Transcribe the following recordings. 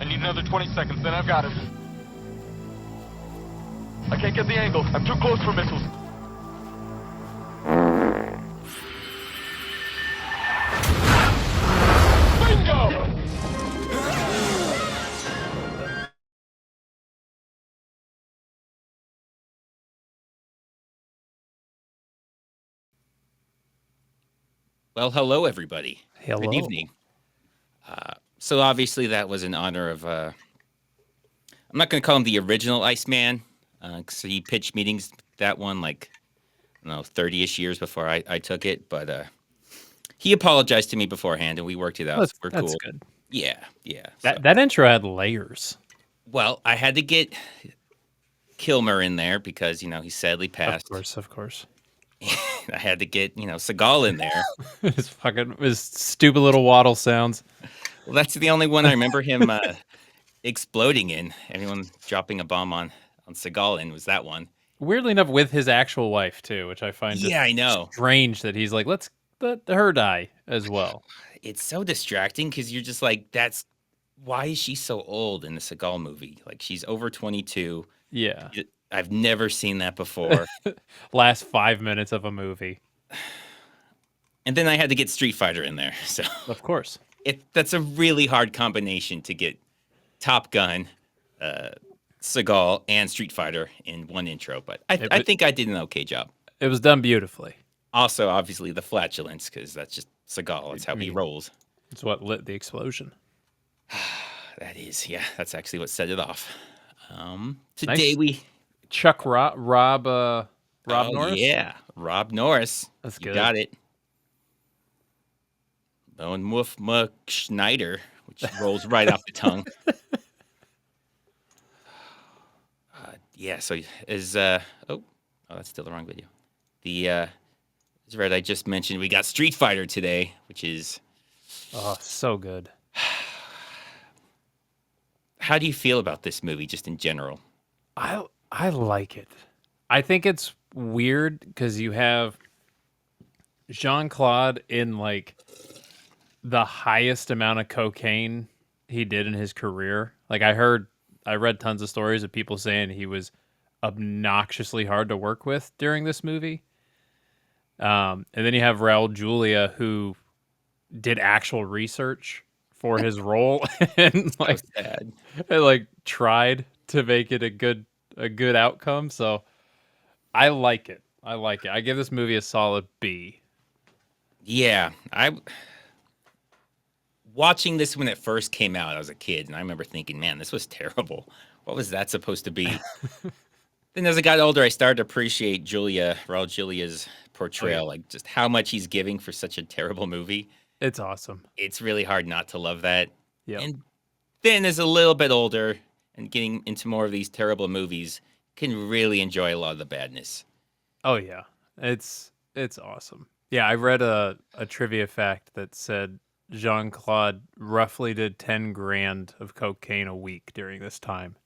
I need another 20 seconds, then I've got him. I can't get the angle. I'm too close for missiles. Bingo! Well, hello, everybody. Hello. Good evening. So obviously that was in honor of, I'm not going to call him the original Iceman, because he pitched meetings, that one, like, I don't know, 30-ish years before I took it, but he apologized to me beforehand, and we worked it out, so we're That's cool. good. Yeah. That intro had layers. Well, I had to get Kilmer in there because, he sadly passed. Of course. I had to get, Seagal in there. his stupid little waddle sounds. Well, that's the only one I remember him exploding in. Everyone dropping a bomb on Seagal in was that one. Weirdly enough, with his actual wife too, which I find I know. strange that he's like, let's let her die as well. It's so distracting because you're just like, why is she so old in the Seagal movie? Like, she's over 22. Yeah. I've never seen that before. Last 5 minutes of a movie. And then I had to get Street Fighter in there. So of course. That's a really hard combination to get Top Gun, Seagal, and Street Fighter in one intro. But I think I did an okay job. It was done beautifully. Also, obviously, the flatulence, because that's just Seagal. That's how he rolls. It's what lit the explosion. That is, yeah. That's actually what set it off. Today nice. Chuck Rob Norris? Yeah, Rob Norris. That's good. You got it. Bone Wolf Schneider, which rolls right off the tongue. So is that's still the wrong video. As Red, I just mentioned we got Street Fighter today, which is so good. How do you feel about this movie, just in general? I like it. I think it's weird because you have Jean-Claude in like the highest amount of cocaine he did in his career. Like I read tons of stories of people saying he was obnoxiously hard to work with during this movie. And then you have Raul Julia, who did actual research for his role and tried to make it a good outcome. So I like it. I give this movie a solid B. Yeah, watching this when it first came out, I was a kid, and I remember thinking, man, this was terrible. What was that supposed to be? Then as I got older, I started to appreciate Raul Julia's portrayal, like just how much he's giving for such a terrible movie. It's awesome. It's really hard not to love that. Yeah. And then as a little bit older and getting into more of these terrible movies, can really enjoy a lot of the badness. Oh yeah. It's awesome. Yeah, I read a trivia fact that said Jean-Claude roughly did 10 grand of cocaine a week during this time.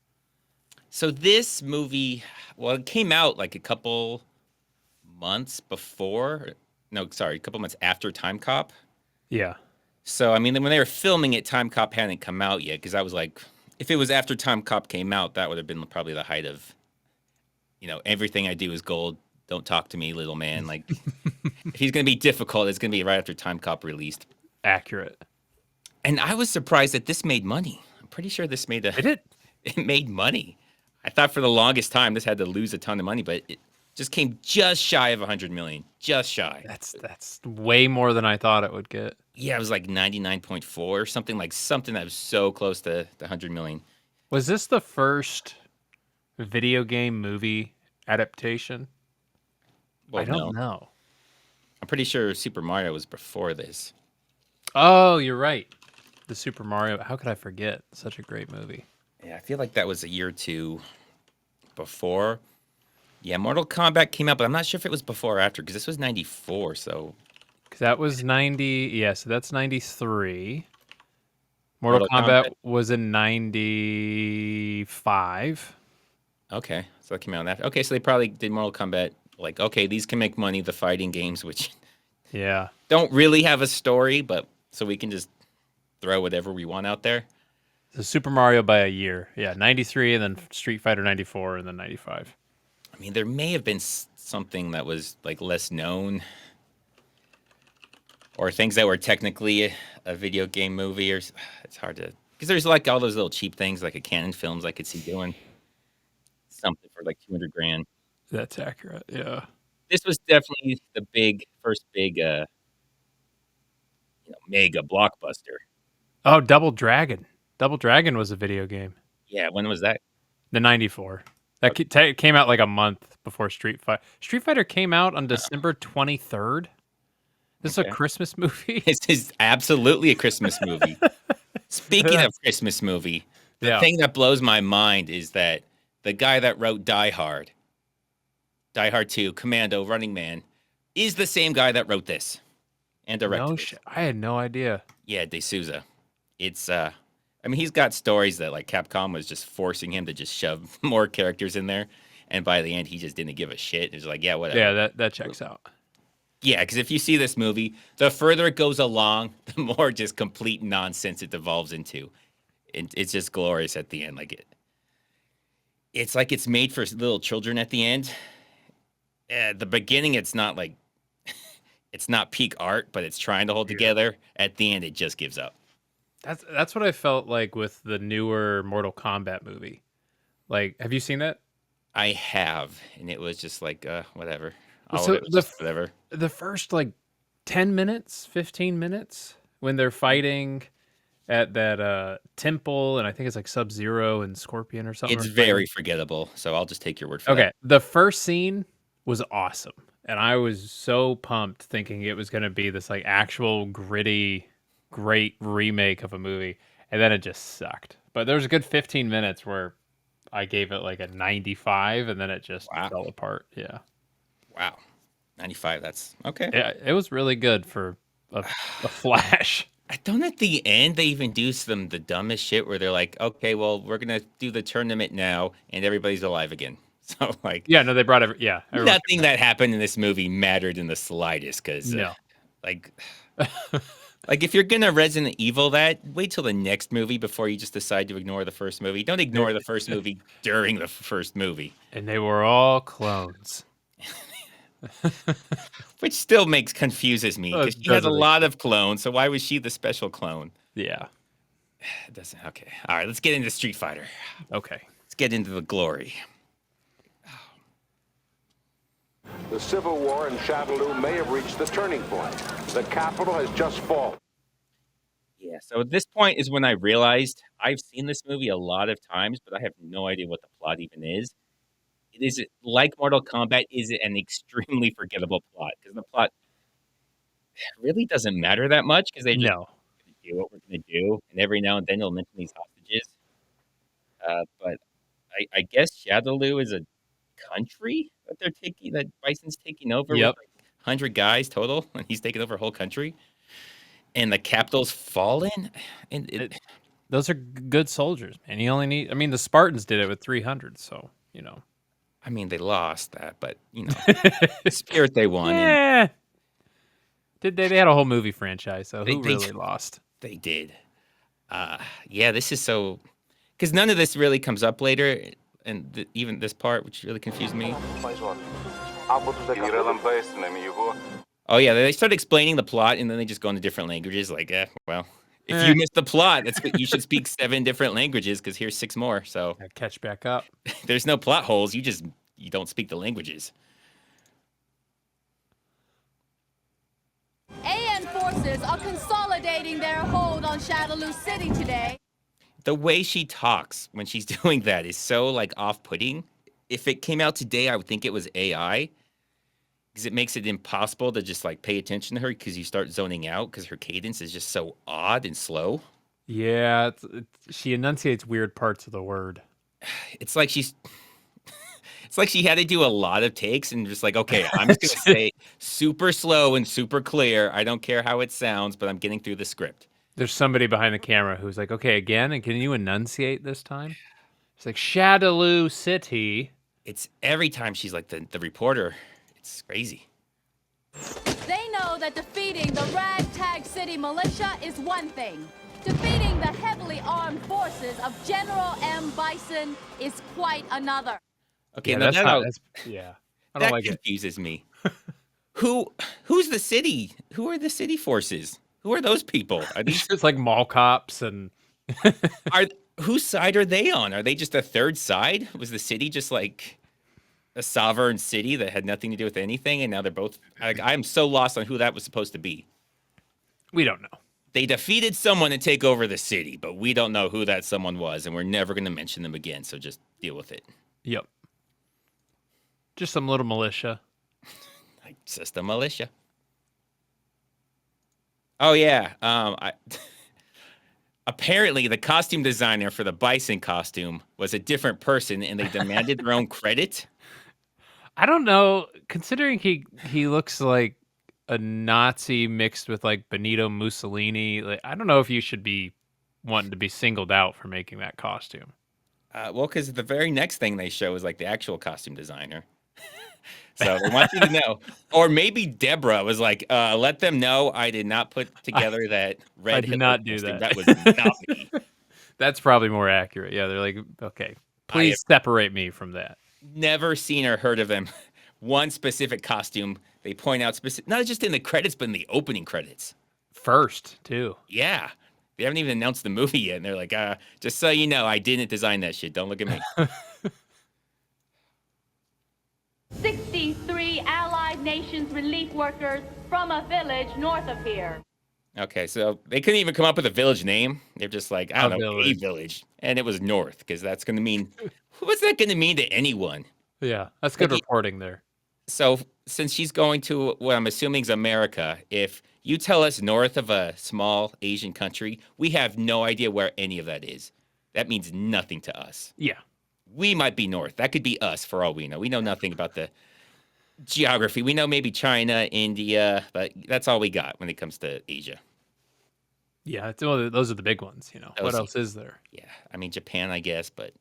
So this movie, well, it came out like a couple months before. No, sorry, a couple months after Timecop. Yeah. So, I mean, when they were filming it, Timecop hadn't come out yet, because I was like, if it was after Timecop came out, that would have been probably the height of, everything I do is gold. Don't talk to me, little man. Like, if he's going to be difficult, it's going to be right after Timecop released. Accurate. And I was surprised that this made money. I'm pretty sure this made it made money. I thought for the longest time this had to lose a ton of money, but it just came just shy of 100 million. Just shy. That's way more than I thought it would get. Yeah, it was like 99.4 or something that was so close to the 100 million. Was this the first video game movie adaptation? Well, I don't know. I'm pretty sure Super Mario was before this. Oh, you're right. The Super Mario. How could I forget? Such a great movie. Yeah, I feel like that was a year or two before. Yeah, Mortal Kombat came out, but I'm not sure if it was before or after, because this was 94, so... Because that was 90... Yeah, so that's 93. Mortal Kombat was in 95. Okay, so that came out after. Okay, so they probably did Mortal Kombat, like, okay, these can make money, the fighting games, which... Yeah. Don't really have a story, but so we can just throw whatever we want out there. The Super Mario by a year. Yeah, 93 and then Street Fighter 94 and then 95. I mean, there may have been something that was like less known, or things that were technically a video game movie, or it's hard to, because there's like all those little cheap things like a Canon Films I could see doing something for like 200 grand. That's accurate. Yeah. This was definitely the first big mega blockbuster. Oh, Double Dragon. Double Dragon was a video game. Yeah, when was that? The 94. That came out like a month before Street Fighter. Street Fighter came out on December 23rd. This is a Christmas movie. This is absolutely a Christmas movie. Speaking of Christmas movie, the thing that blows my mind is that the guy that wrote Die Hard 2, Commando, Running Man, is the same guy that wrote this and directed it. I had no idea. Yeah, De Souza. It's I mean, he's got stories that like Capcom was just forcing him to just shove more characters in there, and by the end he just didn't give a shit. He was like, yeah, whatever. Yeah, that checks out. Yeah, because if you see this movie, the further it goes along, the more just complete nonsense it devolves into. It's just glorious at the end. Like it's like it's made for little children at the end. At the beginning, it's not like it's not peak art, but it's trying to hold together. At the end, it just gives up. That's what I felt like with the newer Mortal Kombat movie. Like, have you seen that? I have, and it was just like whatever. Whatever. The first like 10 minutes, 15 minutes when they're fighting at that temple, and I think it's like Sub-Zero and Scorpion or something. It's very forgettable, so I'll just take your word for that. Okay, the first scene was awesome, and I was so pumped thinking it was going to be this like actual gritty, great remake of a movie, and then it just sucked. But there was a good 15 minutes where I gave it like a 95, and then it just fell apart. Yeah. Wow. 95, that's okay. Yeah, it was really good for a Flash. I don't at the end they even do the dumbest shit where they're like, okay, well, we're gonna do the tournament now and everybody's alive again. So like, yeah, no, they brought nothing that happened in this movie mattered in the slightest, because like if you're gonna Resident Evil that, wait till the next movie before you just decide to ignore the first movie. Don't ignore the first movie during the first movie. And they were all clones. Which confuses me, because she has a lot of clones, so why was she the special clone? Yeah. It doesn't. Okay. All right, let's get into Street Fighter. Okay. Let's get into the glory. The civil war in Shadaloo may have reached the turning point. The capital has just fallen. Yeah, so at this point is when I realized I've seen this movie a lot of times, but I have no idea what the plot even is. It is like Mortal Kombat, is it an extremely forgettable plot? Because the plot really doesn't matter that much, because they just do what we're going to do, and every now and then they'll mention these hostages. But I guess Shadaloo is a country that Bison's taking over with like 100 guys total, and he's taking over a whole country. And the capital's fallen. And those are good soldiers, man. You only need, the Spartans did it with 300, so, I mean, they lost that, but, the spirit they won. Yeah. They had a whole movie franchise, so who really lost? They did. Yeah, this is so... Because none of this really comes up later, and even this part, which really confused me. Oh, yeah, they start explaining the plot, and then they just go into different languages, like, well... If you missed the plot, you should speak 7 different languages, because here's 6 more. So catch back up. There's no plot holes. You don't speak the languages. AN forces are consolidating their hold on Shadaloo City today. The way she talks when she's doing that is so like off-putting. If it came out today, I would think it was AI. Because it makes it impossible to just like pay attention to her, because you start zoning out because her cadence is just so odd and slow. Yeah, she enunciates weird parts of the word. It's like she had to do a lot of takes and just like, okay, I'm just gonna say super slow and super clear. I don't care how it sounds, but I'm getting through the script. There's somebody behind the camera who's like, okay, again, and can you enunciate this time? It's like Shadaloo City. It's every time she's like the reporter. It's crazy. They know that defeating the ragtag city militia is one thing. Defeating joining the heavily armed forces of General M. Bison is quite another. Okay, Yeah, now that's that, not. That's, yeah, I don't that like it. confuses me. Who's the city? Who are the city forces? Who are those people? Are It's these just like mall cops and are whose side are they on? Are they just a third side? Was the city just like a sovereign city that had nothing to do with anything, and now they're both like I'm so lost on who that was supposed to be. we don't know. They defeated someone to take over the city, but we don't know who that someone was, and we're never going to mention them again. So just deal with it. Yep. Just some little militia. Like just a militia. Oh yeah. Apparently the costume designer for the Bison costume was a different person, and they demanded their own credit. I don't know. Considering he looks like a Nazi mixed with like Benito Mussolini, like I don't know if you should be wanting to be singled out for making that costume. Well, because the very next thing they show is like the actual costume designer. So they want you to know. Or maybe Deborah was like, let them know I did not put together that red I did Hitler not do costume. that. That was not me. That's probably more accurate. Yeah, they're like, okay, I please have separate me from that. never seen or heard of them. One specific costume they point out specific, not just in the credits, but in the opening credits. First, too. Yeah. They haven't even announced the movie yet. And they're like, just so you know, I didn't design that shit. Don't look at me. 63 Allied nations relief workers from a village north of here. Okay, so they couldn't even come up with a village name. They're just like, I don't know, a village. village. And it was north, because that's going to mean, what's that going to mean to anyone? Yeah, that's good Like, reporting there. So since she's going to what I'm assuming is America, if you tell us north of a small Asian country, we have no idea where any of that is. That means nothing to us. Yeah. We might be north. That could be us for all we know. We know nothing about the geography. We know maybe China, India, but that's all we got when it comes to Asia. Yeah, well, those are the big ones, you know. What Those- else is there? Yeah, I mean Japan, I guess, but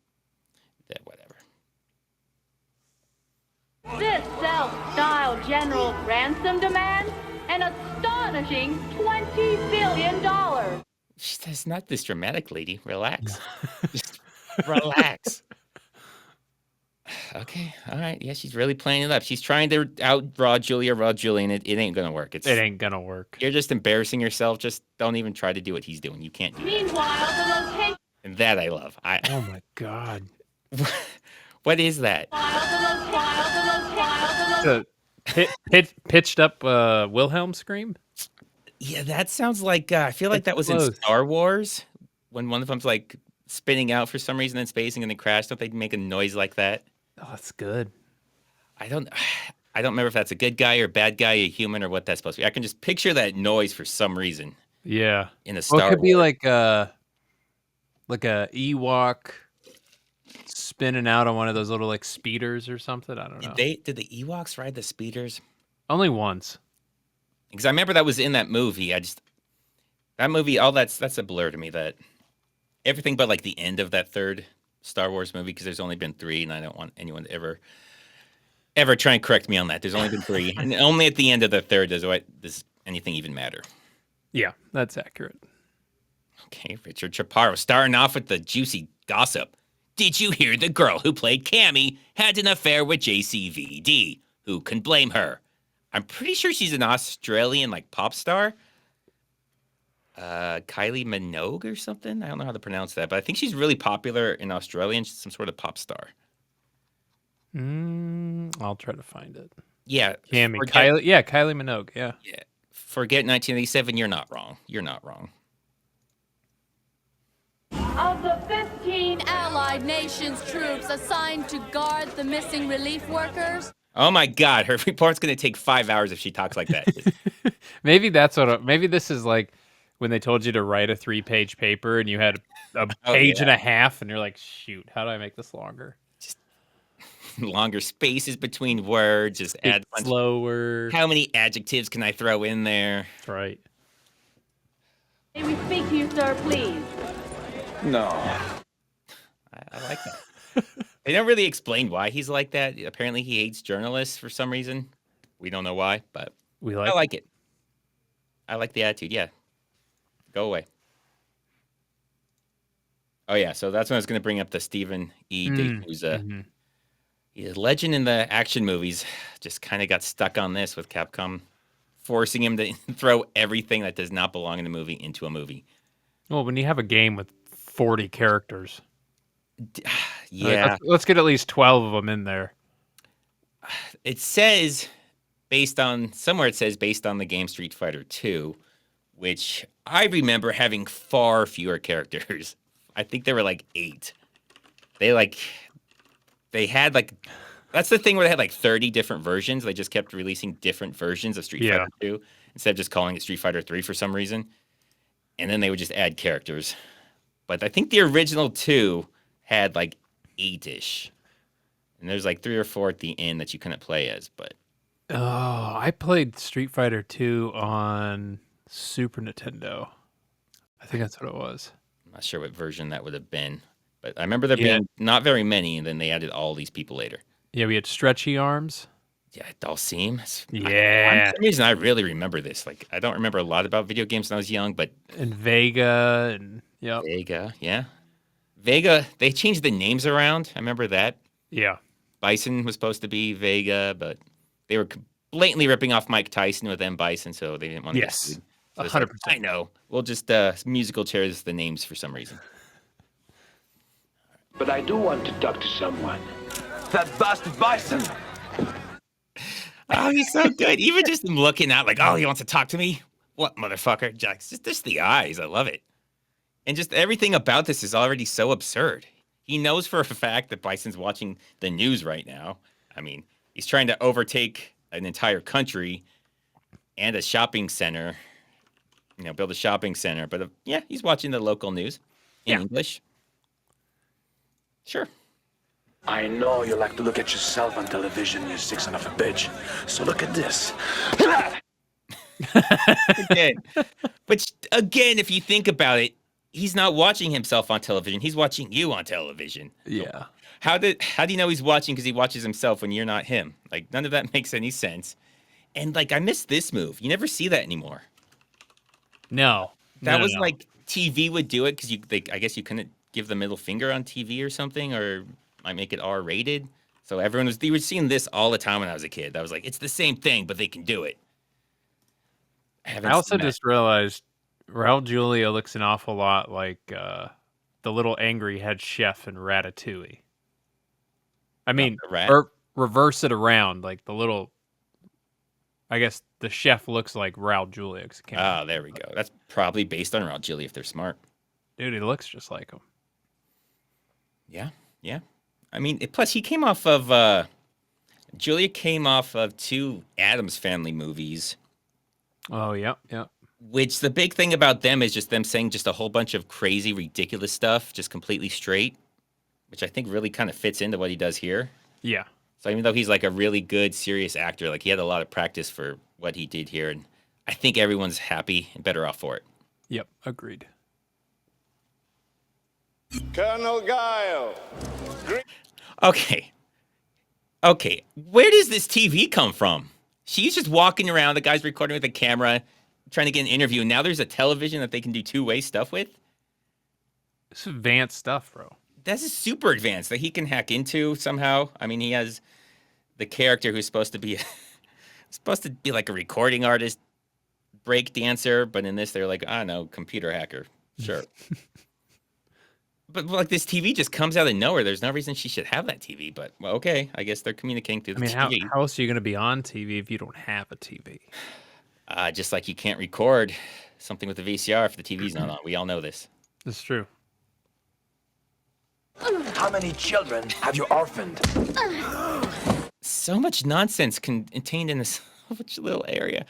whatever. This self-styled general's ransom demands an astonishing $20 billion. That's not this dramatic, lady. Relax. Just relax. Okay, all right. Yeah, she's really playing it up. She's trying to raw Julia, and it ain't gonna work. It ain't gonna work. You're just embarrassing yourself. Just don't even try to do what he's doing. You can't do that. Meanwhile, the location. And that I love. Oh my god. What is that? Pitched up Wilhelm scream? Yeah, that sounds like I feel like It's that was in close. Star Wars when one of them's like spinning out for some reason and spacing and then crash. Don't they make a noise like that? Oh, that's good. I don't remember if that's a good guy or bad guy, a human, or what that's supposed to be. I can just picture that noise for some reason Yeah. in a Well, Star it could be Wars. like a Ewok spinning out on one of those little like speeders or something. I don't know. Did the Ewoks ride the speeders? Only once. Because I remember that was in that movie. That movie, all that's a blur to me. That everything but like the end of that third Star Wars movie, because there's only been 3, and I don't want anyone to ever try and correct me on that. There's only been 3, and only at the end of the third does anything even matter. Yeah, that's accurate. Okay, Richard Chaparro starting off with the juicy gossip. Did you hear the girl who played Cammy had an affair with JCVD? Who can blame her? I'm pretty sure she's an Australian like pop star. Kylie Minogue or something. I don't know how to pronounce that, but I think she's really popular in Australia and she's some sort of pop star. I'll try to find it. Yeah, Kylie Minogue. Yeah. Yeah, forget 1987. You're not wrong. You're not wrong. Of the 15 Allied nations troops assigned to guard the missing relief workers, Oh my God, her report's gonna take 5 hours if she talks like that. Maybe maybe this is like when they told you to write a 3-page paper and you had a page and a half and you're like, shoot, how do I make this longer? Longer spaces between words. Just add a bunch. Slower. How many adjectives can I throw in there? That's right. may we speak to you, sir, please? No. I like that. They don't really explain why he's like that. Apparently, he hates journalists for some reason. We don't know why, but We I like it. I like the attitude. Yeah. Go away. Oh yeah, so that's when I was going to bring up the Stephen E. D'Souza. Mm-hmm. He's a legend in the action movies. Just kind of got stuck on this with Capcom forcing him to throw everything that does not belong in the movie into a movie. Well, when you have a game with 40 characters, Yeah, let's get at least 12 of them in there. it says based on the game Street Fighter 2, which I remember having far fewer characters. I think there were like 8. They had like that's the thing where they had like 30 different versions. They just kept releasing different versions of Street Fighter 2 instead of just calling it Street Fighter 3 for some reason. And then they would just add characters. But I think the original 2 had like 8-ish. And there's like 3 or 4 at the end that you couldn't play as, but Oh, I played Street Fighter 2 on Super Nintendo. I think that's what it was. I'm not sure what version that would have been. But I remember there being not very many, and then they added all these people later. Yeah, we had stretchy arms. Yeah, Dalsim. Yeah. For some reason, I really remember this. Like, I don't remember a lot about video games when I was young, but And Vega and Vega, yeah. Vega, they changed the names around. I remember that. Yeah. Bison was supposed to be Vega, but they were blatantly ripping off Mike Tyson with M. Bison, so they didn't want to get sued. So 100%. I know. We'll just musical chairs the names for some reason. But I do want to talk to someone. That bastard Bison! Oh, he's so good. Even just him looking out like, oh, he wants to talk to me? What, motherfucker? Just the eyes. I love it. And just everything about this is already so absurd. He knows for a fact that Bison's watching the news right now. I mean, he's trying to overtake an entire country and a shopping center. Build a shopping center. But yeah, he's watching the local news in English. Sure. I know you like to look at yourself on television, you sick son of a bitch. So look at this. Again. But again, if you think about it, he's not watching himself on television. He's watching you on television. Yeah. How do you know he's watching because he watches himself when you're not him? Like, none of that makes any sense. And, like, I miss this move. You never see that anymore. No. That was like TV would do it because I guess you couldn't give the middle finger on TV or something, or might make it R-rated. So they were seeing this all the time when I was a kid. I was like, it's the same thing, but they can do it. I also just realized Raul Julia looks an awful lot like the little angry head chef in Ratatouille. I mean, reverse it around, like the little. I guess the chef looks like Raul Julia. Oh, there we go. That's probably based on Raul Julia if they're smart. Dude, he looks just like him. Yeah. I mean, plus he came off of Julia came off of 2 Addams Family movies. Oh, yeah. Which the big thing about them is just them saying just a whole bunch of crazy, ridiculous stuff, just completely straight, which I think really kind of fits into what he does here. Yeah. So even though he's like a really good, serious actor, like he had a lot of practice for what he did here, and I think everyone's happy and better off for it. Yep, agreed. Colonel Guile. Okay. Where does this TV come from? She's just walking around. The guy's recording with a camera, trying to get an interview. And now there's a television that they can do 2-way stuff with. It's advanced stuff, bro. This is super advanced that he can hack into somehow. I mean, he has the character who's supposed to be like a recording artist, break dancer, but in this they're like, I don't know, computer hacker. Sure. But like this TV just comes out of nowhere. There's no reason she should have that TV, but well, okay, I guess they're communicating through the TV. How else are you going to be on TV if you don't have a TV? Just like you can't record something with the VCR if the TV's not on. We all know this. It's true. How many children have you orphaned? So much nonsense contained in this little area.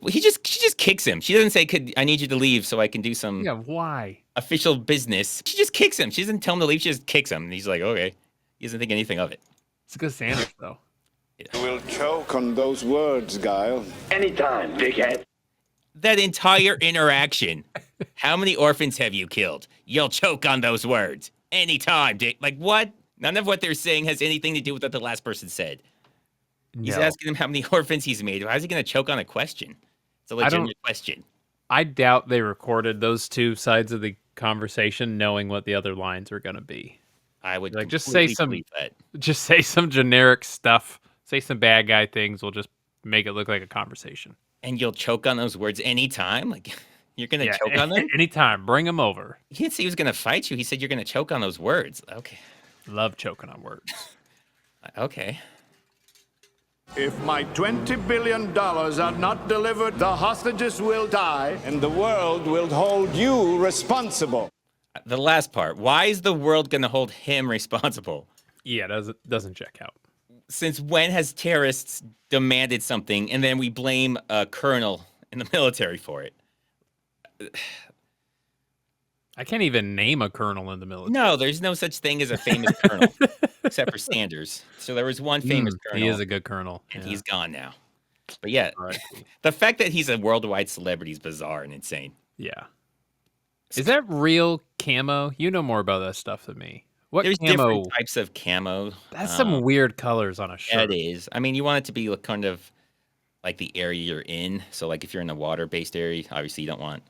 Well, she just kicks him. She doesn't say, I need you to leave so I can do some why? Official business. She just kicks him. She doesn't tell him to leave. She just kicks him. And he's like, okay. He doesn't think anything of it. It's a good sandwich, though. You will choke on those words, Guile. Anytime, big head. That entire interaction. How many orphans have you killed? You'll choke on those words. Anytime, Dick. Like, what? None of what they're saying has anything to do with what the last person said. No. He's asking him how many orphans he's made. How is he going to choke on a question? It's a legitimate question. I doubt they recorded those 2 sides of the conversation knowing what the other lines are going to be. I would Like, just say completely believe that. Just say some generic stuff. Say some bad guy things. We'll just make it look like a conversation. And you'll choke on those words anytime? Like, you're going to choke on them? Anytime. Bring him over. He didn't say he was going to fight you. He said you're going to choke on those words. Okay. Love choking on words. Okay. If my $20 billion are not delivered, the hostages will die, and the world will hold you responsible. The last part. Why is the world going to hold him responsible? Yeah, doesn't check out. Since when has terrorists demanded something and then we blame a colonel in the military for it? I can't even name a colonel in the military. No, there's no such thing as a famous colonel, except for Sanders. So there was one famous colonel. He is a good colonel. And he's gone now. But yeah, Right. the fact that he's a worldwide celebrity is bizarre and insane. Yeah. Is that real camo? You know more about that stuff than me. What There's camo? different types of camo. That's some weird colors on a shirt. It is. I mean, you want it to be kind of like the area you're in. So like if you're in a water-based area, obviously you don't want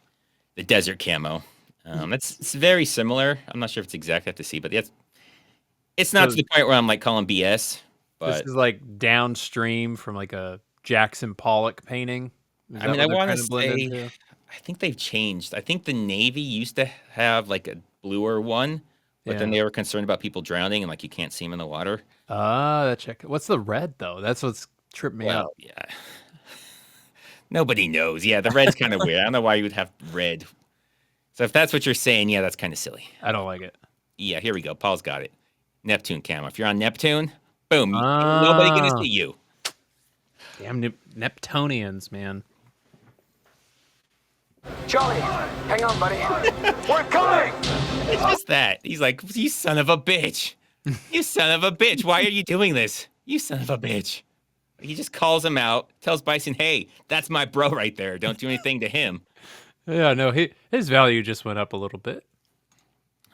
the desert camo. It's very similar. I'm not sure if it's exact. I have to see, but it's not to the point where I'm like calling BS. But This is like downstream from like a Jackson Pollock painting. I mean, I want to say, I think they've changed. I think the Navy used to have like a bluer one, but then they were concerned about people drowning and like you can't see them in the water. Check. What's the red though? That's what's tripped me out. Yeah. Nobody knows. Yeah, the red's kind of weird. I don't know why you would have red. So if that's what you're saying, yeah, that's kind of silly. I don't like it. Yeah, here we go. Paul's got it. Neptune camo. If you're on Neptune, boom, nobody gonna see you. Damn Neptunians, man. Charlie, hang on, buddy. We're coming! It's just that. He's like, you son of a bitch. You son of a bitch. Why are you doing this? You son of a bitch. He just calls him out, tells Bison, hey, that's my bro right there. Don't do anything to him. Yeah, no, his value just went up a little bit.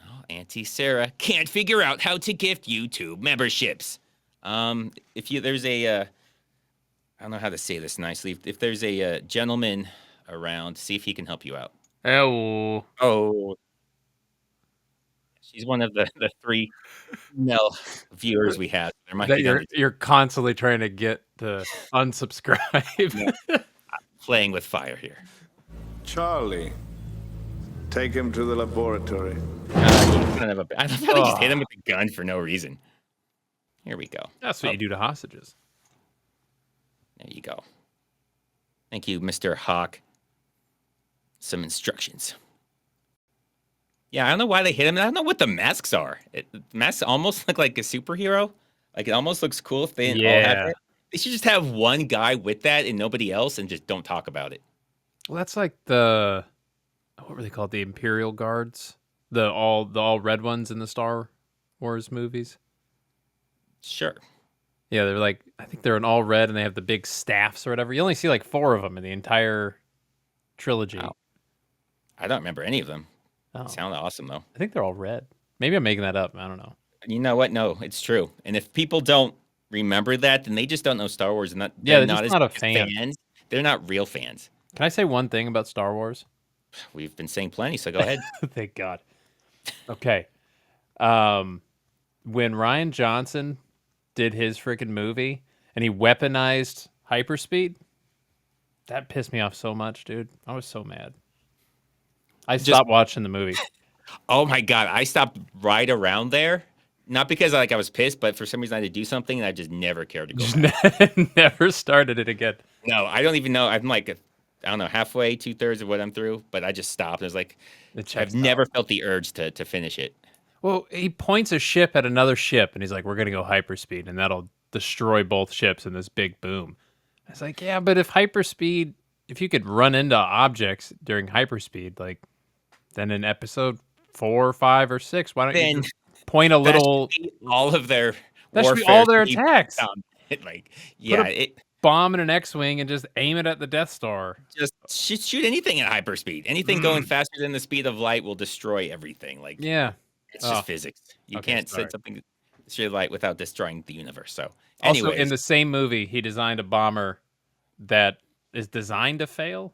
Oh, Auntie Sarah can't figure out how to gift YouTube memberships. There's a, I don't know how to say this nicely. If there's a gentleman around, see if he can help you out. Oh. She's one of the three male viewers we have. There might be You're constantly trying to get to unsubscribe. playing with fire here. Charlie, take him to the laboratory. I love how they just hit him with a gun for no reason. Here we go. That's what you do to hostages. There you go. Thank you, Mr. Hawk. Some instructions. Yeah, I don't know why they hit him. I don't know what the masks are. Masks almost look like a superhero. Like, it almost looks cool if they didn't all have it. They should just have one guy with that and nobody else and just don't talk about it. Well, that's like what were they called? The Imperial Guards? The all red ones in the Star Wars movies? Sure. Yeah, they're like, I think they're in all red and they have the big staffs or whatever. You only see like 4 of them in the entire trilogy. Oh. I don't remember any of them. Oh. Sound awesome, though. I think they're all red. Maybe I'm making that up. I don't know. You know what? No, it's true. And if people don't remember that, then they just don't know Star Wars. And they're just not a fan. Fans. They're not real fans. Can I say one thing about Star Wars? We've been saying plenty, so go ahead. Thank God. Okay. When Rian Johnson did his freaking movie and he weaponized hyperspeed, that pissed me off so much, dude. I was so mad. I stopped watching the movie. Oh my God. I stopped right around there. Not because I was pissed, but for some reason I had to do something and I just never cared to go back. Never started it again. No, I don't even know. I'm like, I don't know, halfway, 2/3 of what I'm through, but I just stopped. I was like, I've never felt the urge to finish it. Well, he points a ship at another ship and he's like, we're going to go hyperspeed and that'll destroy both ships in this big boom. I was like, yeah, but if you could run into objects during hyperspeed, like, then in episode 4, 5, or 6, why don't you just point a little... all of their That should be all their attacks. Bomb in an X-Wing and just aim it at the Death Star. Just shoot anything at hyperspeed. Anything going faster than the speed of light will destroy everything. Like, yeah. It's just physics. You can't send something to the speed of light without destroying the universe. So, also, in the same movie, he designed a bomber that is designed to fail.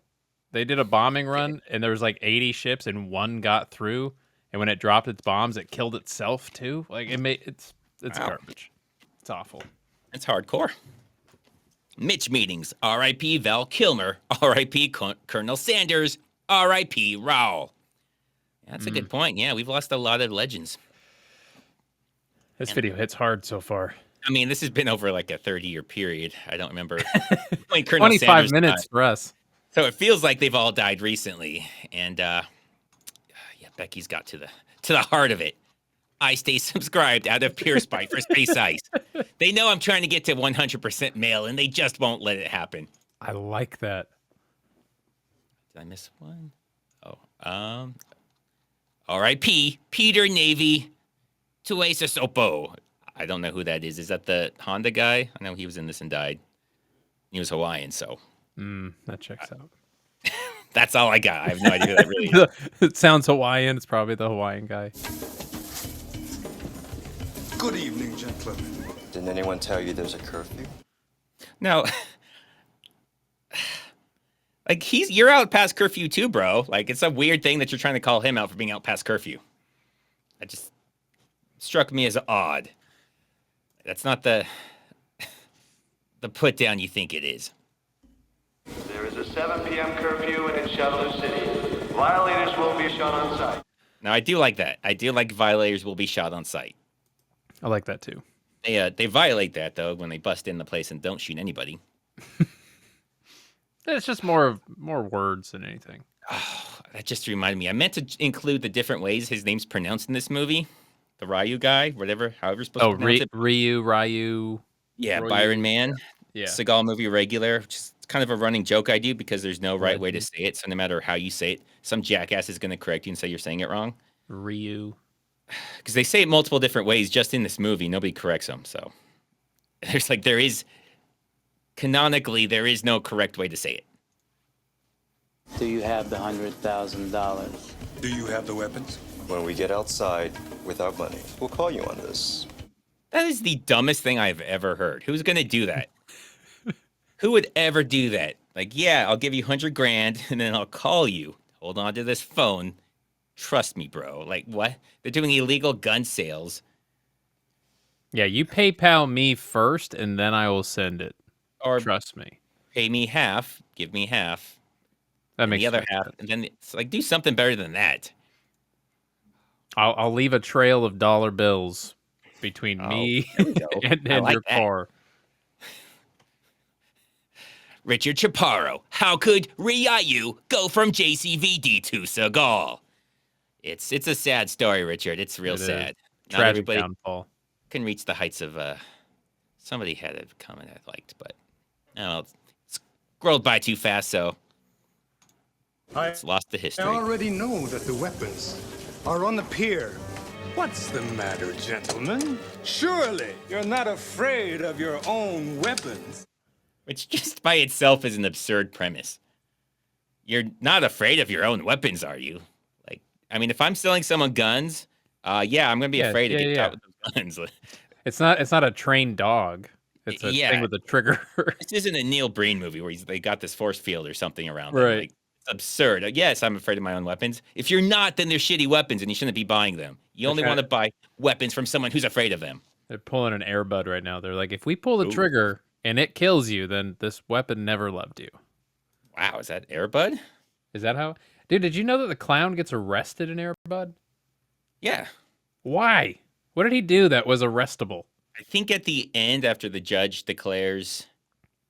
They did a bombing run, and there was like 80 ships, and one got through. And when it dropped its bombs, it killed itself too. Like it's Wow. garbage. It's awful. It's hardcore. Mitch Meetings, R.I.P. Val Kilmer, R.I.P. Colonel Sanders, R.I.P. Raul. That's a good point. Yeah, we've lost a lot of legends. This video hits hard so far. I mean, this has been over like a 30-year period. I don't remember when Colonel 25 Sanders minutes died. for us. So it feels like they've all died recently. And yeah, Becky's got to the heart of it. I stay subscribed out of pure spite for Space Ice. They know I'm trying to get to 100% male, and they just won't let it happen. I like that. Did I miss one? Oh, R.I.P. Peter Navy Tuesasopo. I don't know who that is. Is that the Honda guy? I know he was in this and died. He was Hawaiian, so. That checks out. That's all I got. I have no idea who that really is. It sounds Hawaiian. It's probably the Hawaiian guy. Good evening, gentlemen. Didn't anyone tell you there's a curfew? No. Like, you're out past curfew too, bro. Like, it's a weird thing that you're trying to call him out for being out past curfew. That just struck me as odd. That's not the put down you think it is. There is a 7 p.m. curfew in Shuttle City. Violators will be shot on sight. Now, I do like that. I do like violators will be shot on sight. I like that too. They violate that, though, when they bust in the place and don't shoot anybody. It's just more words than anything. Oh, that just reminded me. I meant to include the different ways his name's pronounced in this movie. The Ryu guy, whatever, however you're supposed to pronounce it. Ryu. Yeah, Ryu. Byron Man. Yeah. Seagal movie regular, which is kind of a running joke I do because there's no right way to say it. So no matter how you say it, some jackass is going to correct you and say you're saying it wrong. Ryu. Because they say it multiple different ways just in this movie. Nobody corrects them. So canonically, there is no correct way to say it. Do you have the $100,000? Do you have the weapons? When we get outside without money, we'll call you on this. That is the dumbest thing I've ever heard. Who's going to do that? Who would ever do that? Like, yeah, I'll give you $100,000 and then I'll call you. Hold on to this phone. Trust me, bro. Like, what? They're doing illegal gun sales. Yeah, you PayPal me first, and then I will send it. Or trust me. Pay me half. Give me half. That makes the other sense. half. And then it's like, do something better than that. I'll leave a trail of dollar bills between me and like your that. car. Richard Chaparro. How could Ryu go from JCVD to Seagal? It's a sad story, Richard. It's real sad. Not Tragic everybody downfall. can reach the heights of somebody had a comment I liked, but it's scrolled by too fast, so it's lost to history. I already know that the weapons are on the pier. What's the matter, gentlemen? Surely you're not afraid of your own weapons. Which just by itself is an absurd premise. You're not afraid of your own weapons, are you? Like, I mean, if I'm selling someone guns, yeah, I'm gonna be afraid to get caught with those guns. It's not a trained dog. It's a thing with a trigger. This isn't a Neil Breen movie where they got this force field or something around them. Right. Like, it's absurd. Yes, I'm afraid of my own weapons. If you're not, then they're shitty weapons and you shouldn't be buying them. You only want to buy weapons from someone who's afraid of them. They're pulling an Air Bud right now. They're like, if we pull the trigger and it kills you, then this weapon never loved you. Wow, is that Air Bud? Is that how? Dude, did you know that the clown gets arrested in Air Bud? Yeah. Why? What did he do that was arrestable? I think at the end, after the judge declares...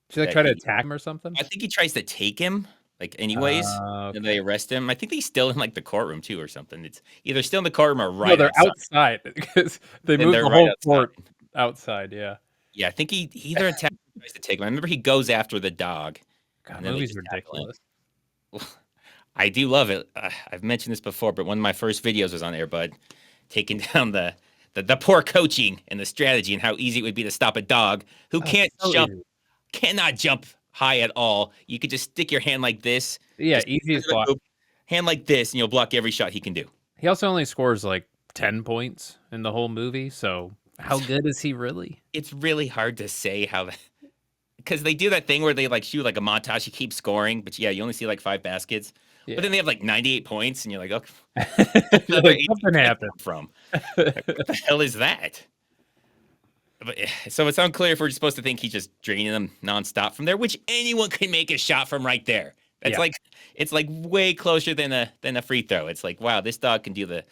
Should they try to attack him or something? I think he tries to take him, like, anyways, and they arrest him. I think he's still in, like, the courtrum, too, or something. It's either still in the courtroom or right outside. No, they're outside, because they moved the whole court outside, yeah. Yeah, I think he either attacks or tries to take him. I remember he goes after the dog. God, movie's ridiculous. I do love it. I've mentioned this before, but one of my first videos was on Air Bud, taking down the poor coaching and the strategy and how easy it would be to stop a dog who cannot jump high at all. You could just stick your hand like this. Yeah, easiest block. Hand like this, and you'll block every shot he can do. He also only scores like 10 points in the whole movie, so how good is he really? It's really hard to say how that... because they do that thing where they like shoot like a montage. You keep scoring, but yeah, you only see like 5 baskets. Yeah. But then they have like 98 points, and you're like, okay, Like, something happened. from. Like, what the hell is that? But, so it's unclear if we're supposed to think he's just draining them nonstop from there, which anyone can make a shot from right there. That's like it's like way closer than a free throw. It's like, wow, this dog can do the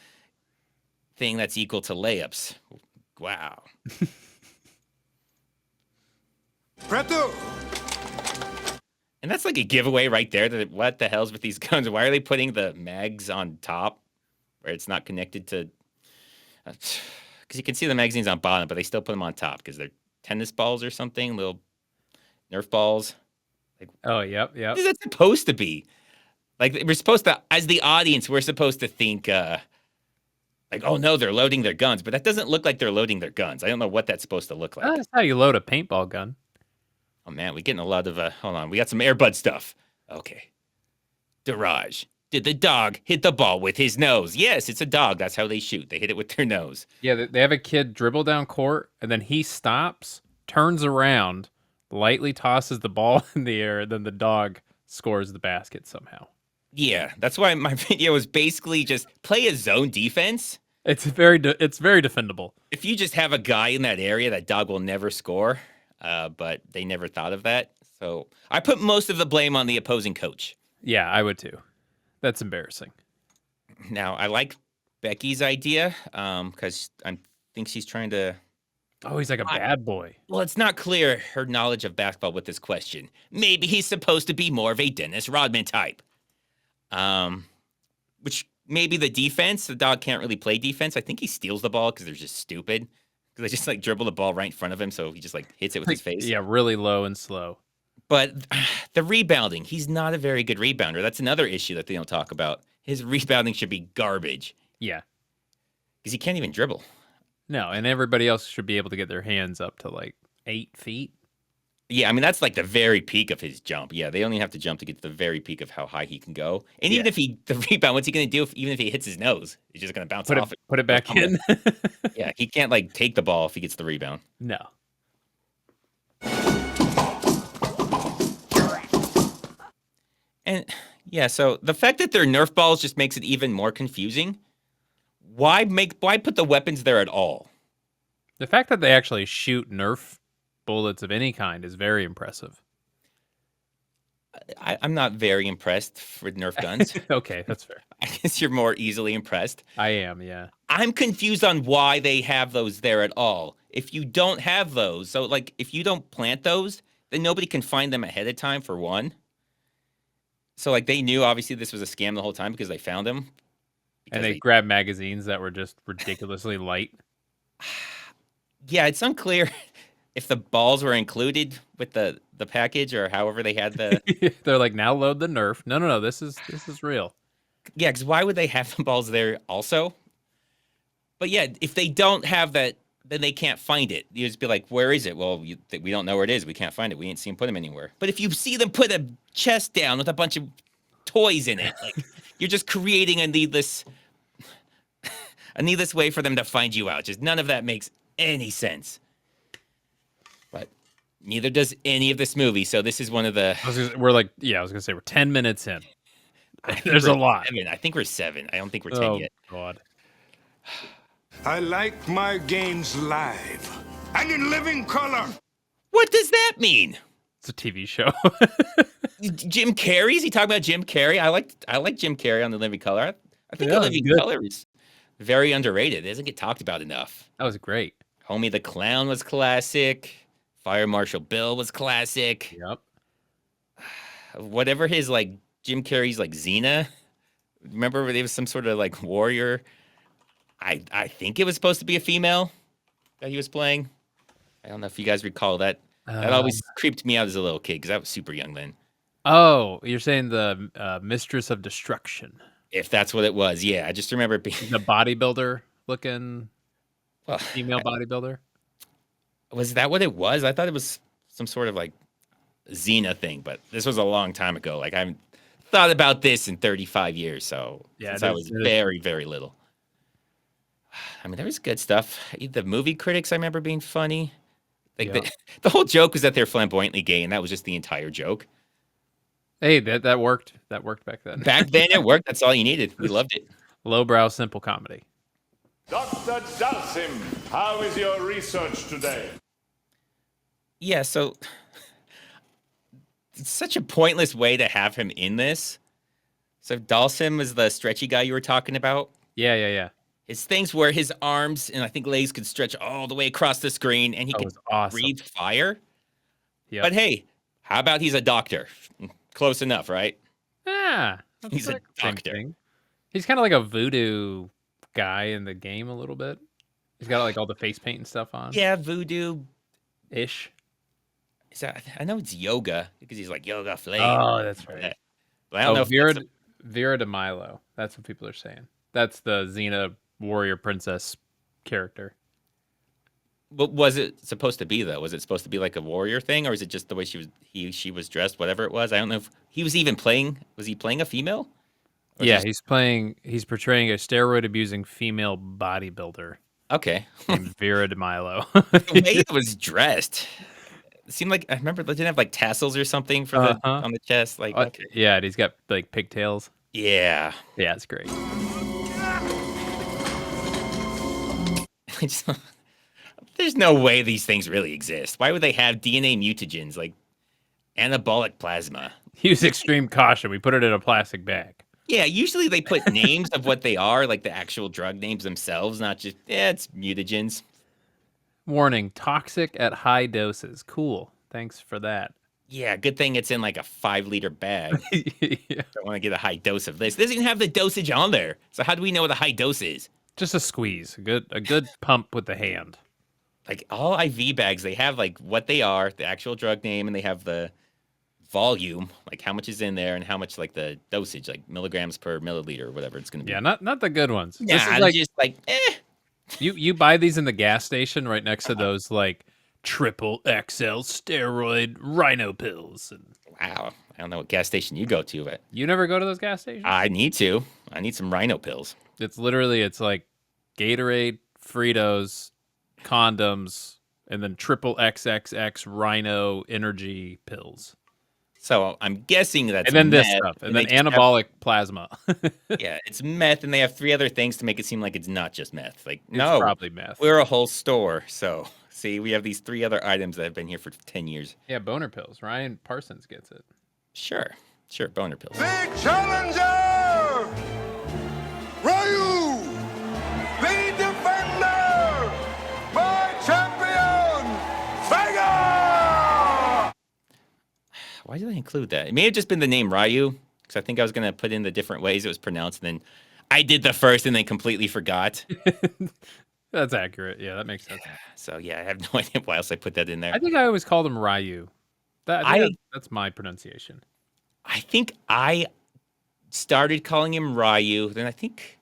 thing that's equal to layups. Wow. Preto! And that's like a giveaway right there. That what the hell's with these guns? Why are they putting the mags on top where it's not connected to? Because you can see the magazines on bottom, but they still put them on top because they're tennis balls or something, little Nerf balls. Like, oh, yep. What is that supposed to be? Like we're supposed to, as the audience, we're supposed to think, like, oh no, they're loading their guns, but that doesn't look like they're loading their guns. I don't know what that's supposed to look like. That's how you load a paintball gun. Oh man, we're getting a lot of hold on, we got some Airbud stuff. Okay. Daraj. Did the dog hit the ball with his nose? Yes, it's a dog. That's how they shoot. They hit it with their nose. Yeah, they have a kid dribble down court, and then he stops, turns around, lightly tosses the ball in the air, and then the dog scores the basket somehow. Yeah, that's why my video was basically just play a zone defense. It's very defendable. If you just have a guy in that area, that dog will never score. But they never thought of that. So I put most of the blame on the opposing coach. Yeah, I would too. That's embarrassing. Now, I like Becky's idea because I think she's trying to... Oh, he's like a bad boy. Well, it's not clear her knowledge of basketball with this question. Maybe he's supposed to be more of a Dennis Rodman type. Which maybe the defense, the dog can't really play defense. I think he steals the ball because they're just stupid. Because they just like dribble the ball right in front of him, so he just like hits it with his face. Yeah, really low and slow. But the rebounding, he's not a very good rebounder. That's another issue that they don't talk about. His rebounding should be garbage. Yeah. Because he can't even dribble. No, and everybody else should be able to get their hands up to like 8 feet. Yeah, I mean, that's like the very peak of his jump. Yeah, they only have to jump to get to the very peak of how high he can go. And even if the rebound, what's he going to do even if he hits his nose? He's just going to bounce off it. Put it back in. Yeah, he can't like take the ball if he gets the rebound. No. And yeah, so the fact that they're Nerf balls just makes it even more confusing. Why put the weapons there at all? The fact that they actually shoot Nerf bullets of any kind is very impressive. I'm not very impressed with Nerf guns. Okay, that's fair. I guess you're more easily impressed. I am, yeah. I'm confused on why they have those there at all. If you don't have those, so like if you don't plant those, then nobody can find them ahead of time for one. So like they knew obviously this was a scam the whole time because they found them. And they grabbed magazines that were just ridiculously light. Yeah, it's unclear if the balls were included with the package or however they had the... They're like, now load the Nerf. No, this is real. Yeah, because why would they have the balls there also? But yeah, if they don't have that, then they can't find it. You just be like, where is it? Well, we don't know where it is. We can't find it. We ain't seen them put them anywhere. But if you see them put a chest down with a bunch of toys in it, like you're just creating a needless way for them to find you out. Just none of that makes any sense. But neither does any of this movie. So this is one of the... I was gonna say we're 10 minutes in. There's a lot. I think we're 7. I don't think we're 10 yet. God. I like my games live and in living color. What does that mean? It's a TV show. Jim Carrey's? He talking about Jim Carrey? I like Jim Carrey on The Living Color. I think The Living Color is very underrated. It doesn't get talked about enough. That was great. Homie the Clown was classic. Fire Marshal Bill was classic. Yep. Whatever his like Jim Carrey's like Xena. Remember there was some sort of like warrior. I think it was supposed to be a female that he was playing. I don't know if you guys recall that. That always creeped me out as a little kid because I was super young then. Oh, you're saying the Mistress of Destruction. If that's what it was, yeah. I just remember it being... The bodybuilder looking female bodybuilder. Was that what it was? I thought it was some sort of like Xena thing, but this was a long time ago. Like I haven't thought about this in 35 years, so since I was very, very little. I mean, there was good stuff. The movie critics I remember being funny. Like the whole joke was that they're flamboyantly gay, and that was just the entire joke. Hey, that worked. That worked back then. Back then, it worked. That's all you needed. We loved it. Lowbrow, simple comedy. Dr. Dalsim, how is your research today? Yeah, so it's such a pointless way to have him in this. So Dalsim was the stretchy guy you were talking about. Yeah. His things where his arms and I think legs could stretch all the way across the screen, and he could breathe fire. Yeah. But hey, how about he's a doctor? Close enough, right? Yeah. He's a doctor. He's kind of like a voodoo guy in the game a little bit. He's got like all the face paint and stuff on. Yeah, voodoo-ish. I know it's yoga because he's like yoga flame. Oh, that's right. But I don't know if Vera de Milo. That's what people are saying. That's the Xena warrior princess character. What was it supposed to be though? Was it supposed to be like a warrior thing, or is it just the way she was dressed? Whatever it was, I don't know if he was even playing. Was he playing a female? Yeah, he's portraying a steroid abusing female bodybuilder. Okay, named Vera de Milo. The way it was dressed. It seemed like I remember they didn't have like tassels or something for on the chest. Like, okay. Yeah, and he's got like pigtails. Yeah, it's great. There's no way these things really exist. Why would they have DNA mutagens like anabolic plasma? Use extreme caution. We put it in a plastic bag. Yeah, usually they put names of what they are, like the actual drug names themselves, not just it's mutagens. Warning: toxic at high doses. Cool. Thanks for that. Yeah, good thing it's in like a 5-liter bag. Don't want to get a high dose of this. It doesn't even have the dosage on there. So how do we know what the high dose is? Just a squeeze. A good pump with the hand. Like all IV bags, they have like what they are, the actual drug name, and they have the volume, like how much is in there and how much like the dosage, like milligrams per milliliter or whatever it's going to be. Yeah, not the good ones. Yeah, this is like, just like You buy these in the gas station right next to those like triple XL steroid rhino pills. And wow, I don't know what gas station you go to, but you never go to those gas stations? I need to. I need some rhino pills. It's like Gatorade, Fritos, condoms, and then triple XXX rhino energy pills. So I'm guessing that's and then meth, this stuff, and then anabolic plasma. Yeah, it's meth, and they have 3 other things to make it seem like it's not just meth. Like, it's no, probably meth. We're a whole store. So see, we have these 3 other items that have been here for 10 years. Yeah, boner pills. Ryan Parsons gets it. Sure, boner pills. Big challenger, Ryu, the defender, my champion, Vega. Why did I include that? It may have just been the name Ryu, because I think I was going to put in the different ways it was pronounced, and then I did the first and then completely forgot. That's accurate. Yeah, that makes sense. So, yeah, I have no idea why else I put that in there. I think I always called him Ryu. That's my pronunciation. I think I started calling him Ryu. Then I think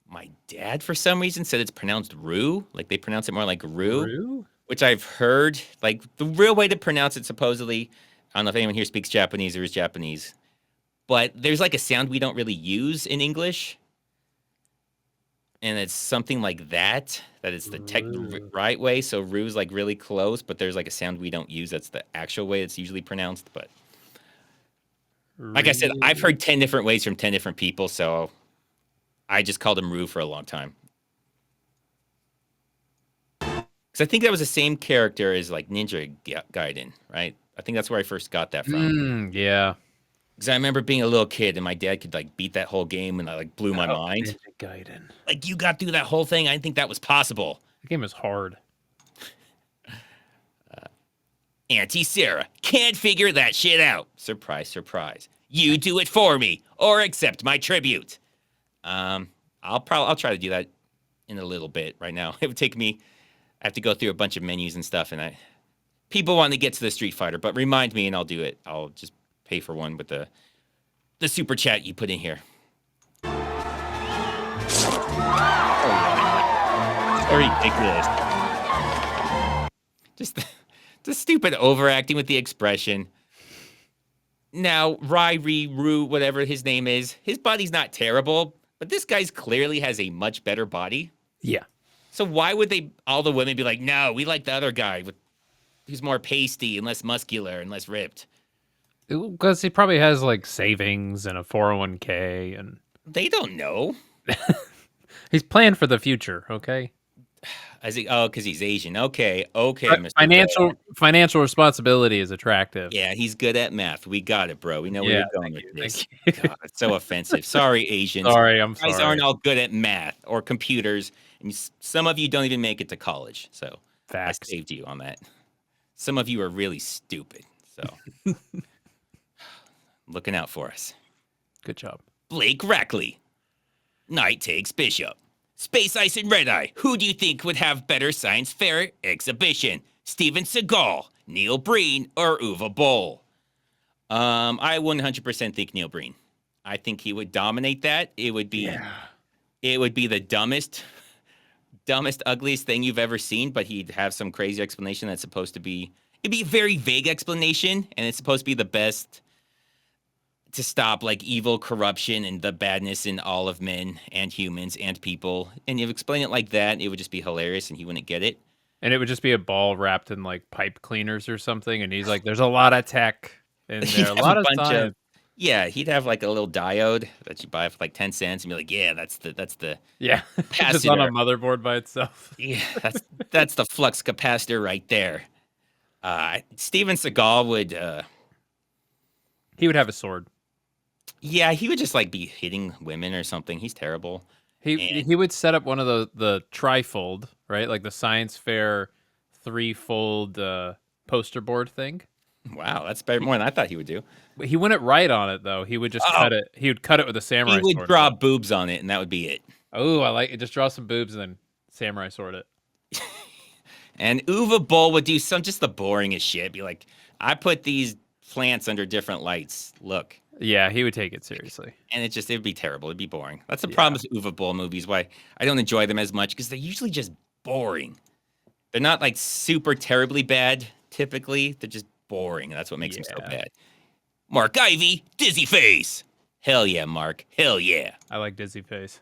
my dad, for some reason, said it's pronounced Rue. Like, they pronounce it more like Rue? Which I've heard. Like, the real way to pronounce it, supposedly, I don't know if anyone here speaks Japanese or is Japanese, but there's like a sound we don't really use in English. And it's something like that is the right way. So Rue's like really close, but there's like a sound we don't use. That's the actual way it's usually pronounced. But like I said, I've heard 10 different ways from 10 different people. So I just called him Rue for a long time. Because I think that was the same character as like Ninja Gaiden, right? I think that's where I first got that from. Yeah. Because I remember being a little kid and my dad could like beat that whole game and that like blew my mind. Ninja Gaiden. Like you got through that whole thing. I didn't think that was possible. The game is hard. Auntie Sarah can't figure that shit out. Surprise, surprise. You do it for me or accept my tribute. I'll try to do that in a little bit right now. It would take me, I have to go through a bunch of menus and stuff and people want to get to the Street Fighter, but remind me and I'll do it. I'll just pay for one with the super chat you put in here. So ridiculous. Just the stupid overacting with the expression. Now, Ryu, whatever his name is, his body's not terrible, but this guy's clearly has a much better body. Yeah. So why would all the women be like, no, we like the other guy with who's more pasty and less muscular and less ripped? Because he probably has like savings and a 401k, and They don't know. he's planned for the future. Okay. Because he's Asian. Okay, Mr. Financial responsibility is attractive. Yeah, he's good at math. We got it, bro. We know where Yeah, you're going with this. God, it's so offensive. Sorry, Asians. Sorry, I'm You guys sorry. aren't all good at math or computers, and some of you don't even make it to college. So Facts. I saved you on that. Some of you are really stupid. So looking out for us. Good job. Blake Rackley. Knight takes Bishop. Space Ice and Red Eye. Who do you think would have better science fair exhibition? Steven Seagal, Neil Breen, or Uwe Boll? I 100% think Neil Breen. I think he would dominate that. It would be the dumbest, ugliest thing you've ever seen, but he'd have some crazy explanation that's supposed to be, it'd be a very vague explanation, and it's supposed to be the best to stop like evil, corruption, and the badness in all of men and humans and people. And you explain it like that, it would just be hilarious, and he wouldn't get it. And it would just be a ball wrapped in like pipe cleaners or something, and he's like, "There's a lot of tech in there, a lot of science." Yeah, he'd have like a little diode that you buy for like 10 cents and be like, yeah, that's the Yeah, just on a motherboard by itself. Yeah, that's the flux capacitor right there. Steven Seagal would he would have a sword. Yeah, he would just like be hitting women or something. He's terrible. He would set up one of the trifold, right? Like the science fair threefold poster board thing. Wow, that's better more than I thought he would do. He wouldn't write on it though. He would just cut it. He would cut it with a samurai sword. He would draw boobs on it, and that would be it. Oh, I like it. Just draw some boobs and then samurai sword it. And Uwe Boll would do just the boringest shit. Be like, I put these plants under different lights. Look. Yeah, he would take it seriously. And it'd be terrible. It'd be boring. That's the problem with Uwe Boll movies, why I don't enjoy them as much, because they're usually just boring. They're not like super terribly bad, typically. They're just boring. That's what makes them so bad. Mark Ivy, Dizzy Face. Hell yeah, Mark. Hell yeah. I like Dizzy Face.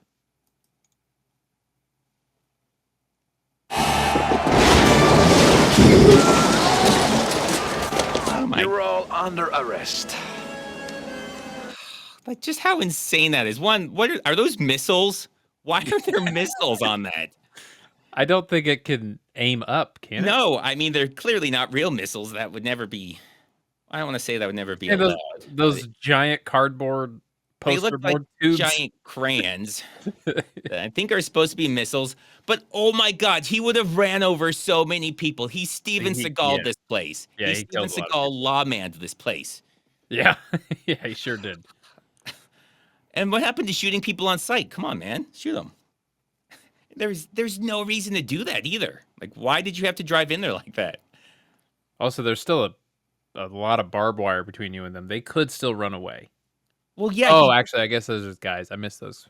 You're all under arrest. Like, just how insane that is. One, are those missiles? Why are there missiles on that? I don't think it can aim up, can it? No, I mean, they're clearly not real missiles. That would never be... I don't want to say that would never be allowed. Those giant cardboard poster board tubes. Giant crayons that I think are supposed to be missiles. But, oh my God, he would have ran over so many people. He's Steven Seagal this place. Yeah, He's Steven Seagal lawmanned this place. Yeah, yeah, he sure did. And what happened to shooting people on sight? Come on, man. Shoot them. There's no reason to do that either. Like, why did you have to drive in there like that? Also, there's still a lot of barbed wire between you and them. They could still run away. Well, yeah. Oh, actually, I guess those are guys. I missed those.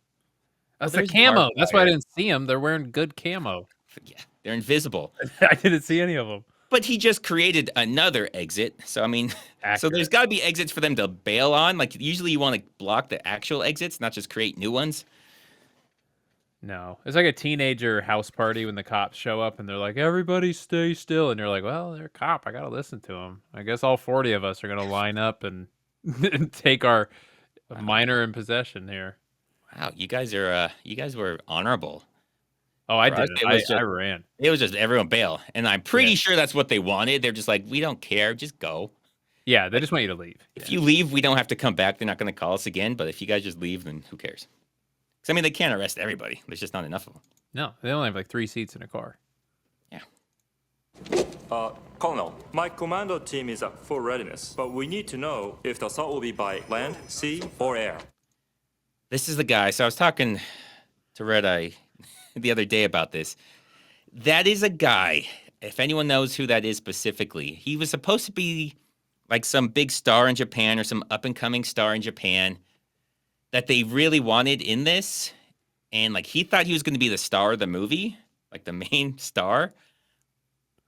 That's the camo. That's why I didn't see them. They're wearing good camo. Yeah, they're invisible. I didn't see any of them. But he just created another exit. So, I mean, so there's got to be exits for them to bail on. Like, usually you want to block the actual exits, not just create new ones. No. It's like a teenager house party when the cops show up and they're like, everybody stay still. And you're like, well, they're a cop. I got to listen to them. I guess all 40 of us are going to line up and take our minor in possession here. Wow, you guys were honorable. Oh, I did. I ran. It was just everyone bail. And I'm pretty sure that's what they wanted. They're just like, we don't care. Just go. Yeah, they just want you to leave. If you leave, we don't have to come back. They're not going to call us again. But if you guys just leave, then who cares? Because, I mean, they can't arrest everybody. There's just not enough of them. No, they only have like 3 seats in a car. Yeah. Colonel, my commando team is at full readiness. But we need to know if the assault will be by land, sea, or air. This is the guy. So I was talking to Red Eye the other day about this. That is a guy, if anyone knows who that is specifically, he was supposed to be like some big star in Japan or some up-and-coming star in Japan that they really wanted in this. And like he thought he was going to be the star of the movie, like the main star.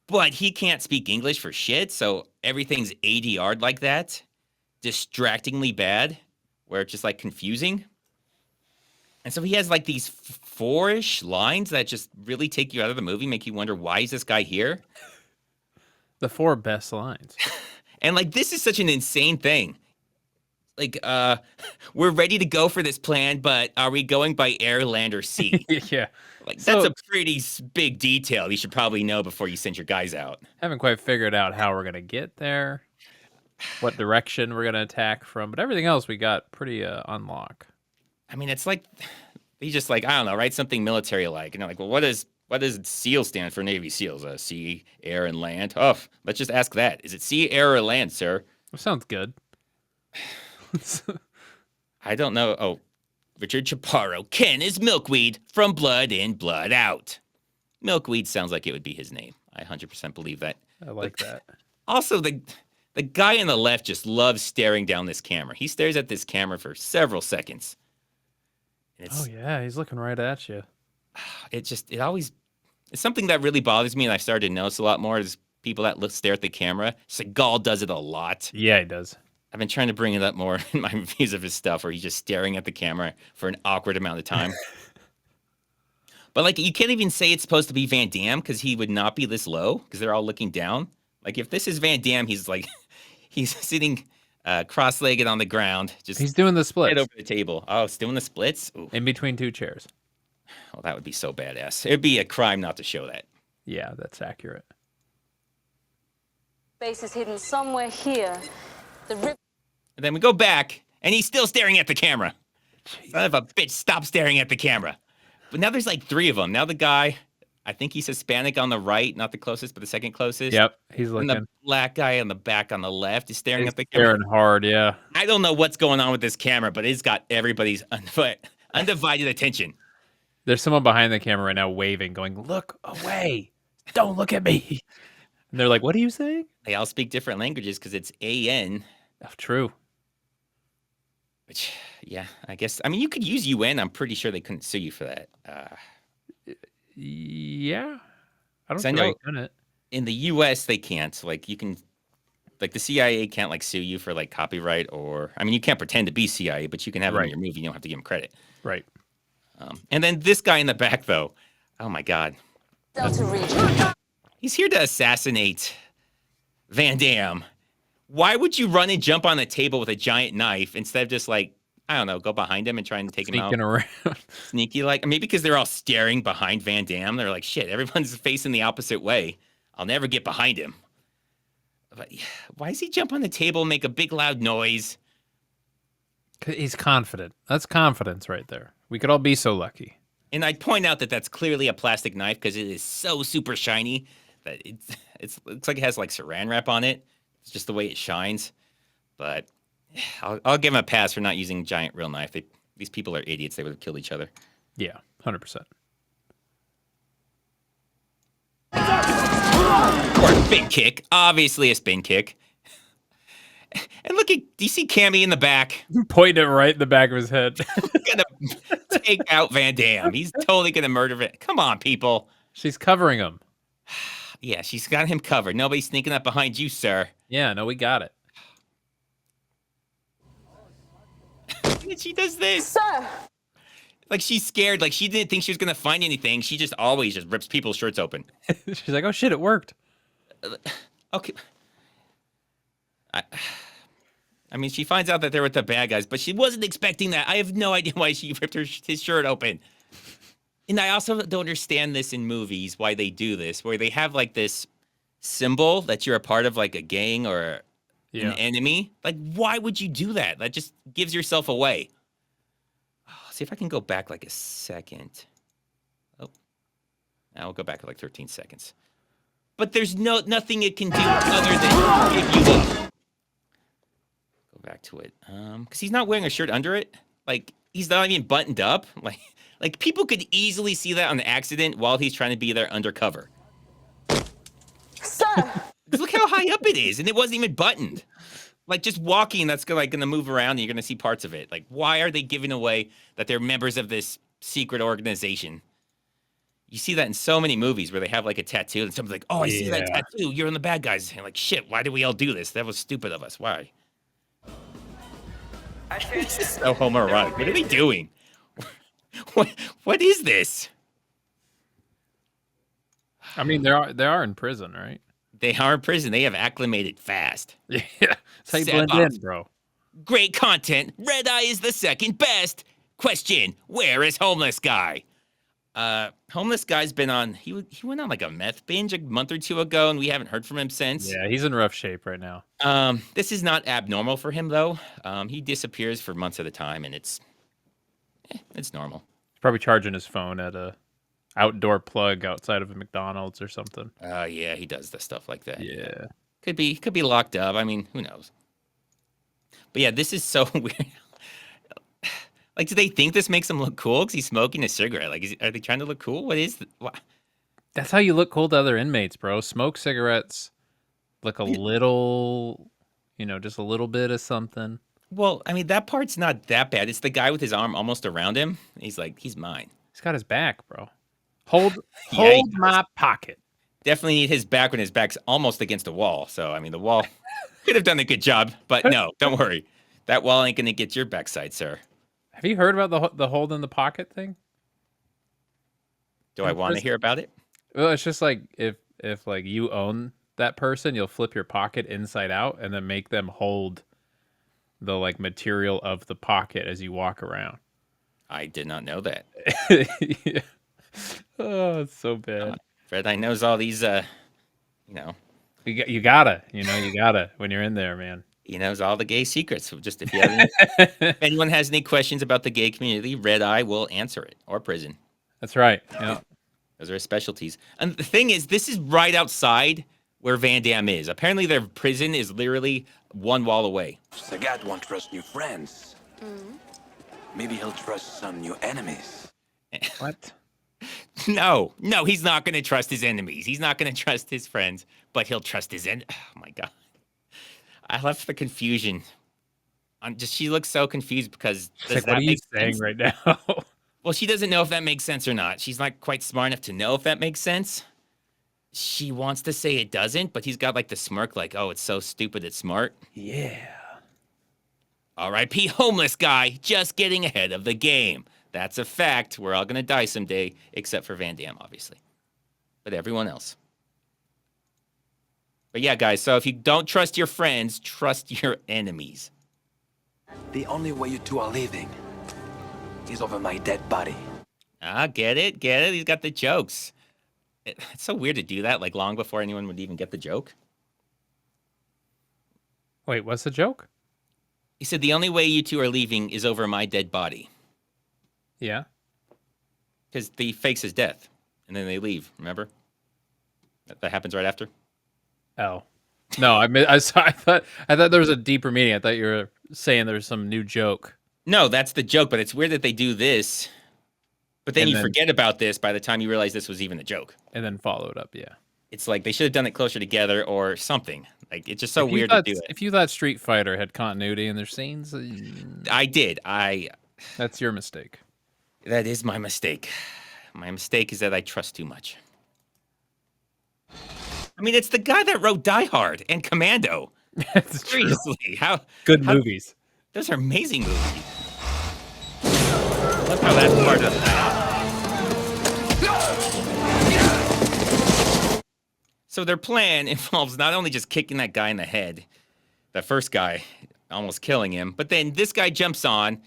But he can't speak English for shit, so everything's ADR'd like that. Distractingly bad, where it's just like confusing. And so he has like these 4-ish lines that just really take you out of the movie, make you wonder, why is this guy here? The 4 best lines. And like, this is such an insane thing. Like, we're ready to go for this plan, but are we going by air, land, or sea? Yeah. Like, So- that's a pretty big detail you should probably know before you send your guys out. Haven't quite figured out how we're gonna get there, what direction we're gonna attack from, but everything else we got pretty unlock. I mean, it's like, they just like, I don't know, write something military-like. And they're like, well, what does SEAL stand for Navy SEALs? Sea, air, and land? Oh, let's just ask that. Is it sea, air, or land, sir? That sounds good. I don't know. Oh, Richard Chaparro. Ken is milkweed from Blood In, Blood Out. Milkweed sounds like it would be his name. I 100% believe that. I like that. Also, the guy on the left just loves staring down this camera. He stares at this camera for several seconds. And Oh yeah, he's looking right at you. it's something that really bothers me, and I started to notice a lot more is people that stare at the camera. Seagal does it a lot. Yeah, he does. I've been trying to bring it up more in my reviews of his stuff, where he's just staring at the camera for an awkward amount of time. But like, you can't even say it's supposed to be Van Damme because he would not be this low because they're all looking down. Like, if this is Van Damme, he's like, he's sitting cross-legged on the ground. He's doing the splits. Head over the table. Oh, it's doing the splits? Ooh. In between 2 chairs. Oh, that would be so badass. It'd be a crime not to show that. Yeah, that's accurate. Base is hidden somewhere here. And then we go back, and he's still staring at the camera. Son of a bitch, stop staring at the camera. But now there's like 3 of them. Now the guy, I think he's Hispanic on the right, not the closest, but the second closest. Yep, he's looking. And the black guy on the back on the left is staring at the camera. Staring hard, yeah. I don't know what's going on with this camera, but it's got everybody's undivided attention. There's someone behind the camera right now waving, going, "Look away. Don't look at me." And they're like, "What are you saying?" They all speak different languages because it's AN. Oh, true. Which, yeah, I guess. I mean, you could use UN. I'm pretty sure they couldn't sue you for that. Yeah. I don't I think know I've done it. in the US they can't. Like, you can, like, the CIA can't like sue you for like copyright, or I mean, you can't pretend to be CIA, but you can have it in your movie. You don't have to give them credit. Right. And then this guy in the back, though. Oh my God. He's here to assassinate Van Damme. Why would you run and jump on a table with a giant knife instead of just like, I don't know, go behind him and try and take him out? Sneaking around. Sneaky like, maybe because they're all staring behind Van Damme. They're like, shit, everyone's facing the opposite way. I'll never get behind him. But why does he jump on the table and make a big loud noise? He's confident. That's confidence right there. We could all be so lucky. And I'd point out that that's clearly a plastic knife because it is so super shiny that it looks like it has like saran wrap on it. It's just the way it shines. But I'll give him a pass for not using giant real knife. These people are idiots. They would have killed each other. Yeah, 100%. Or a spin kick. Obviously a spin kick. And look at, do you see Cammy in the back? Pointing it right in the back of his head. Gonna take out Van Damme. He's totally gonna murder it. Come on, people. She's covering him. Yeah, she's got him covered. Nobody's sneaking up behind you, sir. Yeah, no, we got it. And she does this. Sir! Like, she's scared. Like, she didn't think she was gonna find anything. She just always just rips people's shirts open. She's like, oh shit, it worked. Okay. I mean, she finds out that they're with the bad guys, but she wasn't expecting that. I have no idea why she ripped his shirt open. And I also don't understand this in movies, why they do this, where they have like this symbol that you're a part of like a gang or an enemy. Like, why would you do that? That just gives yourself away. Oh, see if I can go back like a second. Oh, now I'll go back like 13 seconds. But there's nothing it can do other than give you up. Go back to it. Because he's not wearing a shirt under it. Like, he's not even buttoned up. Like people could easily see that on accident while he's trying to be there undercover. Sir! Look how high up it is, and it wasn't even buttoned. Like, just walking, that's gonna move around, and you're gonna see parts of it. Like, why are they giving away that they're members of this secret organization? You see that in so many movies where they have like a tattoo, and someone's like, "Oh, I see that tattoo. You're in the bad guys." And like, shit, why did we all do this? That was stupid of us. Why? This is so homoerotic. What are they doing? What is this? I mean, they are in prison, right? They are in prison. They have acclimated fast. Yeah, that's how you Step blend up. in, bro. Great content. Red Eye is the second best. Question: where is Homeless Guy? Homeless Guy's been on. He went on like a meth binge a month or two ago, and we haven't heard from him since. Yeah, he's in rough shape right now. This is not abnormal for him though. He disappears for months at a time, and it's normal. He's probably charging his phone at a outdoor plug outside of a McDonald's or something. Yeah, he does the stuff like that. Yeah, could be locked up. I mean, who knows? But yeah, this is so weird. Like, do they think this makes him look cool because he's smoking a cigarette? Like, are they trying to look cool? What is? What? that's how you look cool to other inmates, bro. Smoke cigarettes, look a little, just a little bit of something. Well, I mean, that part's not that bad. It's the guy with his arm almost around him. He's like, he's mine. He's got his back, bro. Hold my pocket. Definitely need his back when his back's almost against the wall. So, I mean, the wall could have done a good job, but no, don't worry. That wall ain't gonna get your backside, sir. Have you heard about the hold in the pocket thing? Do I want to hear about it? Well, it's just like if like you own that person, you'll flip your pocket inside out and then make them hold the like material of the pocket as you walk around. I did not know that. Yeah. Oh, it's so bad. Fred, I knows all these. You gotta when you're in there, man. He knows all the gay secrets. So just if you have if anyone has any questions about the gay community, Red Eye will answer it, or prison. That's right. Yeah. Those are his specialties. And the thing is, this is right outside where Van Damme is. Apparently, their prison is literally one wall away. Sagat won't trust new friends. Maybe he'll trust some new enemies. What? No, he's not going to trust his enemies. He's not going to trust his friends, but he'll trust his Oh my God. I love the confusion. She looks so confused because Like, what are you saying right now? Well, she doesn't know if that makes sense or not. She's not quite smart enough to know if that makes sense. She wants to say it doesn't, but he's got like the smirk like, oh, it's so stupid, it's smart. Yeah. R.I.P. Homeless Guy, just getting ahead of the game. That's a fact. We're all going to die someday, except for Van Damme, obviously. But everyone else. But yeah, guys, so if you don't trust your friends, trust your enemies. The only way you two are leaving is over my dead body. Get it? He's got the jokes. It's so weird to do that, like long before anyone would even get the joke. Wait, what's the joke? He said, the only way you two are leaving is over my dead body. Yeah. Because he fakes his death, and then they leave, remember? That happens right after? Oh. No, I thought there was a deeper meaning. I thought you were saying there's some new joke. No, that's the joke, but it's weird that they do this, but then you forget about this by the time you realize this was even a joke. And then follow it up, yeah. It's like they should have done it closer together or something. Like, it's just so weird to do it. If you thought Street Fighter had continuity in their scenes... I did. That's your mistake. That is my mistake. My mistake is that I trust too much. I mean, it's the guy that wrote Die Hard and Commando. Seriously, how movies. Those are amazing movies. Look how that's part of that. So their plan involves not only just kicking that guy in the head, that first guy, almost killing him, but then this guy jumps on,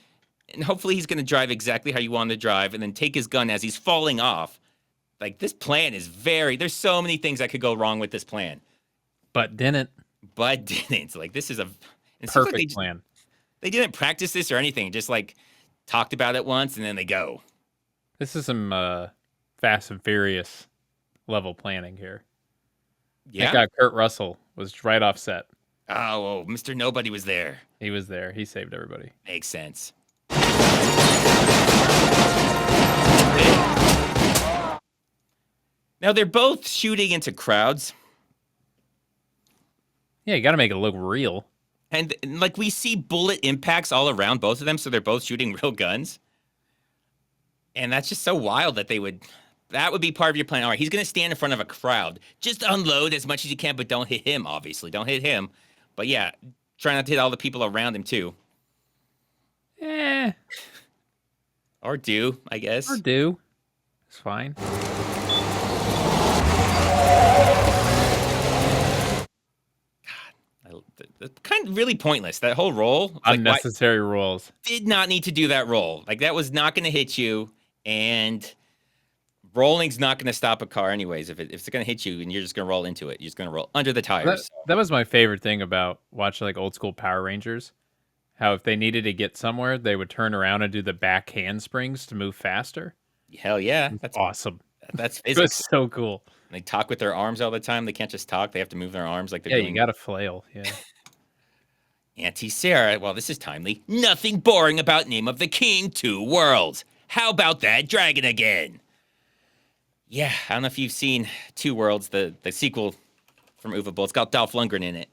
and hopefully he's going to drive exactly how you want him to drive, and then take his gun as he's falling off. Like, this plan is there's so many things that could go wrong with this plan. But didn't. Like, this is a perfect plan. They didn't practice this or anything. Just, like, talked about it once, and then they go. This is some Fast and Furious level planning here. Yeah. That guy, Kurt Russell, was right off set. Oh, Mr. Nobody was there. He was there. He saved everybody. Makes sense. Now, they're both shooting into crowds. Yeah, you got to make it look real. And, like, we see bullet impacts all around both of them, so they're both shooting real guns. And that's just so wild that that would be part of your plan. All right, he's going to stand in front of a crowd. Just unload as much as you can, but don't hit him, obviously. Don't hit him. But, yeah, try not to hit all the people around him, too. Or do, I guess. Or do. It's fine. kind of really pointless. That whole roll. Unnecessary rolls. Did not need to do that roll. Like, that was not going to hit you, and rolling's not going to stop a car anyways. If it's going to hit you and you're just going to roll into it, you're just going to roll under the tires. That was my favorite thing about watching like old school Power Rangers. How if they needed to get somewhere, they would turn around and do the back handsprings to move faster. Hell yeah. That's awesome. That's It physics. was so cool. And they talk with their arms all the time. They can't just talk. They have to move their arms like they're doing. You got to flail. Yeah. Auntie Sarah, well, this is timely. Nothing boring about Name of the King 2 Worlds. How about that dragon again? Yeah, I don't know if you've seen 2 Worlds, the sequel from Uvable. It's got Dolph Lundgren in it.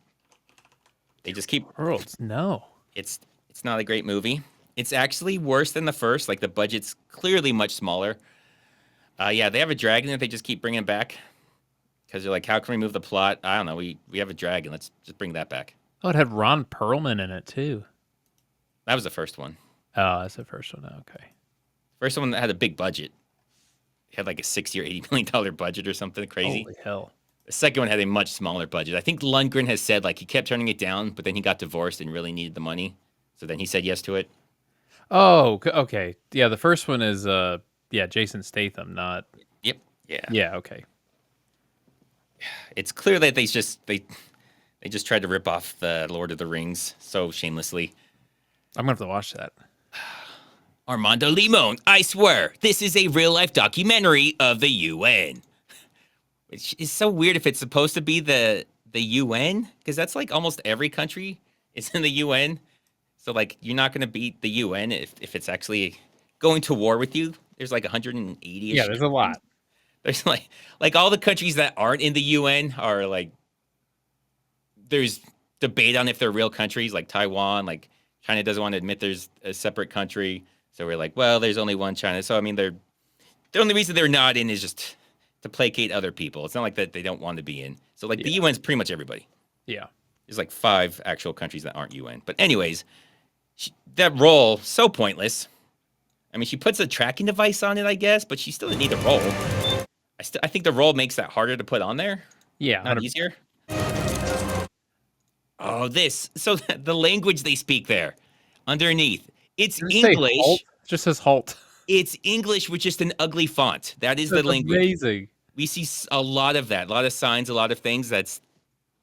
They just keep... Worlds? No. It's not a great movie. It's actually worse than the first. Like, the budget's clearly much smaller. Yeah, they have a dragon that they just keep bringing back. Because they're like, how can we move the plot? I don't know. We have a dragon. Let's just bring that back. Oh, it had Ron Perlman in it, too. That was the first one. Oh, that's the first one. Okay. First one that had a big budget. It had like a $60 or $80 million budget or something crazy. Holy hell. The second one had a much smaller budget. I think Lundgren has said like he kept turning it down, but then he got divorced and really needed the money. So then he said yes to it. Oh, okay. Yeah, the first one is Jason Statham, not... Yep. Yeah. Yeah, okay. It's clear that they just tried to rip off the Lord of the Rings so shamelessly. I'm going to have to watch that. Armando Limon, I swear, this is a real-life documentary of the UN. Which is so weird if it's supposed to be the UN, because that's like almost every country is in the UN. So, like, you're not going to beat the UN if it's actually going to war with you. There's like 180-ish. Yeah, there's a lot. There's like all the countries that aren't in the UN are like, there's debate on if they're real countries, like Taiwan. Like, China doesn't want to admit there's a separate country. So we're like, well, there's only one China. So, I mean, the only reason they're not in is just to placate other people. It's not like that they don't want to be in. So, like, the UN's pretty much everybody. Yeah. There's like 5 actual countries that aren't UN. But anyways, that roll, so pointless. I mean, she puts a tracking device on it, I guess, but she still didn't need the roll. I think the roll makes that harder to put on there. Yeah. Not 100%. Easier. Oh, this. So the language they speak there, underneath, it's English. It just says halt. It's English with just an ugly font. That is the language. Amazing. We see a lot of that. A lot of signs, a lot of things. That's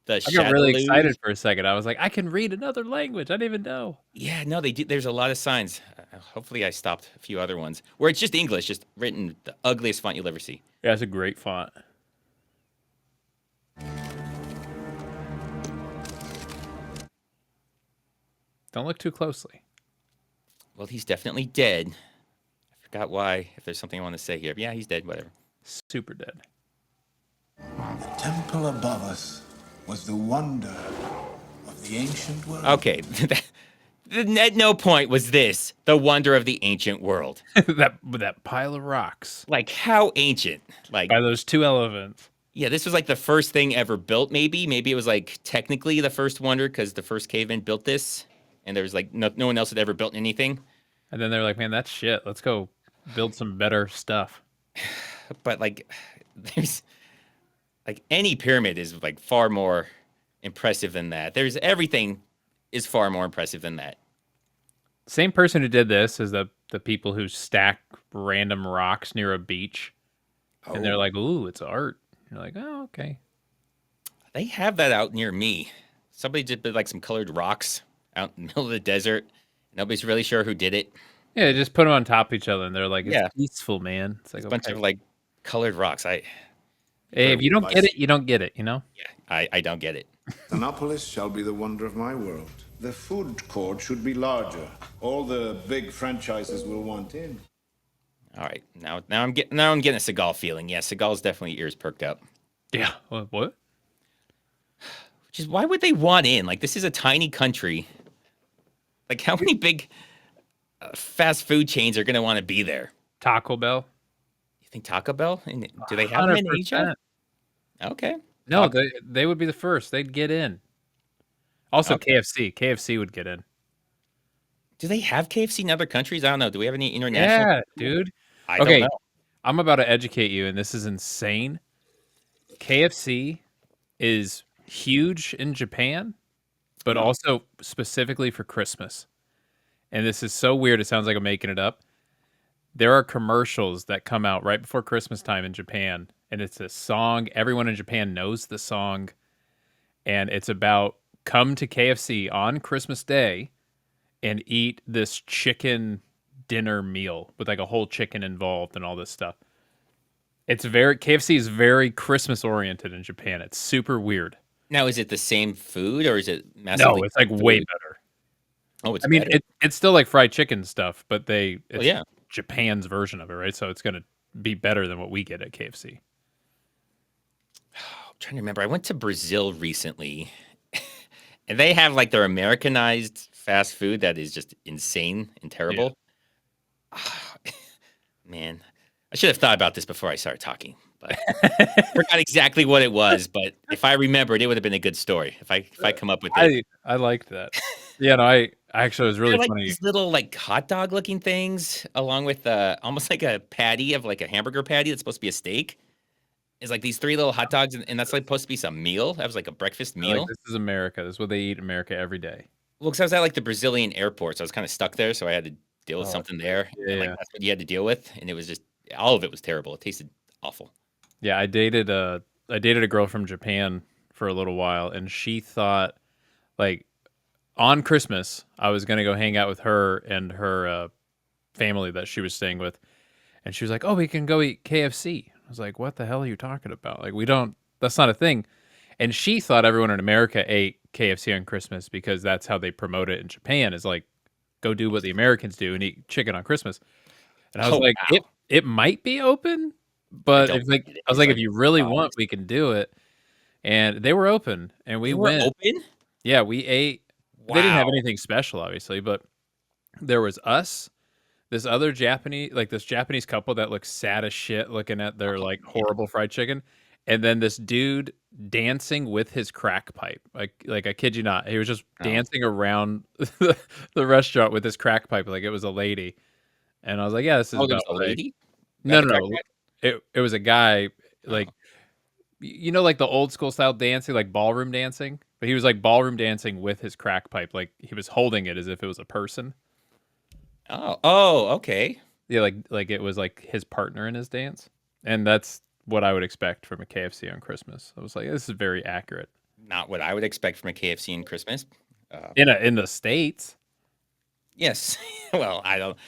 the I got really excited for a second. I was like, I can read another language. I didn't even know. Yeah, no, they do. There's a lot of signs. Hopefully I stopped a few other ones where it's just English, just written the ugliest font you'll ever see. Yeah, it's a great font. Don't look too closely. Well, he's definitely dead. I forgot why, if there's something I want to say here. Yeah, he's dead, whatever. Super dead. The temple above us was the wonder of the ancient world. Okay. At no point was this the wonder of the ancient world. that pile of rocks. Like, how ancient? Like, by those 2 elephants. Yeah, this was like the first thing ever built, maybe. Maybe it was like technically the first wonder because the first caveman built this. And there was like no one else had ever built anything. And then they're like, man, that's shit. Let's go build some better stuff. But like, there's like any pyramid is like far more impressive than that. There's everything is far more impressive than that. Same person who did this is the people who stack random rocks near a beach. Oh. And they're like, ooh, it's art. You're like, oh, okay. They have that out near me. Somebody just did like some colored rocks out in the middle of the desert. Nobody's really sure who did it. Yeah, just put them on top of each other, and they're like, it's peaceful, man. It's like a bunch of like colored rocks. Hey, if you don't get it, you don't get it, you know? Yeah, I don't get it. Annapolis shall be the wonder of my world. The food court should be larger. All the big franchises will want in. All right, now I'm getting a Seagal feeling. Yeah, Seagal's definitely ears perked up. Yeah, what? Which is why would they want in? Like, this is a tiny country. Like, how many big fast food chains are going to want to be there? Taco Bell. You think Taco Bell? And do they have them in Asia? Okay. No, they would be the first. They'd get in. Also, KFC. KFC would get in. Do they have KFC in other countries? I don't know. Do we have any international? Yeah, dude. I don't know. I'm about to educate you, and this is insane. KFC is huge in Japan, but also specifically for Christmas. And this is so weird. It sounds like I'm making it up. There are commercials that come out right before Christmas time in Japan, and it's a song. Everyone in Japan knows the song, and it's about come to KFC on Christmas Day and eat this chicken dinner meal with like a whole chicken involved and all this stuff. KFC is very Christmas oriented in Japan. It's super weird. Now, is it the same food or is it massively? No, it's like way better. Oh, it's I mean, better? it's still like fried chicken stuff, but it's yeah. Japan's version of it, right? So it's going to be better than what we get at KFC. I'm trying to remember. I went to Brazil recently, and they have like their Americanized fast food that is just insane and terrible. Yeah. Man, I should have thought about this before I started talking, but I forgot exactly what it was. But if I remembered, it would have been a good story if I come up with it. I liked that. Yeah, no, I actually was really like funny. These little like hot dog looking things, along with almost like a patty of like a hamburger patty that's supposed to be a steak. It's like these 3 little hot dogs, and that's like supposed to be some meal. That was like a breakfast meal. Like, this is America. This is what they eat in America every day. Well, because I was at like the Brazilian airport, so I was kind of stuck there, so I had to deal with something there. Yeah, and, like, that's what you had to deal with, and it was just all of it was terrible. It tasted awful. Yeah, I dated a girl from Japan for a little while, and she thought like on Christmas I was gonna go hang out with her and her family that she was staying with, and she was like, "Oh, we can go eat KFC." I was like, "What the hell are you talking about? Like, we don't. That's not a thing." And she thought everyone in America ate KFC on Christmas because that's how they promote it in Japan. Is like, go do what the Americans do and eat chicken on Christmas. And I was like, wow. it might be open, but I was like, if you really want, we can do it. And they were open, and we went. Open? Yeah, we ate. Wow. They didn't have anything special, obviously, but there was us, this other this Japanese couple that looked sad as shit looking at their like horrible fried chicken, and then this dude dancing with his crack pipe. Like I kid you not, he was just dancing around the restaurant with his crack pipe like it was a lady. And I was like, yeah, this is about a lady? No. It was a guy, like, you know, like the old school style dancing, like ballroom dancing. But he was like ballroom dancing with his crack pipe, like he was holding it as if it was a person. Oh, okay. Yeah, like it was like his partner in his dance, and that's what I would expect from a KFC on Christmas. I was like, this is very accurate. Not what I would expect from a KFC in Christmas. In the States. Yes. Well, I don't.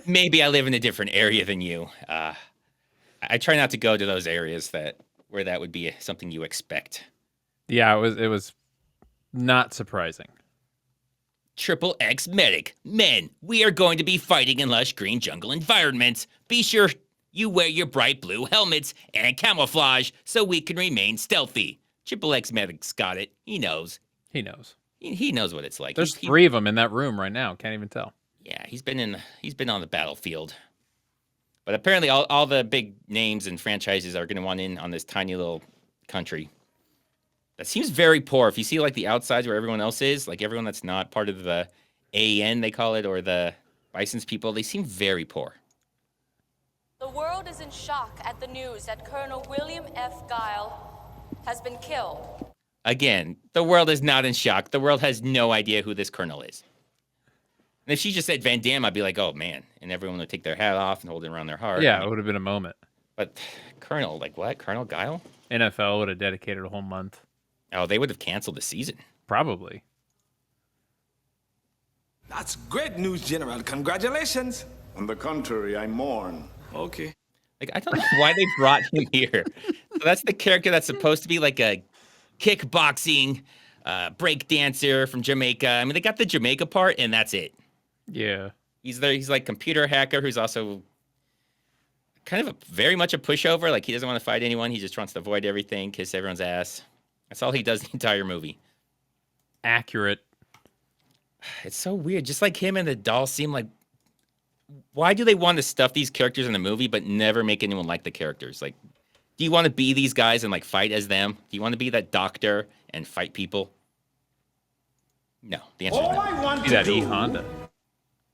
Maybe I live in a different area than you. I try not to go to those areas where that would be something you expect. Yeah, it was not surprising. Triple X Medic. Men, we are going to be fighting in lush green jungle environments. Be sure you wear your bright blue helmets and camouflage so we can remain stealthy. Triple X Medic's got it. He knows. He knows. He knows what it's like. There's 3 of them in that room right now. Can't even tell. Yeah, he's been on the battlefield. But apparently all the big names and franchises are going to want in on this tiny little country. That seems very poor. If you see like the outsides where everyone else is, like everyone that's not part of the AN, they call it, or the Bison's people, they seem very poor. The world is in shock at the news that Colonel William F. Guile has been killed. Again, the world is not in shock. The world has no idea who this colonel is. And if she just said Van Damme, I'd be like, oh, man. And everyone would take their hat off and hold it around their heart. Yeah, it would have been a moment. But Colonel, like what? Colonel Guile? NFL would have dedicated a whole month. Oh, they would have canceled the season. Probably. That's great news, General. Congratulations. On the contrary, I mourn. Okay. Like, I don't know why they brought him here. So that's the character that's supposed to be like a kickboxing break dancer from Jamaica. I mean, they got the Jamaica part, and that's it. Yeah. He's there. He's like computer hacker who's also kind of very much a pushover. Like, he doesn't want to fight anyone. He just wants to avoid everything, kiss everyone's ass. That's all he does the entire movie. Accurate. It's so weird. Just like him and the doll seem like, why do they want to stuff these characters in the movie but never make anyone like the characters? Like, do you want to be these guys and like fight as them? Do you want to be that doctor and fight people? No. The answer is no. I want Be that E-Honda.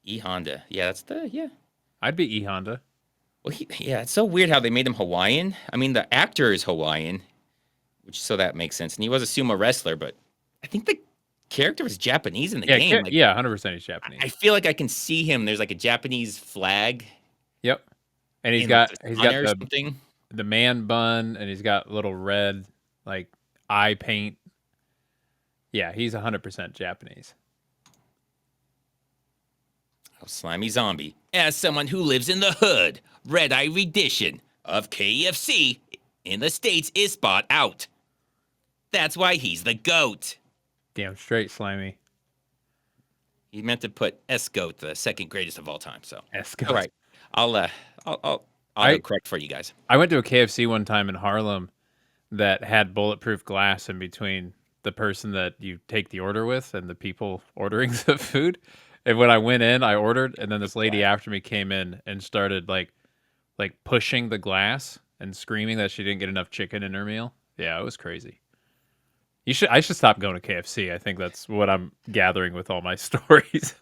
E-Honda. Yeah, that's yeah. I'd be E-Honda. Well, yeah, it's so weird how they made him Hawaiian. I mean, the actor is Hawaiian, so that makes sense. And he was a sumo wrestler, but I think character was Japanese in the game. Like, 100% he's Japanese. I feel like I can see him. There's like a Japanese flag. Yep. And he's in got something. the man bun, and he's got little red like eye paint. Yeah, he's 100% Japanese. Oh, Slimy Zombie. As someone who lives in the hood, Red Eye rendition of KFC in the States is spot out. That's why he's the GOAT. Damn straight, Slimy. He meant to put S-GOAT, the second greatest of all time. So S-GOAT. All right. I'll go correct for you guys. I went to a KFC one time in Harlem that had bulletproof glass in between the person that you take the order with and the people ordering the food. And when I went in, I ordered, and then this lady after me came in and started like pushing the glass and screaming that she didn't get enough chicken in her meal. Yeah, it was crazy. I should stop going to KFC. I think that's what I'm gathering with all my stories.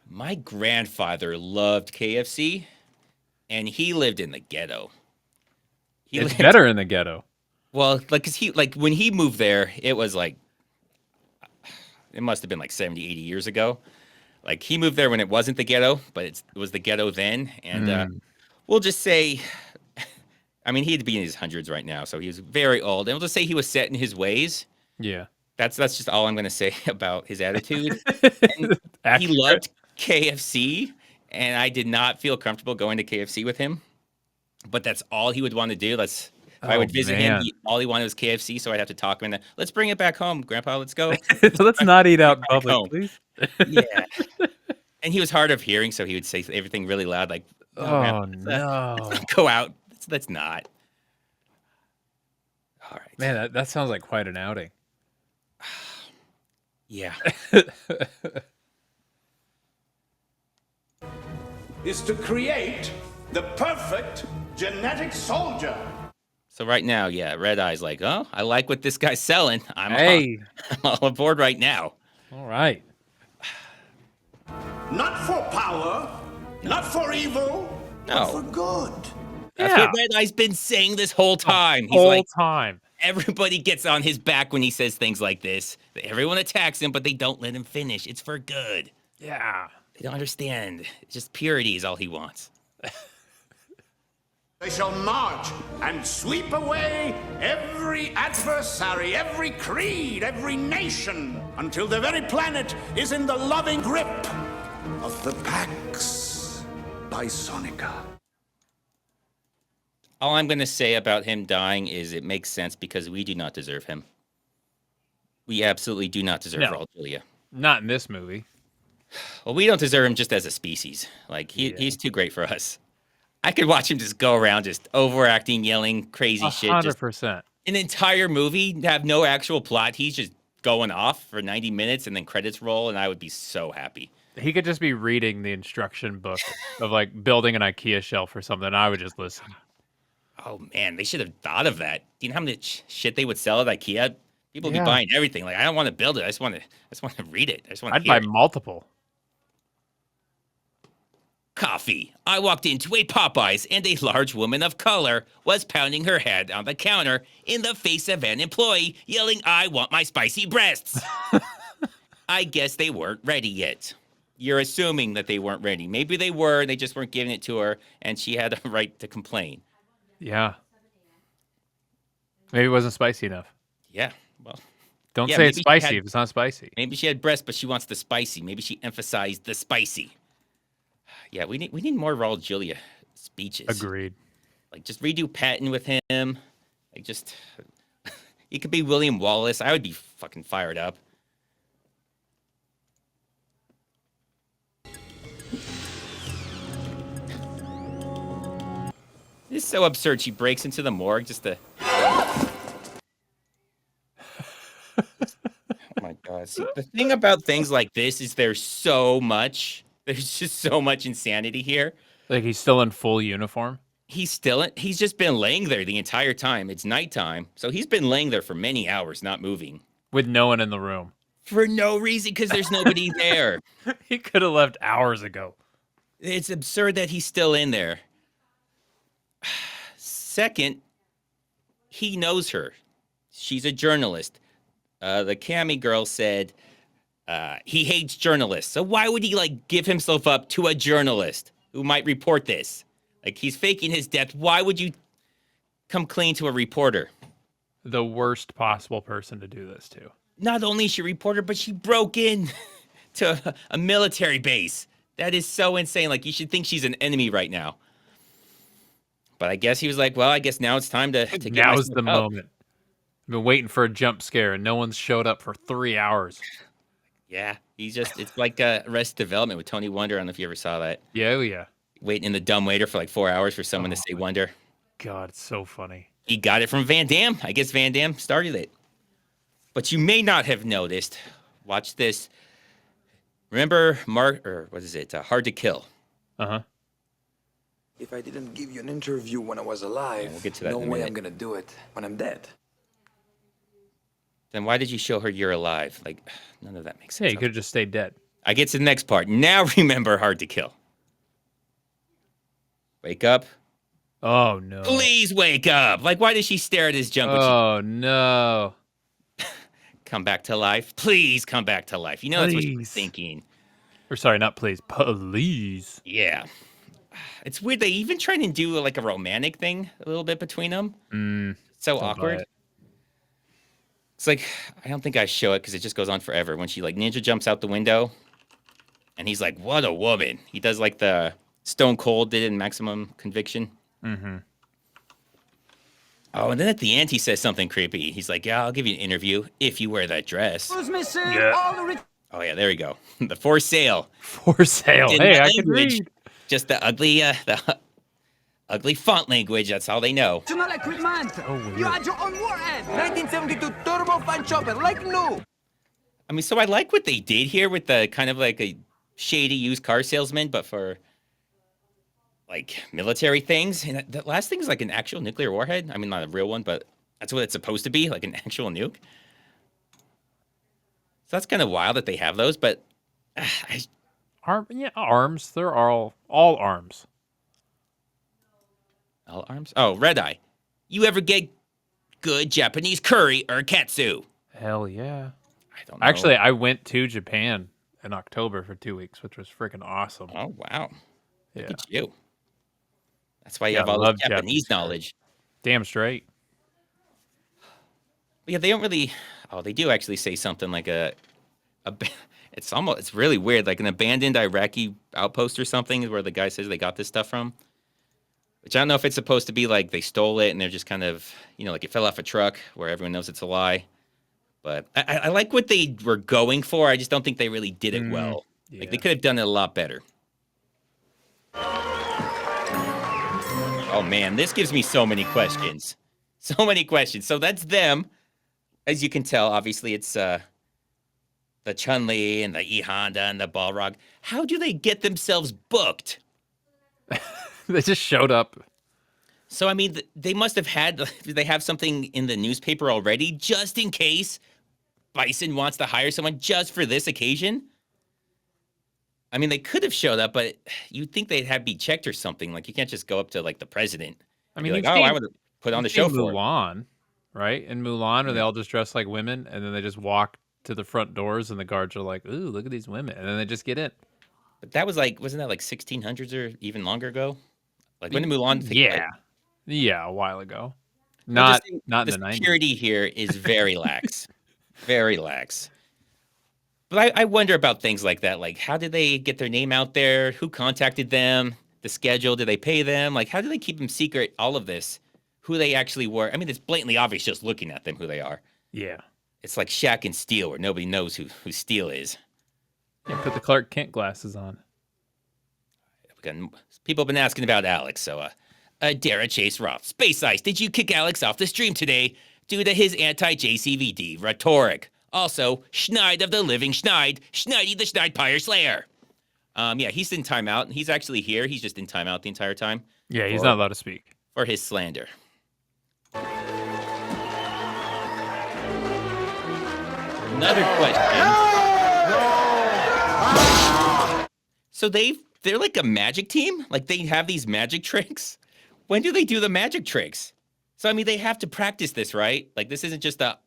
My grandfather loved KFC, and he lived in the ghetto. It's better in the ghetto. Well, cause when he moved there, it was like, it must have been like 70, 80 years ago. Like, he moved there when it wasn't the ghetto, but it was the ghetto then. And we'll just say, I mean, he'd be in his hundreds right now, so he was very old. And we'll just say he was set in his ways. Yeah. That's just all I'm going to say about his attitude. He loved KFC, and I did not feel comfortable going to KFC with him. But that's all he would want to do. If I would visit him, all he wanted was KFC, so I'd have to talk him into, let's bring it back home, Grandpa, let's go. Let's not eat out in public, please. Yeah. And he was hard of hearing, so he would say everything really loud, like, no. Let's go out. Let's not. All right. Man, that sounds like quite an outing. Yeah. Is to create the perfect genetic soldier. So right now, yeah, Red Eye's like, oh, I like what this guy's selling. I'm all aboard right now. All right. Not for power, not for evil, but for good. That's what Red Eye's been saying this whole time. Time. Everybody gets on his back when he says things like this. Everyone attacks him, but they don't let him finish. It's for good. Yeah. They don't understand. It's just purity is all he wants. They shall march and sweep away every adversary, every creed, every nation, until the very planet is in the loving grip of the Pax Bisonica. All I'm going to say about him dying is it makes sense because we do not deserve him. We absolutely do not deserve Raul Julia. Not in this movie. Well, we don't deserve him just as a species. Like, he's too great for us. I could watch him just go around just overacting, yelling crazy shit. 100%. An entire movie, have no actual plot. He's just going off for 90 minutes and then credits roll, and I would be so happy. He could just be reading the instruction book of, like, building an IKEA shelf or something, and I would just listen. Oh, man, they should have thought of that. Do you know how much shit they would sell at IKEA? People would be buying everything. Like, I don't want to build it. I just want to read it. I'd buy multiple. Coffee. I walked into a Popeyes and a large woman of color was pounding her head on the counter in the face of an employee, yelling, "I want my spicy breasts." I guess they weren't ready yet. You're assuming that they weren't ready. Maybe they were, they just weren't giving it to her, and she had a right to complain. Yeah. Maybe it wasn't spicy enough. Yeah, well. Don't say it's spicy if it's not spicy. Maybe she had breasts, but she wants the spicy. Maybe she emphasized the spicy. Yeah, we need more Raul Julia speeches. Agreed. Like, just redo Patton with him. Like, just... he could be William Wallace. I would be fucking fired up. This is so absurd. She breaks into the morgue just to... Oh my God. See, the thing about things like this is there's just so much insanity here. Like, he's still in full uniform? He's just been laying there the entire time. It's nighttime. So he's been laying there for many hours, not moving. With no one in the room. For no reason, because there's nobody there. He could have left hours ago. It's absurd that he's still in there. Second, he knows her. She's a journalist. The Cammy girl said He hates journalists. So why would he like give himself up to a journalist who might report this? Like he's faking his death. Why would you come clean to a reporter? The worst possible person to do this to. Not only is she a reporter, but she broke in to a military base. That is so insane. Like, you should think she's an enemy right now. But I guess he was like, well, I guess now it's time to get Now's the moment. I've been waiting for a jump scare, and no one's showed up for 3 hours. Yeah, it's like Arrested Development with Tony Wonder. I don't know if you ever saw that. Yeah, oh yeah. Waiting in the dumbwaiter for like 4 hours for someone to say Wonder. God, it's so funny. He got it from Van Damme. I guess Van Damme started it. But you may not have noticed. Watch this. Remember Hard to Kill? Uh-huh. If I didn't give you an interview when I was alive, we'll get to that no in a way minute. I'm gonna do it when I'm dead. Then why did you show her you're alive? Like, none of that makes sense. Yeah, you could have just stayed dead. I get to the next part. Now remember Hard to Kill. Wake up. Oh, no. Please wake up. Like, why does she stare at his junk? Oh, no. Come back to life. Please come back to life. You know that's what she was thinking. Or sorry, not please. Please. Yeah. It's weird. They even try to do like a romantic thing a little bit between them. So awkward. It's like, I don't think I show it because it just goes on forever. When she like ninja jumps out the window and he's like, what a woman. He does like the Stone Cold did in Maximum Conviction. Mm-hmm. Oh, and then at the end, he says something creepy. He's like, yeah, I'll give you an interview if you wear that dress. Who's missing? Yeah. All the Oh, yeah, there we go. The for sale. For sale. Hey, I can read. Just the ugly font language. That's all they know. National equipment. You had your own warhead. 1972 turbo fan chopper, like new. I mean, so I like what they did here with the kind of like a shady used car salesman, but for like military things. And the last thing is like an actual nuclear warhead. I mean, not a real one, but that's what it's supposed to be, like an actual nuke. So that's kind of wild that they have those, but arms. They're all arms. All arms? Oh, Red Eye. You ever get good Japanese curry or katsu? Hell yeah. I don't know. Actually, I went to Japan in October for 2 weeks, which was freaking awesome. Oh, wow. Yeah. Look at you. That's why you have all this Japanese knowledge. Damn straight. But yeah, they don't really... Oh, they do actually say something like it's really weird, like an abandoned Iraqi outpost or something is where the guy says they got this stuff from. Which I don't know if it's supposed to be like they stole it and they're just kind of, like it fell off a truck where everyone knows it's a lie. But I like what they were going for. I just don't think they really did it well. Yeah. Like they could have done it a lot better. Oh man, this gives me so many questions. So many questions. So that's them. As you can tell, obviously it's the Chun-Li and the E Honda and the Balrog. How do they get themselves booked? They just showed up. So, I mean, they must have they have something in the newspaper already just in case Bison wants to hire someone just for this occasion? I mean, they could have showed up, but you'd think they'd have be checked or something. Like, you can't just go up to, like, the president. I mean, like, I would have put on the show for Mulan, right? In Mulan, where they all just dress like women, and then they just walk to the front doors, and the guards are like, ooh, look at these women. And then they just get in. But that was like, wasn't that like 1600s or even longer ago? Like, when did Mulan take Yeah. Yeah, a while ago. Not in the 90s. Security here is very lax. Very lax. But I wonder about things like that. Like, how did they get their name out there? Who contacted them? The schedule? Did they pay them? Like, how do they keep them secret, all of this? Who they actually were? I mean, it's blatantly obvious just looking at them who they are. Yeah. It's like Shaq and Steel, where nobody knows who Steel is. Yeah, put the Clark Kent glasses on. People have been asking about Alex, so Dara Chase Roth. Space Ice, did you kick Alex off the stream today due to his anti-JCVD rhetoric? Also, Schneid of the Living Schneid, Schneidy the Schneidpire Slayer. Yeah, he's in timeout. He's actually here. He's just in timeout the entire time. Yeah, he's not allowed to speak. For his slander. Another question. So they're like a magic team? Like they have these magic tricks? When do they do the magic tricks? So, I mean, they have to practice this, right? Like, this isn't just a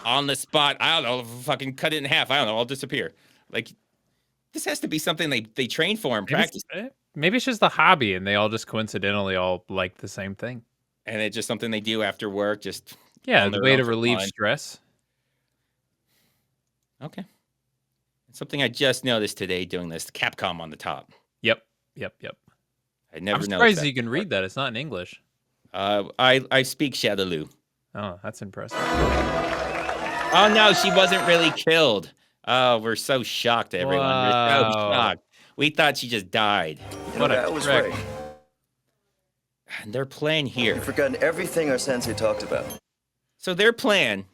on the spot. I don't know, fucking cut it in half. I don't know, I'll disappear. Like, this has to be something they train for and practice. Maybe it's just a hobby, and they all just coincidentally all like the same thing. And it's just something they do after work, just the way to relieve stress. Okay. Something I just noticed today doing this, Capcom on the top. Yep. I never I'm noticed surprised that you can read that. It's not in English. I speak Shadaloo. Oh, that's impressive. Oh no, she wasn't really killed. Oh, we're so shocked, everyone. We're so shocked. We thought she just died. What that was right. And their plan here. You've forgotten everything our sensei talked about. So their plan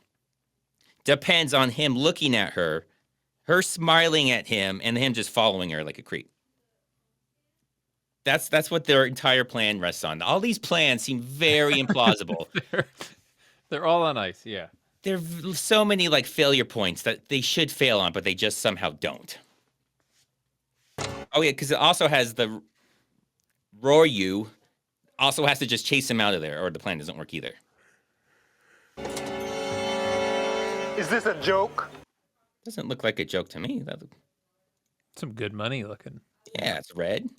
depends on him looking at her smiling at him, and him just following her like a creep. That's what their entire plan rests on. All these plans seem very implausible. They're all on ice, yeah. There are so many like failure points that they should fail on, but they just somehow don't. Oh yeah, because it also has the Roryu also has to just chase him out of there, or the plan doesn't work either. Is this a joke? Doesn't look like a joke to me. Some good money looking. Yeah, it's red.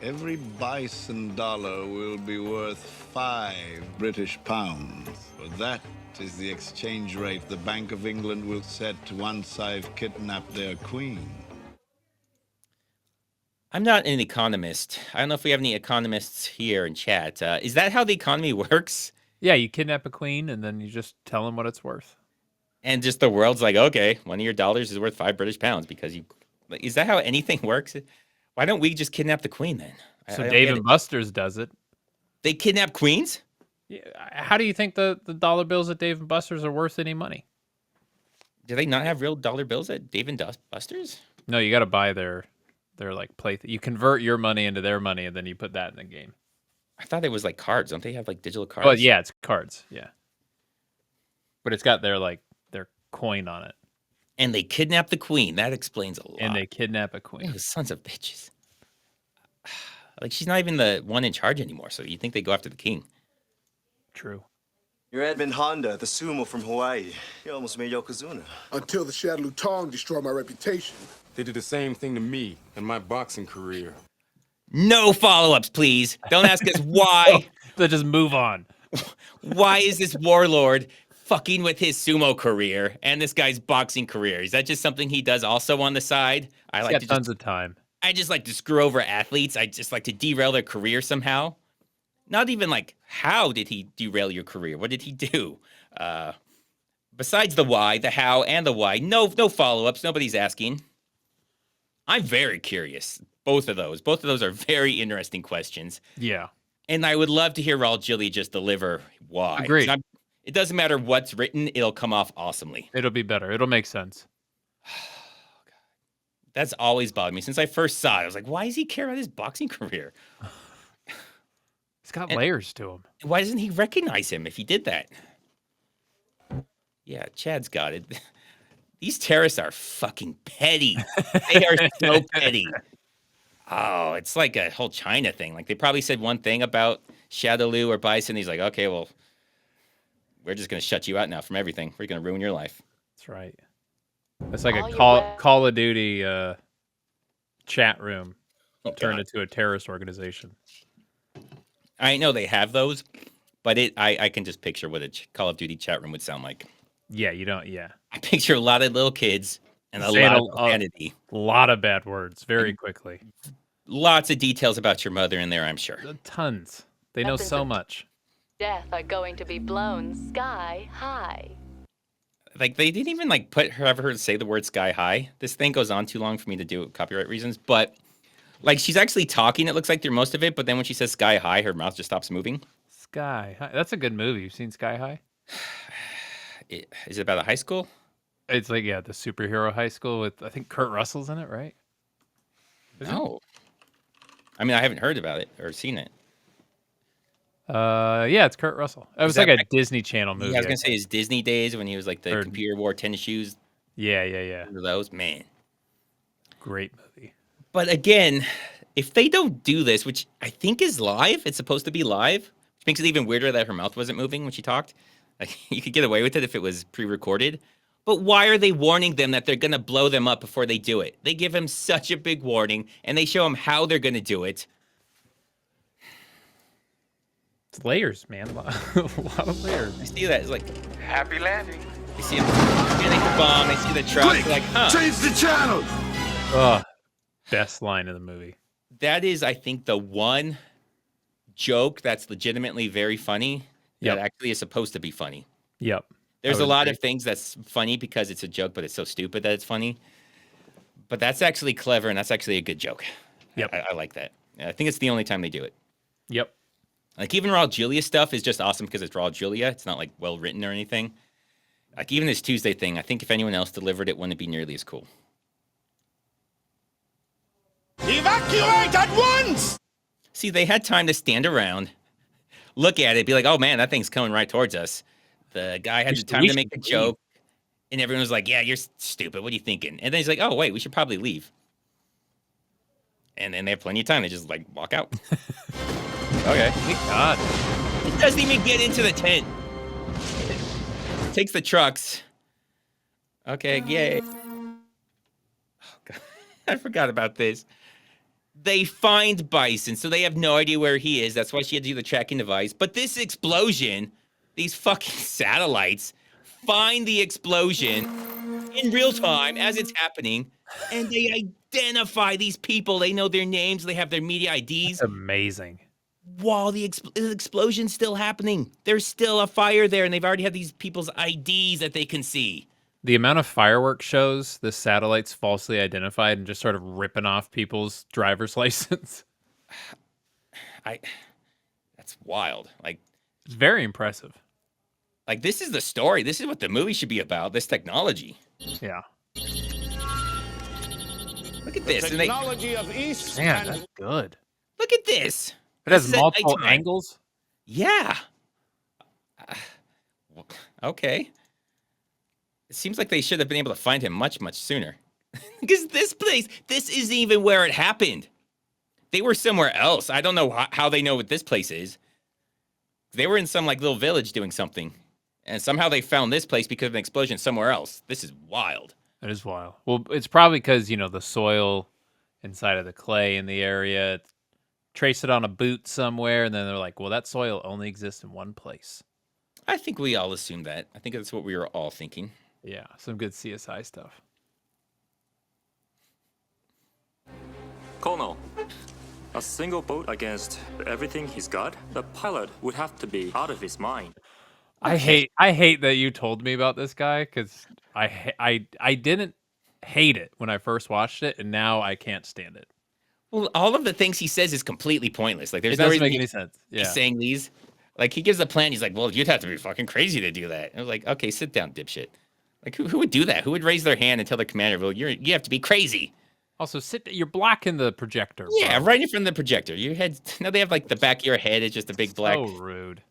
Every Bison dollar will be worth 5 British pounds. For that is the exchange rate the Bank of England will set once I've kidnapped their queen. I'm not an economist. I don't know if we have any economists here in chat. Is that how the economy works? Yeah, you kidnap a queen and then you just tell them what it's worth. And just the world's like, okay, one of your dollars is worth 5 British pounds because you. Is that how anything works? Why don't we just kidnap the queen then? So Dave and Buster's does it. They kidnap queens? Yeah. How do you think the dollar bills at Dave and Buster's are worth any money? Do they not have real dollar bills at Dave and Buster's? No, you got to buy their like play. You convert your money into their money, and then you put that in the game. I thought it was like cards. Don't they have like digital cards? Well, yeah, it's cards. Yeah, but it's got their coin on it. And they kidnap the queen. That explains a lot. And they kidnap a queen. Oh, sons of bitches. Like, she's not even the one in charge anymore, so you think they go after the king. True. You're Edmund Honda, the sumo from Hawaii. You almost made Yokozuna. Until the Shadaloo Tong destroyed my reputation. They did the same thing to me in my boxing career. No follow-ups, please. Don't ask us why. They just move on. Why is this warlord fucking with his sumo career and this guy's boxing career? Is that just something he does also on the side? He's got tons of time. I just like to screw over athletes. I just like to derail their career somehow. Not even like, how did he derail your career? What did he do? Besides the why, the how, and the why, no follow-ups. Nobody's asking. I'm very curious. Both of those are very interesting questions. Yeah. And I would love to hear Raul Julia just deliver why. Agreed. It doesn't matter what's written, it'll come off awesomely. It'll be better. It'll make sense. That's always bothered me. Since I first saw it, I was like, why does he care about his boxing career? He's got layers to him. Why doesn't he recognize him if he did that? Yeah, Chad's got it. These terrorists are fucking petty. They are so petty. Oh, it's like a whole China thing. Like, they probably said one thing about Shadaloo or Bison. He's like, okay, well, we're just going to shut you out now from everything. We're going to ruin your life. That's right. It's like a Call of Duty chat room turned into a terrorist organization. I know they have those, but I can just picture what a Call of Duty chat room would sound like. Yeah, you don't. Yeah. I picture a lot of little kids and a lot of profanity. A lot of bad words very quickly. Lots of details about your mother in there, I'm sure. Tons. They know so much. Death are going to be blown sky high. Like, they didn't even have her say the word sky high. This thing goes on too long for me to do copyright reasons, but like, she's actually talking, it looks like through most of it, but then when she says sky high, her mouth just stops moving. Sky High. That's a good movie. You've seen Sky High? Is it about a high school? It's like, yeah, the superhero high school with, I think Kurt Russell's in it, right? No. I mean, I haven't heard about it or seen it. Yeah, it's Kurt Russell. It was like a Disney Channel movie. Yeah, I was going to say his Disney days when he was like the computer wore tennis shoes. Yeah. Those, man. Great movie. But again, if they don't do this, which I think is live, it's supposed to be live, which makes it even weirder that her mouth wasn't moving when she talked. Like, you could get away with it if it was pre-recorded. But why are they warning them that they're going to blow them up before they do it? They give him such a big warning, and they show him how they're going to do it. It's layers, man. A lot of layers. I see that. It's like, Happy landing. they see him getting the bomb. They see the truck. They're like, huh. Change the channel. Ugh. Best line of the movie. That is, I think, the one joke that's legitimately very funny that actually is supposed to be funny. Yep. There's a lot of things that's funny because it's a joke, but it's so stupid that it's funny. But that's actually clever, and that's actually a good joke. Yep. I like that. I think it's the only time they do it. Yep. Like, even Raul Julia stuff is just awesome because it's Raul Julia. It's not, like, well-written or anything. Like, even this Tuesday thing, I think if anyone else delivered it, wouldn't be nearly as cool. Evacuate at once! See, they had time to stand around, look at it, be like, oh, man, that thing's coming right towards us. The guy had the time to make a joke, and everyone was like, yeah, you're stupid. What are you thinking? And then he's like, oh, wait, we should probably leave. And then they have plenty of time. They just, like, walk out. Okay. Thank God. He doesn't even get into the tent. Takes the trucks. Okay, yay. Oh, God. I forgot about this. They find Bison, so they have no idea where he is. That's why she had to do the tracking device. But this explosion, these fucking satellites, find the explosion in real time as it's happening, and they identify these people. They know their names. They have their media IDs. That's amazing. While the explosion's still happening, there's still a fire there, and they've already had these people's IDs that they can see. The amount of fireworks shows the satellites falsely identified and just sort of ripping off people's driver's license. That's wild. Like, it's very impressive. Like, this is the story. This is what the movie should be about, this technology. Yeah. Look at this. Technology of East. Man, that's good. Look at this. It has multiple angles. Yeah. Okay. It seems like they should have been able to find him much, much sooner. Because this isn't even where it happened. They were somewhere else. I don't know how they know what this place is. They were in some, like, little village doing something. And somehow they found this place because of an explosion somewhere else. This is wild. It is wild. Well, it's probably because, the soil inside of the clay in the area, trace it on a boot somewhere, and then they're like, well, that soil only exists in one place. I think we all assumed that. I think that's what we were all thinking. Yeah, some good CSI stuff. Colonel, a single boat against everything he's got? The pilot would have to be out of his mind. I hate that you told me about this guy, because I didn't hate it when I first watched it, and now I can't stand it. Well, all of the things he says is completely pointless. Like, there's It no doesn't reason make any sense. Yeah. he's saying these. Like, he gives a plan. He's like, well, you'd have to be fucking crazy to do that. And I was like, okay, sit down, dipshit. Like, who would do that? Who would raise their hand and tell the commander, well, you have to be crazy? Also, you're blocking the projector. Yeah, bro. right in front of the projector. Your head, now they have, like, the back of your head is just a big black. So rude.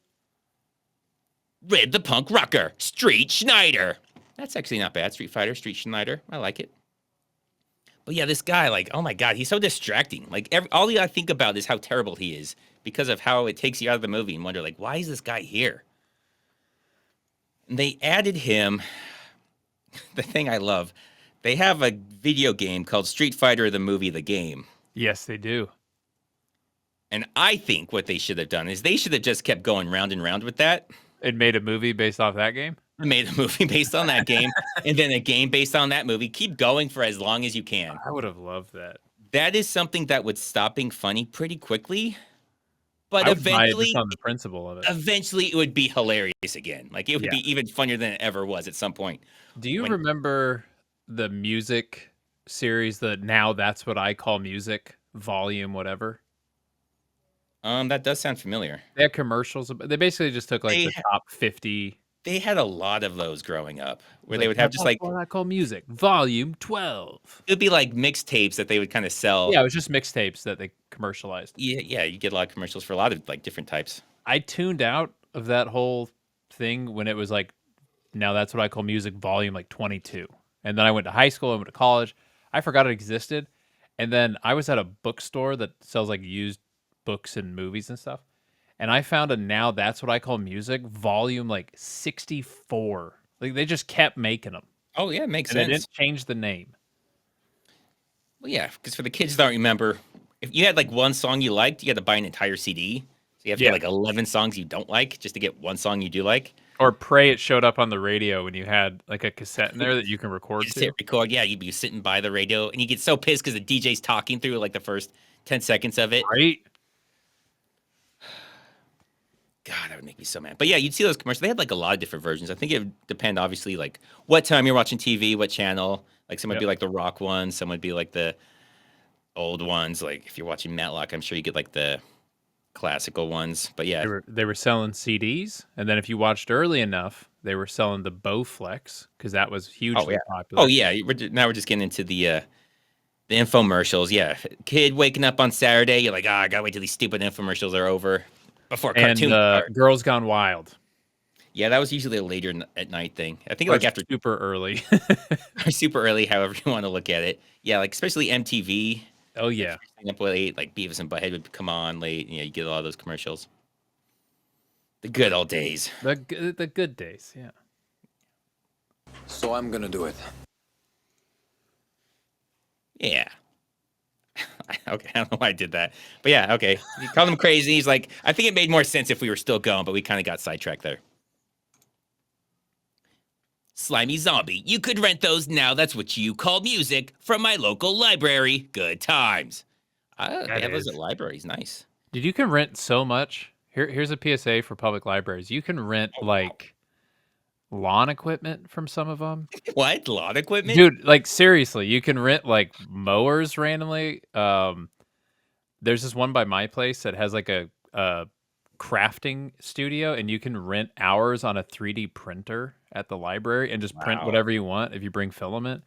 Red the punk rocker, Street Schneider. That's actually not bad. Street Fighter, Street Schneider. I like it. But yeah, this guy, like, oh my God, he's so distracting. Like, all you gotta think about is how terrible he is because of how it takes you out of the movie and wonder, like, why is this guy here? And they added him. The thing I love, they have a video game called Street Fighter, the movie, the game. Yes, they do. And I think what they should have done is they should have just kept going round and round with that. It made a movie based off that game? Made a movie based on that game, and then a game based on that movie. Keep going for as long as you can. I would have loved that. That is something that would stop being funny pretty quickly. But I would buy it eventually, just on the principle of it. Eventually, it would be hilarious again. Like, it would be even funnier than it ever was at some point. Do you remember the music series, the Now That's What I Call Music, volume whatever? That does sound familiar. They had commercials. They basically just took, like, the top 50. They had a lot of those growing up, where they would have just, like, what I call music, volume 12. It would be like mixtapes that they would kind of sell. Yeah, it was just mixtapes that they commercialized. Yeah, you get a lot of commercials for a lot of, like, different types. I tuned out of that whole thing when it was like, Now That's What I Call Music, volume like 22. And then I went to high school, I went to college. I forgot it existed. And then I was at a bookstore that sells like used books and movies and stuff. And I found a Now That's What I Call Music volume like 64. Like they just kept making them. Oh yeah, it makes And they sense. didn't change the name. Well, yeah, because for the kids that don't remember, if you had like one song you liked, you had to buy an entire CD. So you have to get like 11 songs you don't like just to get one song you do like. Or pray it showed up on the radio when you had like a cassette in there that you can record Just to. hit record. Yeah, you'd be sitting by the radio and you get so pissed because the DJ's talking through like the first 10 seconds of it. Right? God, that would make me so mad. But yeah, you'd see those commercials. They had like a lot of different versions. I think it would depend, obviously, like what time you're watching TV, what channel. Like some would be like the rock ones, some would be like the old ones. Like if you're watching Matlock, I'm sure you get like the classical ones. But yeah, They were selling CDs, and then if you watched early enough, they were selling the Bowflex because that was hugely popular. Oh yeah, now we're just getting into the infomercials. Yeah, kid waking up on Saturday, you're like, I gotta wait till these stupid infomercials are over before cartoon. And Girls Gone Wild. Yeah, that was usually a later at night thing. I think like after super early, or super early, however you want to look at it. Yeah, like especially MTV. Oh yeah, up late, like Beavis and Butthead would come on late. Yeah, you get a lot of those commercials. The good old days. The good days. Yeah. So I'm gonna do it. Yeah. Okay, I don't know why I did that. But yeah, okay. You called him crazy. He's like, I think it made more sense if we were still going, but we kind of got sidetracked there. Slimy Zombie. You could rent those now. That's what you call music from my local library. Good times. They have those at libraries. Nice. Dude, you can rent so much. Here's a PSA for public libraries. You can rent lawn equipment from some of them. What? Lawn equipment? Dude, like seriously, you can rent like mowers randomly. There's this one by my place that has like a crafting studio, and you can rent hours on a 3D printer at the library and just print whatever you want if you bring filament.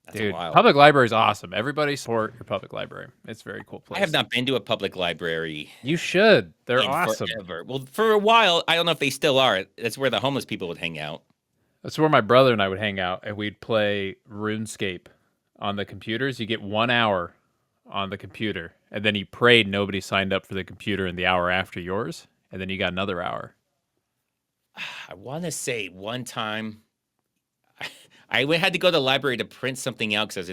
That's Dude, wild. public library is awesome. Everybody support your public library. It's a very cool place. I have not been to a public library. You should. They're awesome. Forever. Well, for a while, I don't know if they still are. That's where the homeless people would hang out. That's where my brother and I would hang out, and we'd play RuneScape on the computers. You get 1 hour on the computer, and then you prayed nobody signed up for the computer in the hour after yours, and then you got another hour. I want to say one time I had to go to the library to print something out because I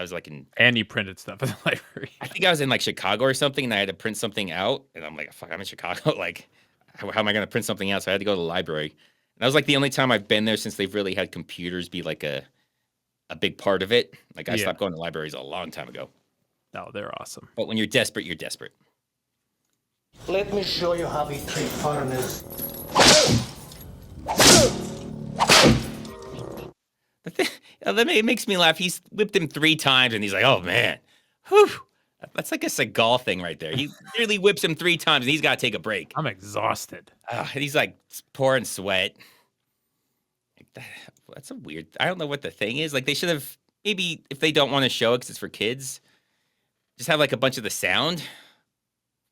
was like in. And you printed stuff in the library. I think I was in like Chicago or something, and I had to print something out, and I'm like, fuck, I'm in Chicago. Like, how am I going to print something out? So I had to go to the library. And that was like the only time I've been there since they've really had computers be like a big part of it. Like I stopped going to libraries a long time ago. No, they're awesome. But when you're desperate, you're desperate. Let me show you how we treat foreigners. It makes me laugh. He's whipped him 3 times, and he's like, oh, man. Whew. That's like a Seagal thing right there. He nearly whips him 3 times, and he's got to take a break. I'm exhausted. He's like pouring sweat. That's a weird. I don't know what the thing is. Like they should have maybe if they don't want to show it because it's for kids, just have like a bunch of the sound.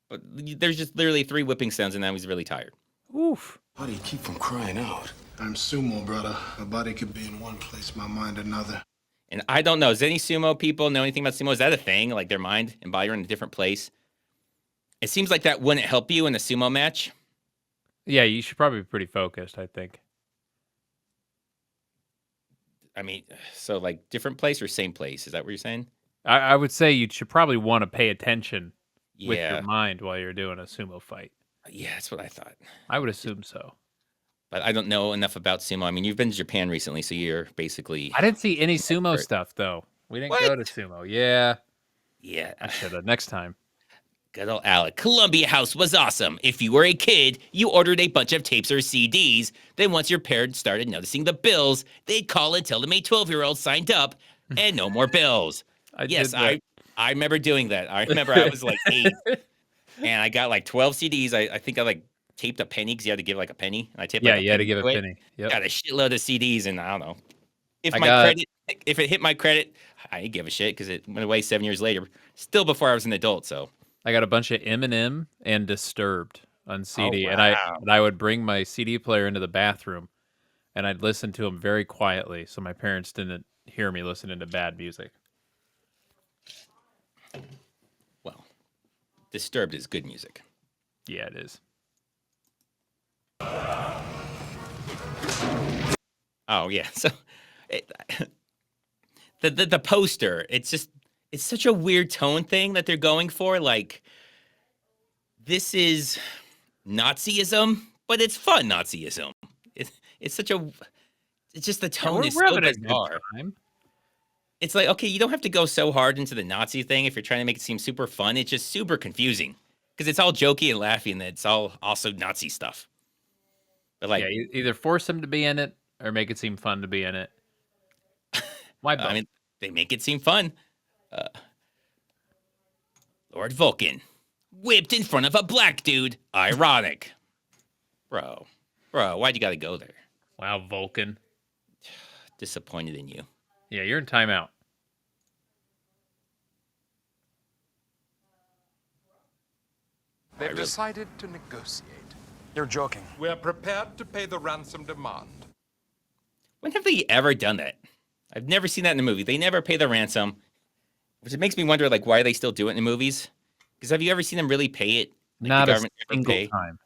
But there's just literally 3 whipping sounds, and now he's really tired. Oof. How do you keep from crying out? I'm sumo, brother. My body could be in one place, my mind another. And I don't know. Does any sumo people know anything about sumo? Is that a thing? Like their mind and body are in a different place? It seems like that wouldn't help you in a sumo match. Yeah, you should probably be pretty focused, I think. I mean, so like different place or same place? Is that what you're saying? I would say you should probably want to pay attention with Yeah. your mind while you're doing a sumo fight. Yeah, that's what I thought. I would assume so. But I don't know enough about sumo. I mean, you've been to Japan recently, so you're basically. I didn't see any sumo stuff, though. We didn't go to sumo. Yeah. Yeah. I should have. Next time. Good old Alec. Columbia House was awesome. If you were a kid, you ordered a bunch of tapes or CDs. Then once your parents started noticing the bills, they'd call and tell them a 12-year-old signed up and no more bills. I remember doing that. I remember I was like 8 and I got like 12 CDs. I think I like taped a penny because you had to give like a penny. And I taped Yeah, like you had to give a penny. Yep. Got a shitload of CDs and I don't know. If it hit my credit, I didn't give a shit because it went away 7 years later. Still before I was an adult, so. I got a bunch of Eminem and Disturbed on CD, wow. and I would bring my CD player into the bathroom, and I'd listen to them very quietly, so my parents didn't hear me listening to bad music. Well, Disturbed is good music. Yeah, it is. Oh yeah. So the poster, it's such a weird tone thing that they're going for. Like, this is Nazism, but it's fun Nazism. It's such a it's just the tone is we're so having a good bizarre. time. It's like, okay, you don't have to go so hard into the Nazi thing if you're trying to make it seem super fun. It's just super confusing because it's all jokey and laughy, and it's all also Nazi stuff. But like, yeah, either force him to be in it or make it seem fun to be in it. Why both? I mean, they make it seem fun. Lord Vulcan whipped in front of a black dude. Ironic, bro. Why'd you got to go there? Wow, Vulcan. Disappointed in you. Yeah, you're in timeout. They've decided to negotiate. You're joking. We're prepared to pay the ransom demand. When have they ever done that? I've never seen that in a movie. They never pay the ransom, which it makes me wonder, like, why they still do it in movies? Because have you ever seen them really pay it? Like, Not the a government ever single pay? time.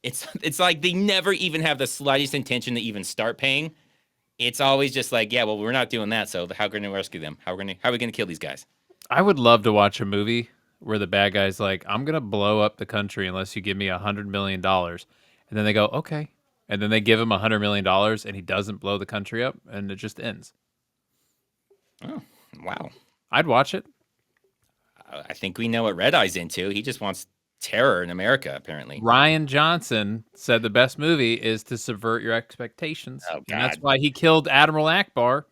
It's like they never even have the slightest intention to even start paying. It's always just like, yeah, well, we're not doing that, so how are we going to rescue them? How are we going to kill these guys? I would love to watch a movie where the bad guy's like, I'm going to blow up the country unless you give me $100 million. And then they go, okay. And then they give him $100 million and he doesn't blow the country up and it just ends. Oh, wow. I'd watch it. I think we know what Red Eye's into. He just wants terror in America, apparently. Ryan Johnson said the best movie is to subvert your expectations. Oh, God. And that's why he killed Admiral Akbar.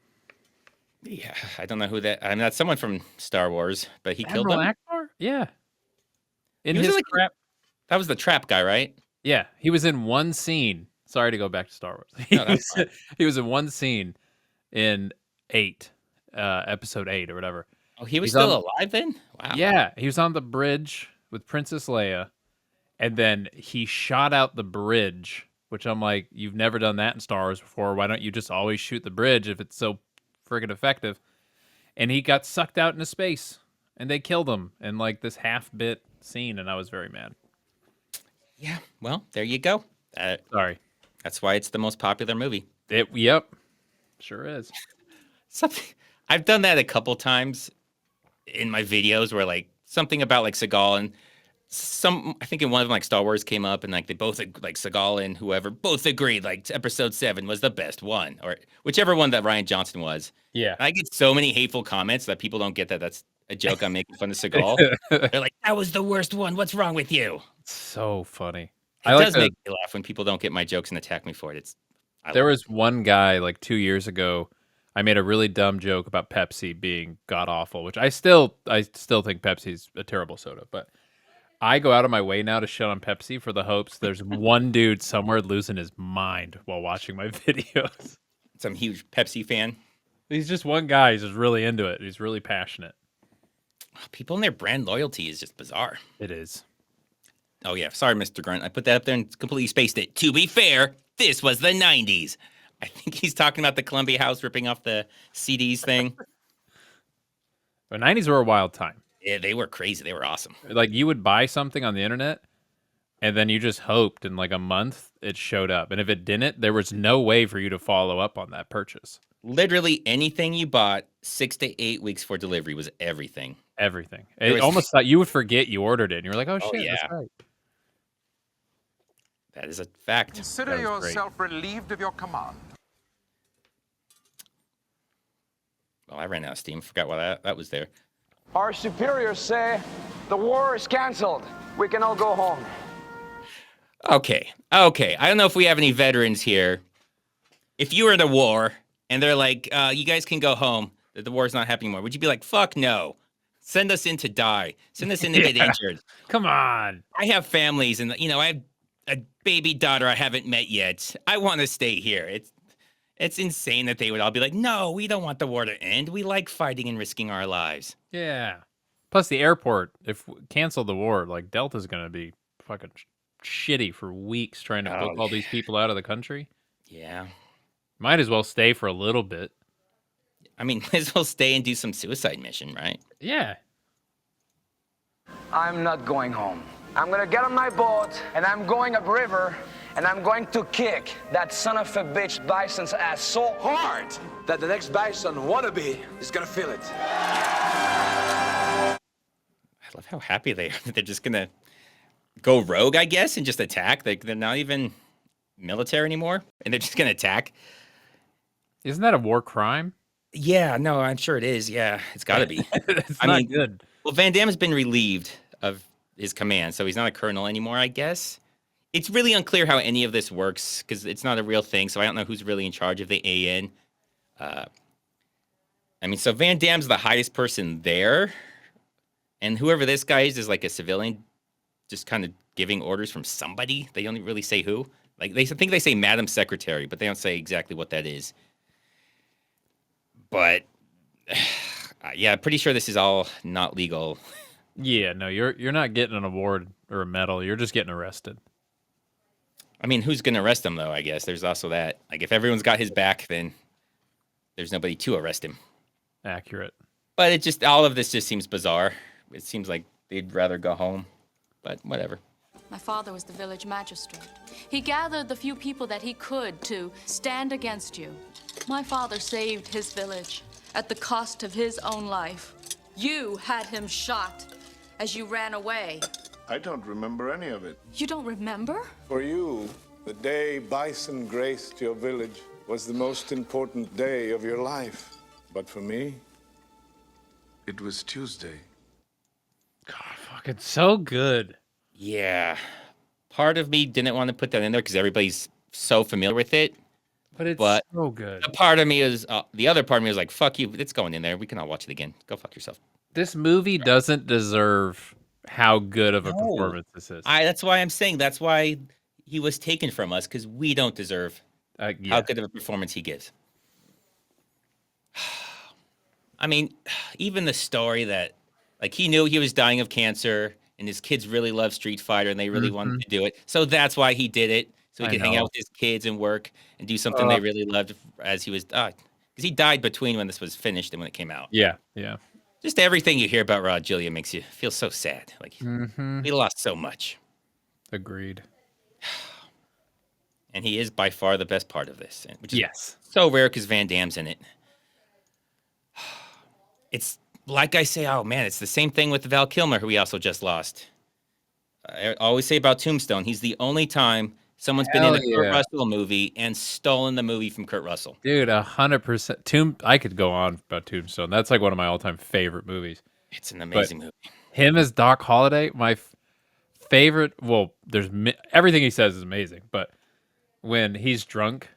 Yeah, I don't know who that... I mean, that's someone from Star Wars, but he killed Admiral him? Akbar? Yeah. In He was his like- crap. That was the trap guy, right? Yeah, he was in one scene. Sorry to go back to Star Wars. No, that's fine. He was in one scene in episode 8 or whatever. Oh, he was He's still on- alive then? Wow. Yeah, he was on the bridge with Princess Leia, and then he shot out the bridge, which I'm like, you've never done that in Star Wars before. Why don't you just always shoot the bridge if it's so friggin' effective? And he got sucked out into space, and they killed him in like this half-bit scene, and I was very mad. Yeah, well, there you go. Sorry. That's why it's the most popular movie. Yep, sure is. Something I've done that a couple times in my videos where like something about like Seagal and I think in one of them like Star Wars came up and like they both like Seagal and whoever both agreed like episode 7 was the best one or whichever one that Ryan Johnson was. Yeah. And I get so many hateful comments that people don't get that that's a joke. I'm making fun of Seagal. They're like, that was the worst one. What's wrong with you? So funny. It does make me laugh when people don't get my jokes and attack me for it. There was one guy like 2 years ago. I made a really dumb joke about Pepsi being god awful, which I still think Pepsi's a terrible soda. But I go out of my way now to shit on Pepsi for the hopes there's one dude somewhere losing his mind while watching my videos. Some huge Pepsi fan. He's just one guy. He's just really into it. He's really passionate. People and their brand loyalty is just bizarre. It is. Oh, yeah. Sorry, Mr. Grunt. I put that up there and completely spaced it. To be fair, this was the 90s. I think he's talking about the Columbia House ripping off the CDs thing. The 90s were a wild time. Yeah, they were crazy. They were awesome. Like, you would buy something on the internet, and then you just hoped in like a month it showed up. And if it didn't, there was no way for you to follow up on that purchase. Literally anything you bought 6 to 8 weeks for delivery was everything. Everything. There It was- almost thought you would forget you ordered it, and you were like, oh, Oh, shit, yeah. that's right. That is a fact. Consider That was great. yourself relieved of your command. Well, I ran out of steam. Forgot why that was there. Our superiors say the war is canceled. We can all go home. Okay. I don't know if we have any veterans here. If you were in a war and they're like, you guys can go home, that the war's not happening anymore, would you be like, fuck no. Send us in to die. Send us in to get Yeah. injured. Come on. I have families and, I have a baby daughter I haven't met yet. I want to stay here. It's insane that they would all be like, no, we don't want the war to end. We like fighting and risking our lives. Yeah. Plus, the airport, if cancel the war, like Delta's going to be fucking shitty for weeks trying to book all these people out of the country. Yeah. Might as well stay for a little bit. I mean, might as well stay and do some suicide mission, right? Yeah. I'm not going home. I'm gonna get on my boat, and I'm going upriver, and I'm going to kick that son of a bitch Bison's ass so hard that the next Bison wannabe is gonna feel it. I love how happy they are that they're just gonna go rogue, I guess, and just attack. They're not even military anymore, and they're just gonna attack. Isn't that a war crime? Yeah, no, I'm sure it is. Yeah, it's got to be. It's not good. Well, Van Damme has been relieved of his command, so he's not a colonel anymore, I guess. It's really unclear how any of this works because it's not a real thing, so I don't know who's really in charge of the AN. So Van Damme's the highest person there, and whoever this guy is like a civilian, just kind of giving orders from somebody. They don't really say who. Like I think they say Madam Secretary, but they don't say exactly what that is. But yeah, pretty sure this is all not legal. Yeah, no, you're not getting an award or a medal. You're just getting arrested. I mean, who's going to arrest him, though, I guess? There's also that. Like, if everyone's got his back, then there's nobody to arrest him. Accurate. But all of this just seems bizarre. It seems like they'd rather go home, but whatever. My father was the village magistrate. He gathered the few people that he could to stand against you. My father saved his village at the cost of his own life. You had him shot as you ran away. I don't remember any of it. You don't remember? For you, the day Bison graced your village was the most important day of your life. But for me, it was Tuesday. God, fucking so good. Yeah. Part of me didn't want to put that in there because everybody's so familiar with it. But it's so good. The part of me is, the other part of me was like, fuck you, it's going in there. We can all watch it again. Go fuck yourself. This movie doesn't deserve how good of a performance this is. That's why I'm saying that's why he was taken from us, because we don't deserve how good of a performance he gives. I mean, even the story that, like, he knew he was dying of cancer, and his kids really love Street Fighter, and they really wanted to do it. So that's why he did it, so he could hang out with his kids and work and do something they really loved as he was, because he died between when this was finished and when it came out. Yeah. Just everything you hear about Raul Julia makes you feel so sad. Like, we lost so much. Agreed. And he is by far the best part of this, which is so rare because Van Damme's in it. It's like I say, oh man, it's the same thing with Val Kilmer, who we also just lost. I always say about Tombstone, he's the only time someone's been in a Kurt Russell movie and stolen the movie from Kurt Russell. Dude, 100%. I could go on about Tombstone. That's like one of my all-time favorite movies. It's an amazing movie. Him as Doc Holliday, my favorite. Well, everything he says is amazing, but when he's drunk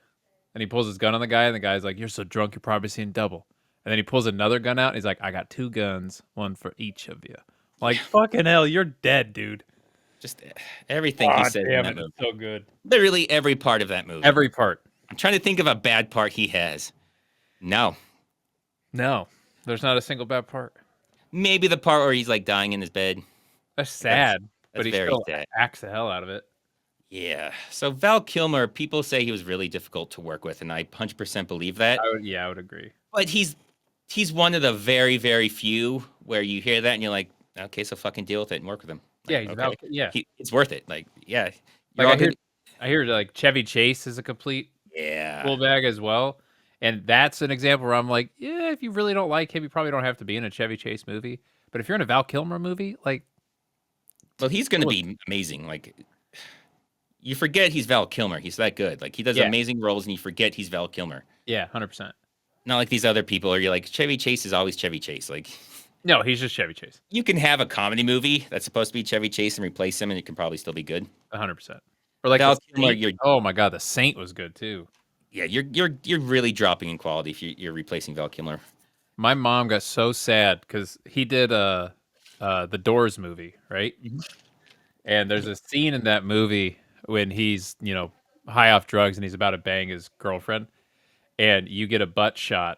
and he pulls his gun on the guy, and the guy's like, "You're so drunk, you're probably seeing double." And then he pulls another gun out, and he's like, "I got 2 guns, one for each of you." Like, fucking hell, you're dead, dude. Just everything he said in that movie. It's so good. Literally every part of that movie. Every part. I'm trying to think of a bad part he has. No, there's not a single bad part. Maybe the part where he's like dying in his bed. That's sad, but he very still sad. acts the hell out of it. Yeah. So Val Kilmer, people say he was really difficult to work with, and I 100% believe that. I would agree. But he's one of the very, very few where you hear that and you're like, okay, so fucking deal with it and work with him. Like, it's worth it. Like, yeah. Like I hear like Chevy Chase is a complete full bag as well. And that's an example where I'm like, yeah, if you really don't like him, you probably don't have to be in a Chevy Chase movie. But if you're in a Val Kilmer movie, like, well, he's going to be amazing. Like, you forget he's Val Kilmer. He's that good. Like, he does amazing roles, and you forget he's Val Kilmer. Yeah, 100%. Not like these other people, or you're like, Chevy Chase is always Chevy Chase. Like, no, he's just Chevy Chase. You can have a comedy movie that's supposed to be Chevy Chase and replace him, and it can probably still be good. 100%. Or like Val Kilmer, oh my god, The Saint was good too. Yeah, you're really dropping in quality if you're replacing Val Kilmer. My mom got so sad because he did the Doors movie, right? Mm-hmm. And there's a scene in that movie when he's, high off drugs and he's about to bang his girlfriend, and you get a butt shot.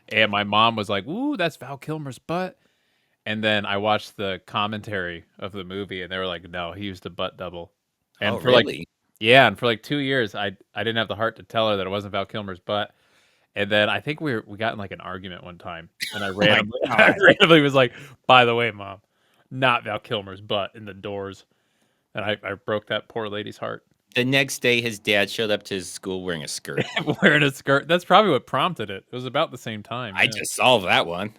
And my mom was like, "Ooh, that's Val Kilmer's butt." And then I watched the commentary of the movie, and they were like, "No, he used a butt double." And for really? and for like 2 years, I didn't have the heart to tell her that it wasn't Val Kilmer's butt. And then I think we got in like an argument one time, and I randomly was like, "By the way, Mom, not Val Kilmer's butt in the doors. And I broke that poor lady's heart. The next day, his dad showed up to his school wearing a skirt. Wearing a skirt. That's probably what prompted it. It was about the same time. I just solved that one.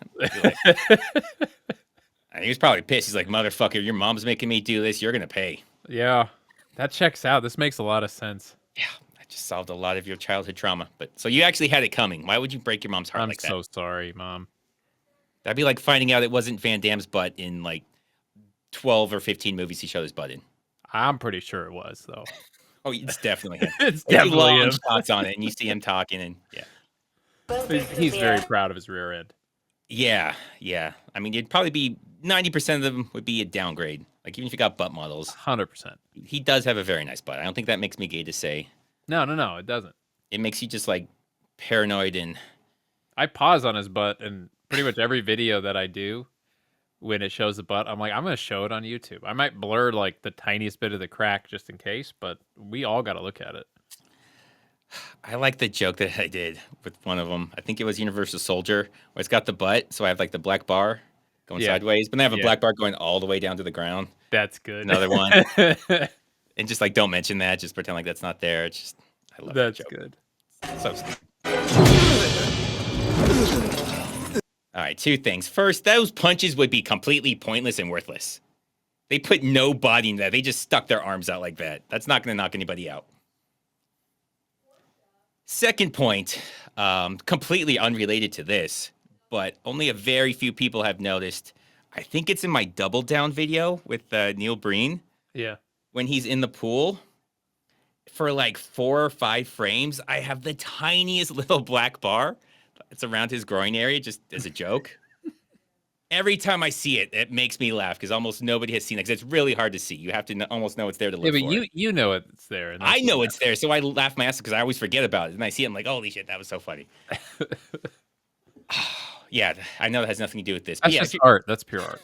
And he was probably pissed. He's like, motherfucker, your mom's making me do this. You're going to pay. Yeah, that checks out. This makes a lot of sense. Yeah, I just solved a lot of your childhood trauma. But so you actually had it coming. Why would you break your mom's heart like that? I'm so sorry, Mom. That'd be like finding out it wasn't Van Damme's butt in like 12 or 15 movies he showed his butt in. I'm pretty sure it was, though. Oh, it's definitely him. It's definitely him. Shots on it, and you see him talking, and yeah. He's very proud of his rear end. Yeah. I mean, it'd probably be 90% of them would be a downgrade. Like, even if you got butt models. 100%. He does have a very nice butt. I don't think that makes me gay to say. No, it doesn't. It makes you just, like, paranoid and... I pause on his butt, and pretty much every video that I do, when it shows the butt, I'm like, I'm going to show it on YouTube. I might blur, like, the tiniest bit of the crack just in case, but we all got to look at it. I like the joke that I did with one of them. I think it was Universal Soldier, where it's got the butt, so I have, like, the black bar going sideways, but then I have a black bar going all the way down to the ground. That's good. Another one. And just, like, don't mention that. Just pretend like that's not there. It's just, I love that joke. That's So good. stupid. All right, two things. First, those punches would be completely pointless and worthless. They put no body in that. They just stuck their arms out like that. That's not going to knock anybody out. Second point, completely unrelated to this, but only a very few people have noticed. I think it's in my Double Down video with Neil Breen. Yeah. When he's in the pool, for like 4 or 5 frames, I have the tiniest little black bar. It's around his groin area, just as a joke. Every time I see it, it makes me laugh because almost nobody has seen it. Because it's really hard to see. You have to almost know it's there to look for. Yeah, but you know it's there. And I know it's there, so I laugh my ass because I always forget about it. And I see it, I'm like, holy shit, that was so funny. Yeah, I know that has nothing to do with this. That's just art. That's pure art.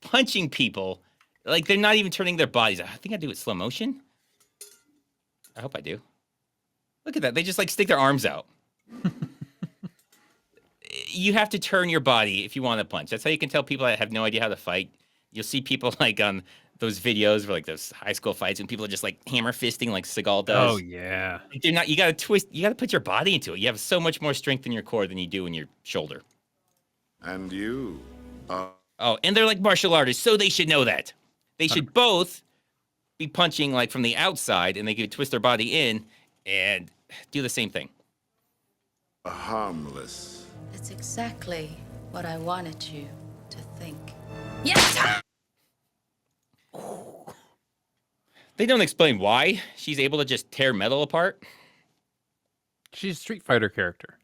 Punching people, like they're not even turning their bodies. I think I do it slow motion. I hope I do. Look at that. They just like stick their arms out. You have to turn your body if you want to punch. That's how you can tell people that have no idea how to fight. You'll see people like on those videos where like those high school fights and people are just like hammer fisting like Seagal does. Oh yeah. They're not. You got to twist. You got to put your body into it. You have so much more strength in your core than you do in your shoulder. And you. Oh, and they're like martial artists, so they should know that. They should both be punching like from the outside, and they could twist their body in and do the same thing. Harmless. That's exactly what I wanted you to think. Yes! They don't explain why she's able to just tear metal apart. She's a Street Fighter character.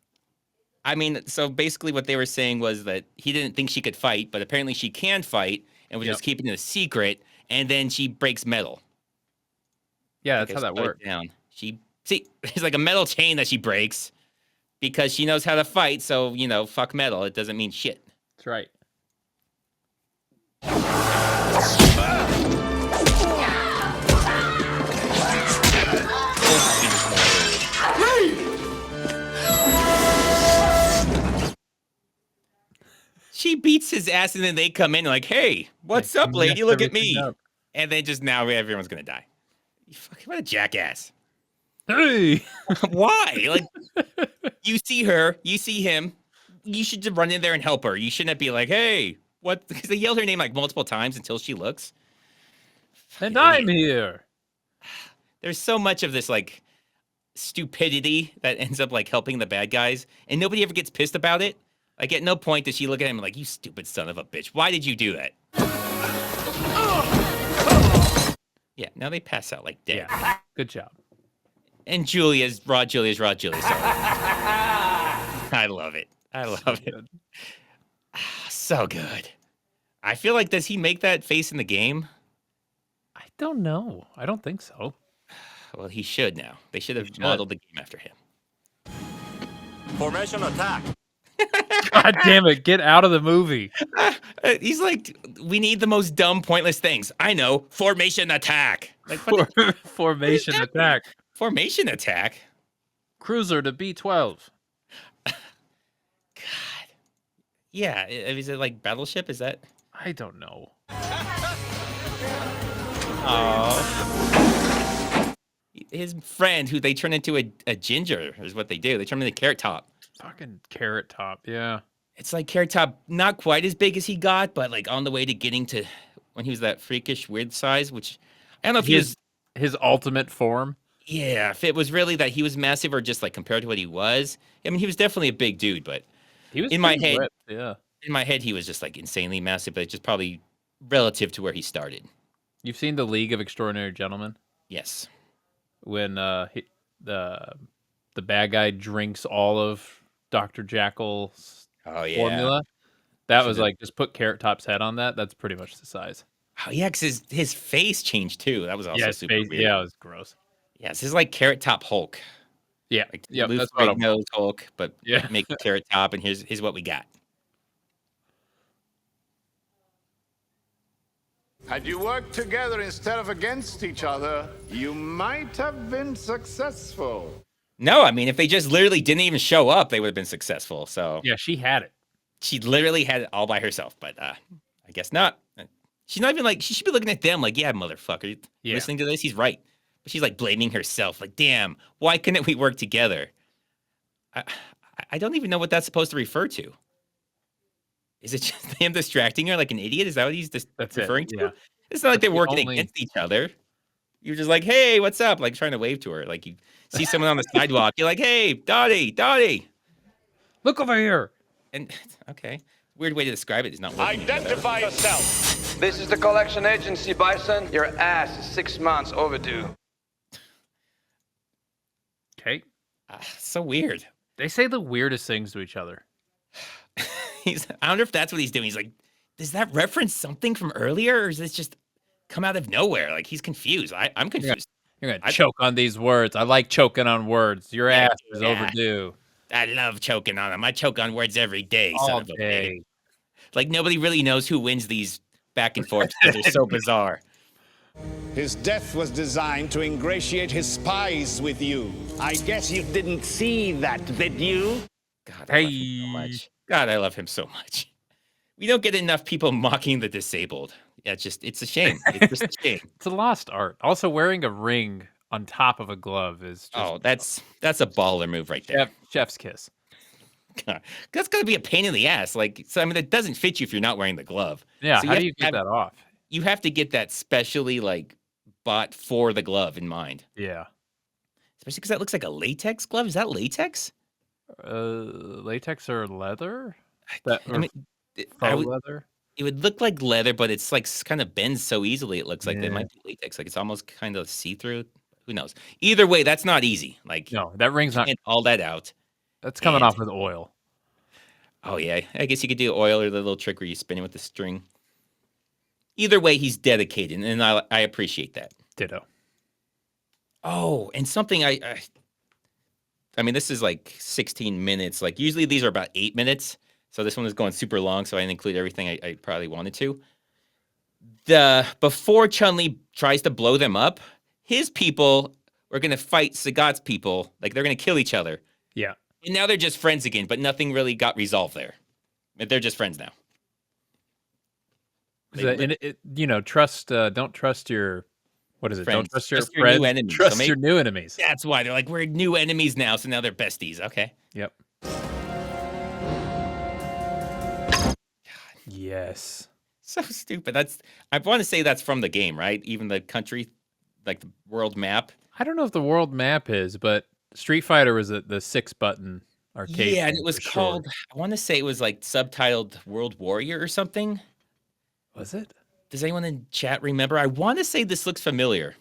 I mean, so basically what they were saying was that he didn't think she could fight, but apparently she can fight and was just keeping it a secret, and then she breaks metal. Yeah, that's how that works. Down. It's like a metal chain that she breaks because she knows how to fight, so, you know, fuck metal. It doesn't mean shit. That's right. She beats his ass, and then they come in like, hey, what's up, lady? Look at me. And then just now everyone's going to die. You fucking, what a jackass. Hey! Why? Like, you see her, you see him. You should just run in there and help her. You shouldn't be like, hey, what? Because they yelled her name like multiple times until she looks. And I'm here. There's so much of this, like, stupidity that ends up, like, helping the bad guys. And nobody ever gets pissed about it. Like, at no point does she look at him like, you stupid son of a bitch. Why did you do that? Yeah, now they pass out like dead. Yeah. Good job. And Julia's Rod Julia's. Sorry. I love it. I love it. So good. I feel like, does he make that face in the game? I don't know. I don't think so. Well, he should now. They should have modeled the game after him. Formation attack. God damn it. Get out of the movie. He's like, we need the most dumb, pointless things. I know. Formation attack. Like, Formation attack. Formation attack? Cruiser to B-12. God. Yeah. Is it like Battleship? Is that? I don't know. His friend, who they turn into a ginger, is what they do. They turn him into Carrot Top. Fucking Carrot Top, yeah. It's like Carrot Top, not quite as big as he got, but like on the way to getting to when he was that freakish weird size, which I don't know if he was his ultimate form. Yeah, if it was really that he was massive or just like compared to what he was. I mean, he was definitely a big dude, but he was in my head, ripped, yeah. In my head, he was just like insanely massive, but it's just probably relative to where he started. You've seen the League of Extraordinary Gentlemen? Yes. When the bad guy drinks all of Dr. Jekyll's formula. That was like, just put Carrot Top's head on that. That's pretty much the size. Oh yeah, because his face changed too. That was also super weird. Yeah, it was gross. Yeah, this is like Carrot Top Hulk. Yeah, like that's big nose Hulk, but yeah, make a Carrot Top, and here's what we got. Had you worked together instead of against each other, you might have been successful. No, I mean, if they just literally didn't even show up, they would have been successful. So yeah, she had it. She literally had it all by herself, but I guess not. She's not even like, she should be looking at them like, yeah, motherfucker, listening to this, he's right. But she's like blaming herself, like, damn, why couldn't we work together? I don't even know what that's supposed to refer to. Is it just him distracting her like an idiot? Is that what he's referring to? Yeah. It's not like they're working against each other. You're just like, hey, what's up? Like trying to wave to her. Like you see someone on the sidewalk. You're like, hey, Dottie. Look over here. And okay. Weird way to describe it is not working. Identify yourself. This is the collection agency, Bison. Your ass is 6 months overdue. Okay. So weird. They say the weirdest things to each other. I wonder if that's what he's doing. He's like, does that reference something from earlier, or is this just come out of nowhere? Like he's confused. I'm confused. You're gonna choke on these words. I like choking on words. Your ass is overdue. I love choking on them. I choke on words every day. All Son of a day. bitch. Like nobody really knows who wins these back and forth because they're so bizarre. His death was designed to ingratiate his spies with you. I guess you didn't see that, did you? God, I love him so much. God, I love him so much. We don't get enough people mocking the disabled. Yeah, it's a shame. It's just a shame. It's a lost art. Also, wearing a ring on top of a glove is just that's a baller move right there. Chef's kiss. God, that's gonna be a pain in the ass. Like, so I mean, it doesn't fit you if you're not wearing the glove. Yeah, so how do you get that off? You have to get that specially like bought for the glove in mind. Yeah, especially because that looks like a latex glove. Is that latex? Latex or leather? Leather. It would look like leather, but it's like kind of bends so easily. It looks like that might be latex. Like it's almost kind of see-through. Who knows? Either way, that's not easy. Like no, that ring's not all that out. That's coming off with oil. Oh yeah, I guess you could do oil or the little trick where you spin it with the string. Either way, he's dedicated, and I appreciate that. Ditto. Oh, and something I mean, this is like 16 minutes. Like usually these are about 8 minutes. So this one is going super long, so I didn't include everything I probably wanted to. Before Chun-Li tries to blow them up, his people are going to fight Sagat's people. Like, they're going to kill each other. Yeah. And now they're just friends again, but nothing really got resolved there. They're just friends now. Don't trust your... What is it? Friends. Don't trust your friends. New enemies. Trust your new enemies. That's why. They're like, we're new enemies now, so now they're besties. Okay. Yep. Yes. So stupid. I want to say that's from the game, right? Even the country, like the world map. I don't know if the world map is, but Street Fighter was the 6-button arcade. Yeah, and it was called, I want to say it was like subtitled World Warrior or something. Was it? Does anyone in chat remember? I want to say this looks familiar.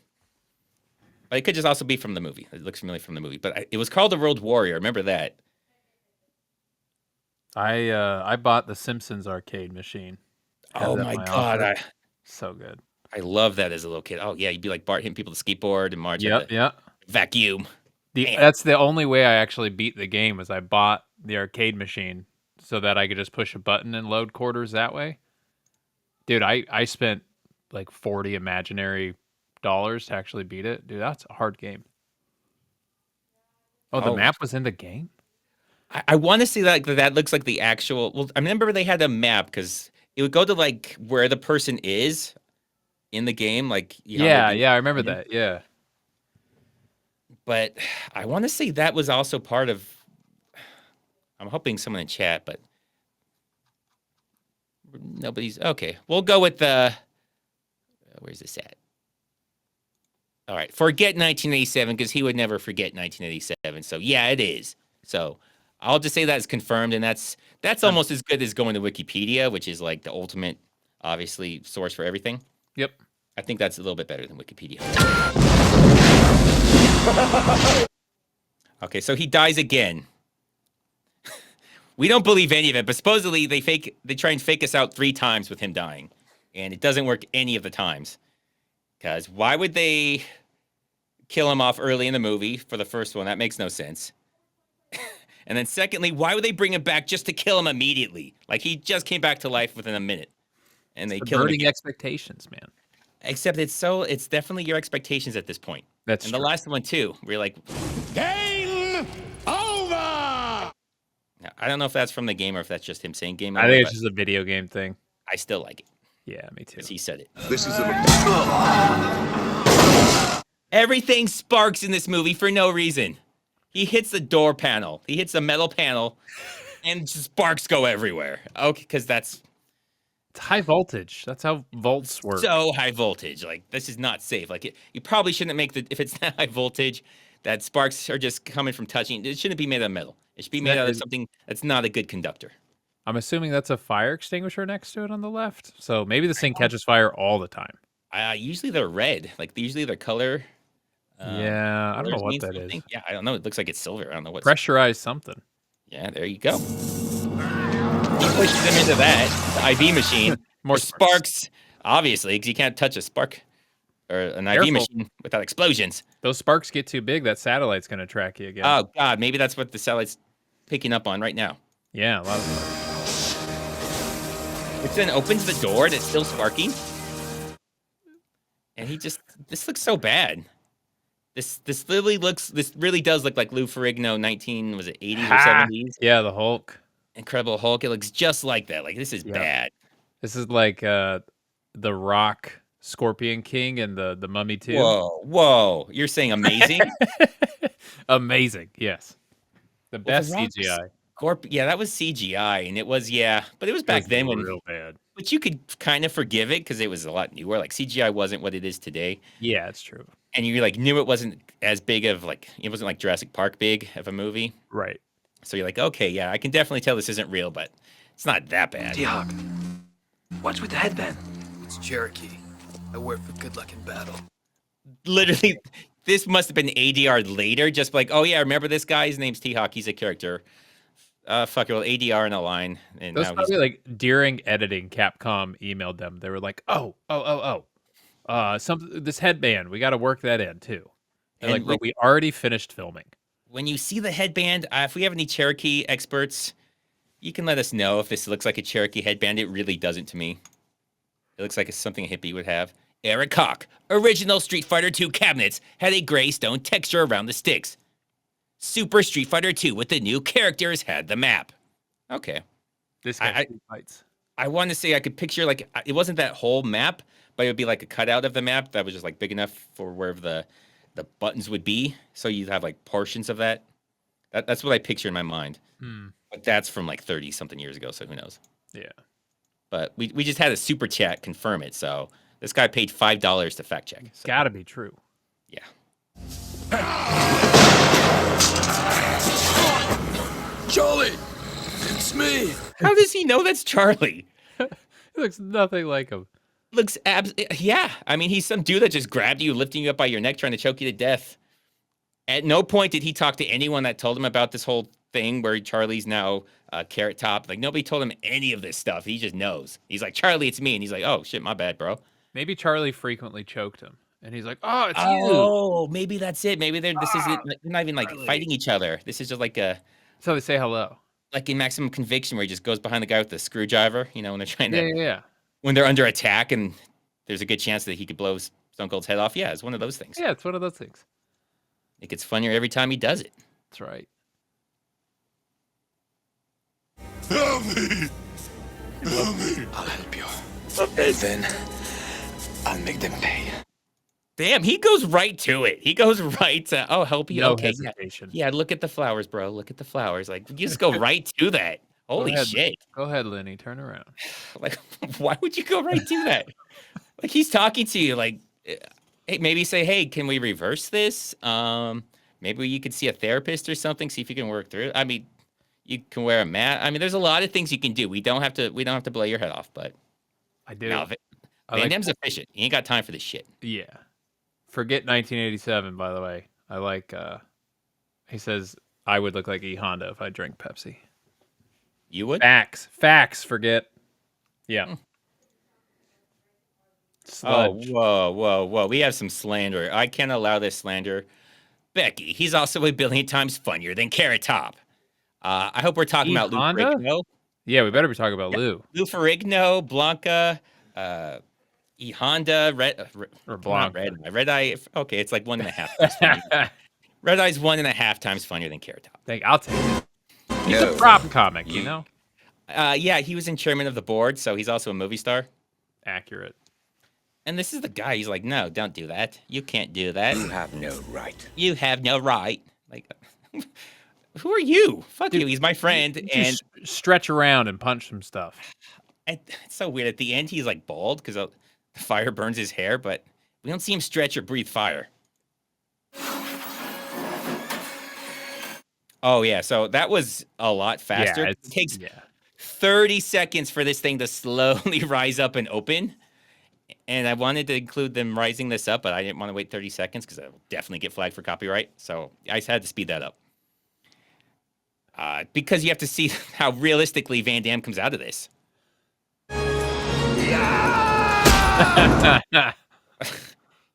But it could just also be from the movie. It looks familiar from the movie. But it was called the World Warrior. Remember that. I bought the Simpsons arcade machine. Oh my God. So good. I love that as a little kid. Oh yeah, you'd be like Bart hitting people with a skateboard and Marge. Yeah. Vacuum. That's the only way I actually beat the game was I bought the arcade machine so that I could just push a button and load quarters that way. Dude, I spent like 40 imaginary dollars to actually beat it. Dude, that's a hard game. Oh, the map was in the game? I want to see that looks like the actual. Well, I remember they had a map because it would go to like where the person is in the game. Like Yeah, I remember that. Yeah. But I want to say that was also part of. I'm hoping someone in chat, but nobody's okay. We'll go with the. Where's this at? All right, forget 1987 because he would never forget 1987. So yeah, it is. So I'll just say that's confirmed, and that's almost as good as going to Wikipedia, which is like the ultimate, obviously, source for everything. Yep. I think that's a little bit better than Wikipedia. Okay, so he dies again. We don't believe any of it, but supposedly they try and fake us out 3 times with him dying, and it doesn't work any of the times. Because why would they kill him off early in the movie for the first one? That makes no sense. And then secondly, why would they bring him back just to kill him immediately? Like he just came back to life within a minute, and they kill him again. Expectations, man. Except it's definitely your expectations at this point. That's and true. The last one too. We're like, Game over. Now, I don't know if that's from the game or if that's just him saying game. I think it's just a video game thing. I still like it. Yeah, me too. He said it. This is Everything sparks in this movie for no reason. He hits the door panel. He hits the metal panel, and sparks go everywhere. Okay, because it's high voltage. That's how volts work. So high voltage. Like this is not safe. Like you probably shouldn't make if it's that high voltage, that sparks are just coming from touching. It shouldn't be made out of metal. It should be made out of something that's not a good conductor. I'm assuming that's a fire extinguisher next to it on the left. So maybe this thing catches fire all the time. Usually they're red. Like usually their color. Yeah, I don't know what that is. Yeah, I don't know. It looks like it's silver. I don't know what. Pressurized something. Yeah, there you go. He pushes them into that the IV machine. More sparks, obviously, because you can't touch a spark or an IV machine without explosions. Those sparks get too big, that satellite's going to track you again. Oh God, maybe that's what the satellite's picking up on right now. Yeah, a lot of sparks. Which then opens the door and it's still sparking. And this looks so bad. This really does look like Lou Ferrigno 80s or 70s? Yeah, the Hulk. Incredible Hulk. It looks just like that. Like this is bad. This is like The Rock, Scorpion King, and the Mummy 2. Whoa. You're saying amazing? Amazing, yes. The best CGI. Yeah, that was CGI, and it was, but it was back then when real bad. But you could kind of forgive it because it was a lot newer. Like CGI wasn't what it is today. Yeah, it's true. And you like knew it wasn't as big of it wasn't like Jurassic Park big of a movie. Right. So you're like, okay, yeah, I can definitely tell this isn't real, but it's not that bad. T-Hawk, what's with the headband? It's Cherokee. I wear for good luck in battle. Literally, this must have been ADR later. Just like, oh yeah, remember this guy? His name's T-Hawk. He's a character. Fuck it, well, ADR in a line. And that's probably like during editing, Capcom emailed them. They were like, this headband, we got to work that in too. They're like, bro, we already finished filming. When you see the headband, if we have any Cherokee experts, you can let us know if this looks like a Cherokee headband. It really doesn't to me. It looks like it's something a hippie would have. Eric Hawk, original Street Fighter II cabinets had a gray stone texture around the sticks. Super Street Fighter 2 with the new characters had the map. Okay. This guy fights. I want to say I could picture like it wasn't that whole map, but it would be like a cutout of the map that was just like big enough for where the buttons would be. So you'd have like portions of that. That's what I picture in my mind. But that's from like 30 something years ago, so who knows? Yeah. But we just had a super chat confirm it. So this guy paid $5 to fact check. So. Gotta be true. Yeah. Charlie, it's me. How does he know that's Charlie? He looks nothing like him. Looks yeah. I mean, he's some dude that just grabbed you, lifting you up by your neck, trying to choke you to death. At no point did he talk to anyone that told him about this whole thing where Charlie's now Carrot Top. Like nobody told him any of this stuff. He just knows. He's like, Charlie, it's me, and he's like, oh shit, my bad, bro. Maybe Charlie frequently choked him. And he's like, "Oh, it's you." Oh, maybe that's it. Maybe they're not even like fighting each other. This is just like a. So they say hello. Like in Maximum Conviction, where he just goes behind the guy with the screwdriver. You know, when they're trying to. Yeah. When they're under attack, and there's a good chance that he could blow Stone Cold's head off. Yeah, it's one of those things. Yeah, it's one of those things. It gets funnier every time he does it. That's right. Help me! I'll help you. And then I'll make them pay. Damn, he goes right to it. He goes right to, oh, help you. No Okay, hesitation. yeah. Look at the flowers, bro. Look at the flowers. Like, you just go right to that. Holy shit. Go ahead, Lenny. Turn around. Like, why would you go right to that? Like, he's talking to you. Like, hey, maybe say, hey, can we reverse this? Maybe you could see a therapist or something. See if you can work through it. I mean, you can wear a mat. I mean, there's a lot of things you can do. We don't have to blow your head off. But I do. No, Van Damme's efficient. He ain't got time for this shit. Yeah. Forget 1987, by the way. I like, he says, I would look like E. Honda if I drank Pepsi. You would? Facts, forget. Yeah. Sludge. Oh, whoa. We have some slander. I can't allow this slander. Becky, he's also a billion times funnier than Carrot Top. I hope we're talking about Lou Ferrigno. Yeah, we better be talking about Lou. Lou Ferrigno, Blanca, E. Honda, or Blanca. Red Eye. Okay, it's like 1.5 times funnier. Red Eye's 1.5 times funnier than Carrot Top. I'll take it. He's a prop comic, you know? Yeah, he was in chairman of the board, so he's also a movie star. Accurate. And this is the guy. He's like, no, don't do that. You can't do that. You have no right. You have no right. Like, who are you? Fuck you. He's my friend. And stretch around and punch some stuff. It's so weird. At the end, he's like bald because the fire burns his hair, but we don't see him stretch or breathe fire. Oh, yeah. So that was a lot faster. Yeah, it takes 30 seconds for this thing to slowly rise up and open. And I wanted to include them rising this up, but I didn't want to wait 30 seconds because I will definitely get flagged for copyright. So I had to speed that up. Because you have to see how realistically Van Damme comes out of this.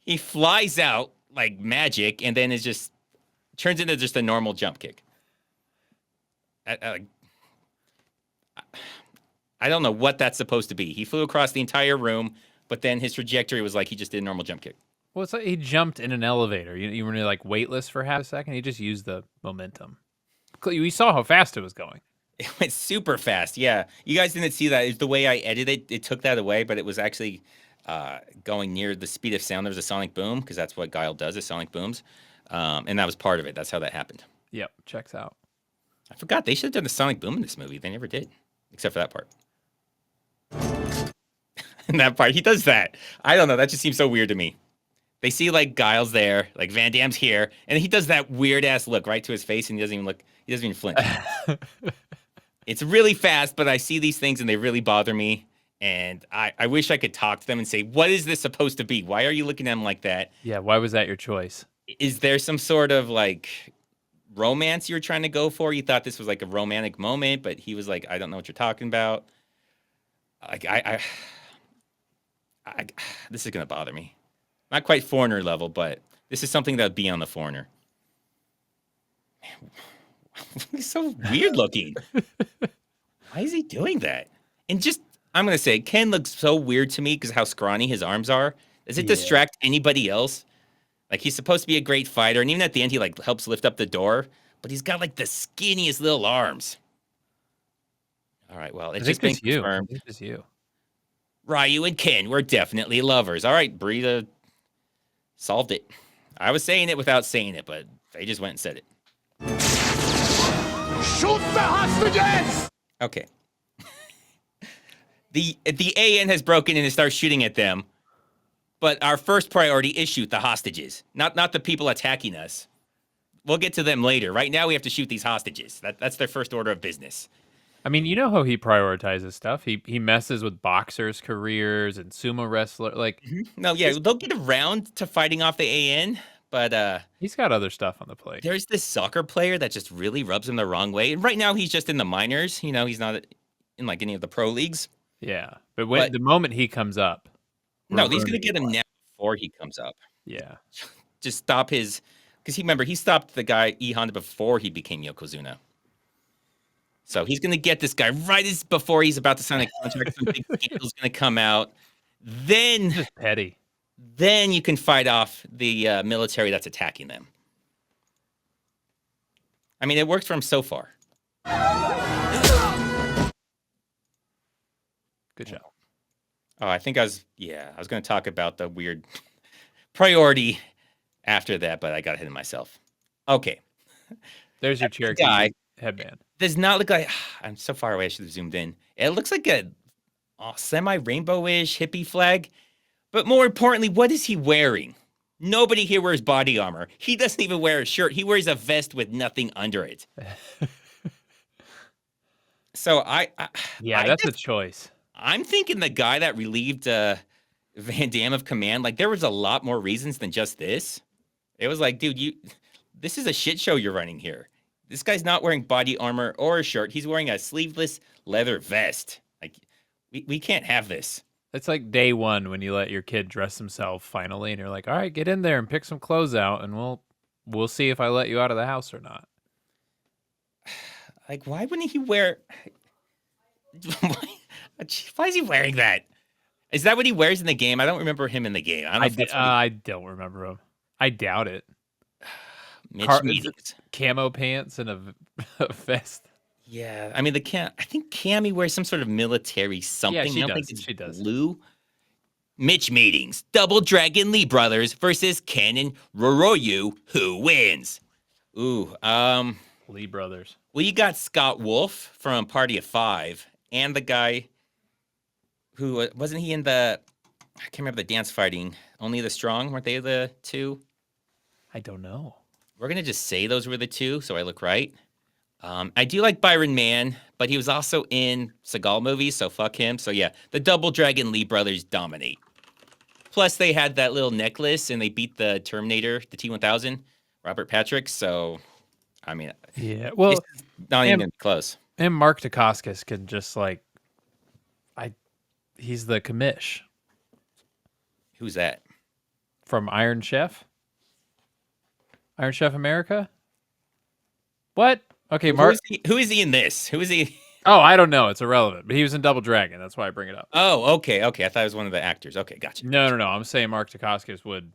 He flies out like magic and then turns into just a normal jump kick. I don't know what that's supposed to be. He flew across the entire room, but then his trajectory was like he just did a normal jump kick. Well, it's like he jumped in an elevator. You were like weightless for half a second. He just used the momentum. We saw how fast it was going. It went super fast. Yeah. You guys didn't see that. The way I edited it took that away, but it was actually going near the speed of sound. There was a sonic boom because that's what Guile does, is sonic booms. And that was part of it. That's how that happened. Yep. Checks out. I forgot. They should have done the sonic boom in this movie. They never did, except for that part. In that part, he does that. I don't know. That just seems so weird to me. They see like Guile's there, like Van Damme's here, and he does that weird ass look right to his face, and he doesn't even look. He doesn't even flinch. It's really fast, but I see these things and they really bother me. And I wish I could talk to them and say, what is this supposed to be? Why are you looking at him like that? Yeah, why was that your choice? Is there some sort of like romance you were trying to go for? You thought this was like a romantic moment, but he was like, I don't know what you're talking about. Like this is gonna bother me. Not quite Foreigner level, but this is something that would be on the Foreigner. Man, he's so weird looking. Why is he doing that? And just, I'm going to say, Ken looks so weird to me because how scrawny his arms are. Does it distract anybody else? Like, he's supposed to be a great fighter, and even at the end, he, like, helps lift up the door, but he's got, like, the skinniest little arms. All right, well, it's just been confirmed. I think it's you. Ryu and Ken were definitely lovers. All right, Brita solved it. I was saying it without saying it, but they just went and said it. Shoot the hostages! Okay. The AN has broken in and starts shooting at them, but our first priority is shoot the hostages, not the people attacking us. We'll get to them later. Right now, we have to shoot these hostages. That's their first order of business. I mean, you know how he prioritizes stuff. He messes with boxers' careers and sumo wrestler. Like, no, yeah, they'll get around to fighting off the AN, but he's got other stuff on the plate. There's this soccer player that just really rubs him the wrong way. And right now, he's just in the minors. You know, he's not in like any of the pro leagues. Yeah, but the moment he comes up, no, he's gonna get him now before he comes up. Yeah, just stop his, because he stopped the guy E Honda before he became Yokozuna. So he's going to get this guy right as before he's about to sign a contract. Some big scandal's going to come out. Then, just petty. Then you can fight off the military that's attacking them. I mean, it worked for him so far. Good job. Oh, I think I was going to talk about the weird priority after that, but I got ahead of myself. Okay. There's your That Cherokee guy headband. does not look like, I'm so far away, I should have zoomed in. It looks like a semi-rainbow-ish hippie flag, but more importantly, what is he wearing? Nobody here wears body armor. He doesn't even wear a shirt. He wears a vest with nothing under it. So that's a choice. I'm thinking the guy that relieved Van Damme of command, like there was a lot more reasons than just this. It was like, dude, this is a shit show you're running here. This guy's not wearing body armor or a shirt. He's wearing a sleeveless leather vest. Like, we can't have this. It's like day one when you let your kid dress himself finally, and you're like, all right, get in there and pick some clothes out, and we'll see if I let you out of the house or not. Like, why wouldn't he wear... Why is he wearing that? Is that what he wears in the game? I don't remember him in the game. I don't remember him. I doubt it. Meetings. Camo pants and a vest. Yeah, I mean I think Cammy wears some sort of military something. Yeah, she does. Blue. Mitch Meetings, Double Dragon Lee brothers versus Ken and Roroyu. Who wins? Ooh, Lee brothers. Well, you got Scott Wolf from Party of Five, and the guy who wasn't he in the? I can't remember the dance fighting. Only the Strong, weren't they the two? I don't know. We're gonna just say those were the two, so I look right. I do like Byron Mann, but he was also in Seagal movies, so fuck him. So yeah, the Double Dragon Lee brothers dominate. Plus, they had that little necklace, and they beat the Terminator, the T-1000, Robert Patrick. So, I mean, yeah, well, it's not even gonna be close. And Mark Dacascos can just he's the commish. Who's that? From Iron Chef? Iron Chef America? What? Okay, Mark. Who is he in this? Who is he? Oh, I don't know. It's irrelevant. But he was in Double Dragon. That's why I bring it up. Oh, okay. I thought it was one of the actors. Okay, gotcha. No. I'm saying Mark Dacascos would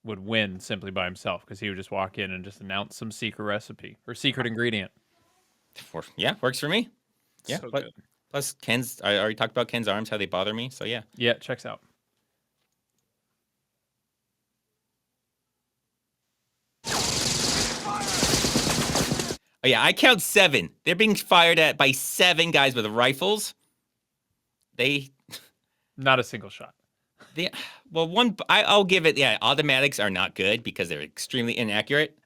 win simply by himself because he would just walk in and just announce some secret recipe or secret ingredient. Yeah, works for me. Yeah, so good. Plus Ken's. I already talked about Ken's arms, how they bother me. So yeah. Yeah, checks out. Oh yeah, I count 7. They're being fired at by 7 guys with rifles. Not a single shot. I'll give it. Yeah, automatics are not good because they're extremely inaccurate.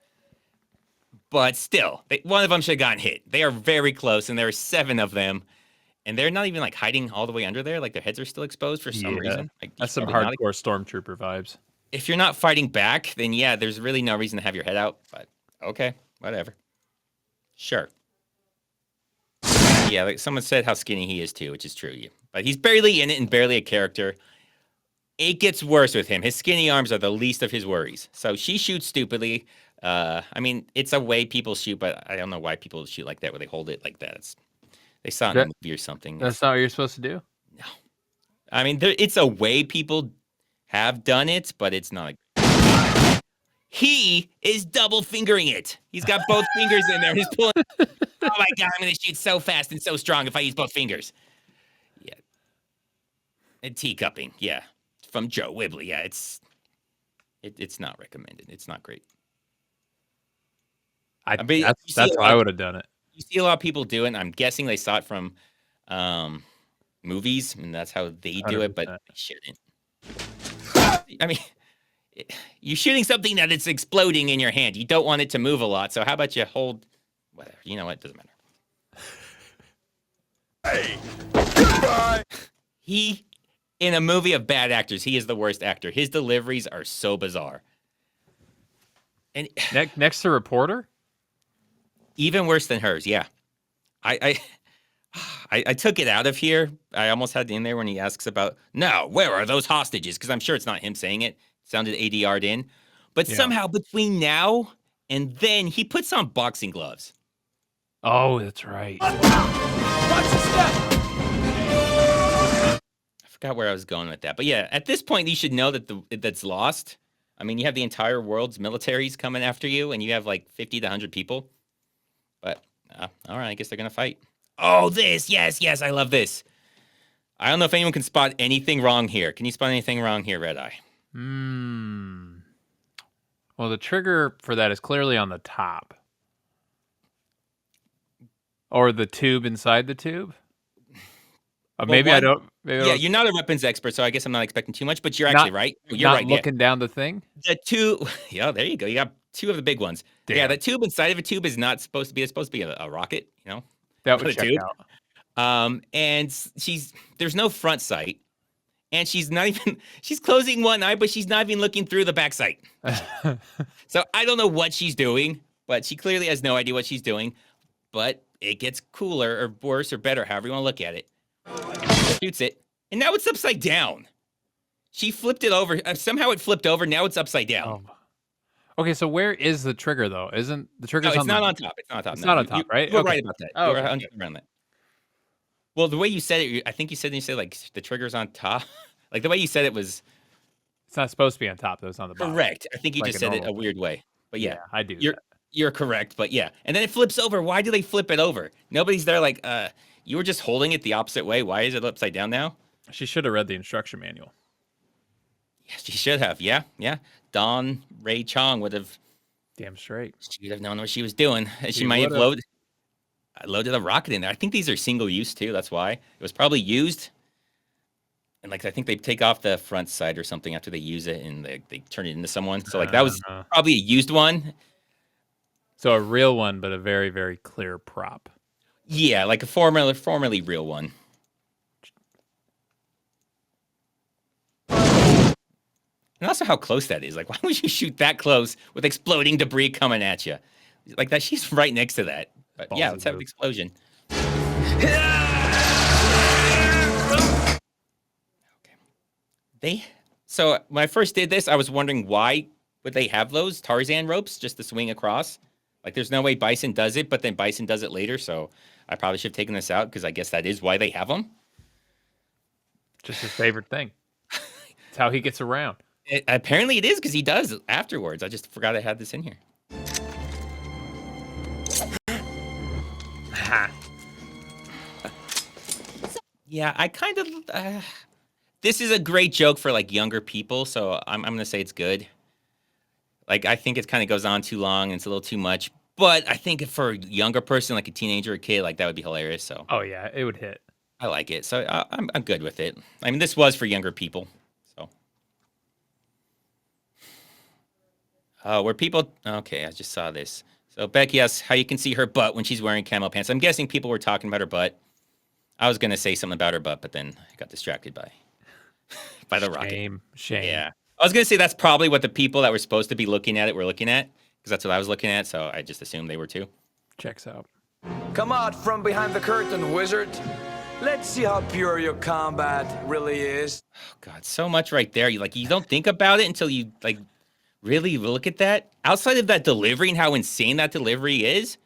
But still, one of them should have gotten hit. They are very close, and there are 7 of them, and they're not even like hiding all the way under there. Like their heads are still exposed for some reason. Like, that's some hardcore stormtrooper vibes. If you're not fighting back, then yeah, there's really no reason to have your head out. But okay, whatever. Sure. Yeah, like someone said how skinny he is too, which is true. Yeah. But he's barely in it and barely a character. It gets worse with him. His skinny arms are the least of his worries. So she shoots stupidly. I mean, it's a way people shoot, but I don't know why people shoot like that, where they hold it like that. They saw it in a movie or something. That's not what you're supposed to do? No. I mean, it's a way people have done it, but it's not. He is double fingering it. He's got both fingers in there. He's pulling. Oh my God, I'm going to shoot so fast and so strong if I use both fingers. Yeah. And teacupping. Yeah. From Joe Wibley. Yeah, it's not recommended. It's not great. That's how I would have done it. You see a lot of people do it, and I'm guessing they saw it from movies, and that's how they do 100%. It, but they shouldn't. I mean, you're shooting something that it's exploding in your hand. You don't want it to move a lot, so how about you hold whatever? You know what? It doesn't matter. Hey, goodbye. In a movie of bad actors, he is the worst actor. His deliveries are so bizarre. And next to Reporter? Even worse than hers, yeah. I took it out of here. I almost had it in there when he asks about, no, where are those hostages? Because I'm sure it's not him saying it. It sounded ADR'd in. But somehow between now and then, he puts on boxing gloves. Oh, that's right. Watch the step! I forgot where I was going with that. But yeah, at this point, you should know that that's lost. I mean, you have the entire world's militaries coming after you, and you have like 50 to 100 people. But, all right, I guess they're going to fight. Oh, this. Yes, I love this. I don't know if anyone can spot anything wrong here. Can you spot anything wrong here, Red Eye? Well, the trigger for that is clearly on the top. Or the tube inside the tube? Maybe I don't. Yeah, you're not a weapons expert, so I guess I'm not expecting too much, but you're actually right. You're right. Looking down the thing? The two, yeah, there you go. You got two of the big ones. Damn. Yeah, the tube inside of a tube is not supposed to be. It's supposed to be a rocket, you know? That would check out. And there's no front sight. And she's closing one eye, but she's not even looking through the back sight. So I don't know what she's doing, but she clearly has no idea what she's doing. But it gets cooler or worse or better, however you want to look at it. Shoots it, and now it's upside down. She flipped it over. Somehow it flipped over. Now it's upside down. Oh. Okay, so where is the trigger, though? Isn't the trigger? No, it's not on top. It's not on top. It's not on top, right? You're right about that. Oh, you're 100% around that. Well, the way you said it, I think you said like the trigger's on top. Like the way you said it was. It's not supposed to be on top, though. It's on the bottom. Correct. I think you just said it a weird way. But yeah, I do. You're correct, but yeah. And then it flips over. Why do they flip it over? Nobody's there like, you were just holding it the opposite way. Why is it upside down now? She should have read the instruction manual. Yeah, she should have. Yeah. Don Ray Chong would have. Damn straight. She would have known what she was doing. And she might have loaded a rocket in there. I think these are single use too. That's why. It was probably used. And like I think they take off the front side or something after they use it and they turn it into someone. So like that was probably a used one. So a real one, but a very, very clear prop. Yeah, like a formerly real one. And also how close that is. Like, why would you shoot that close with exploding debris coming at you? Like that, she's right next to that. But yeah, let's have an explosion. Okay. So when I first did this, I was wondering why would they have those Tarzan ropes just to swing across? Like, there's no way Bison does it, but then Bison does it later. So I probably should have taken this out because I guess that is why they have them. Just his favorite thing. It's how he gets around. Apparently it is because he does afterwards. I just forgot I had this in here. Yeah, I kind of... this is a great joke for, like, younger people, so I'm going to say it's good. Like, I think it kind of goes on too long and it's a little too much. But I think for a younger person, like a teenager or a kid, like, that would be hilarious. So. Oh, yeah, it would hit. I like it, so I'm good with it. I mean, this was for younger people, so. Oh, were people... Okay, I just saw this. So Becky asks how you can see her butt when she's wearing camo pants. I'm guessing people were talking about her butt. I was going to say something about her butt, but then I got distracted by the rocket. Shame. Yeah. I was going to say that's probably what the people that were supposed to be looking at it were looking at, because that's what I was looking at, so I just assumed they were too. Checks out. Come out from behind the curtain, wizard. Let's see how pure your combat really is. Oh, God, so much right there. You don't think about it until you, like, really look at that. Outside of that delivery and how insane that delivery is,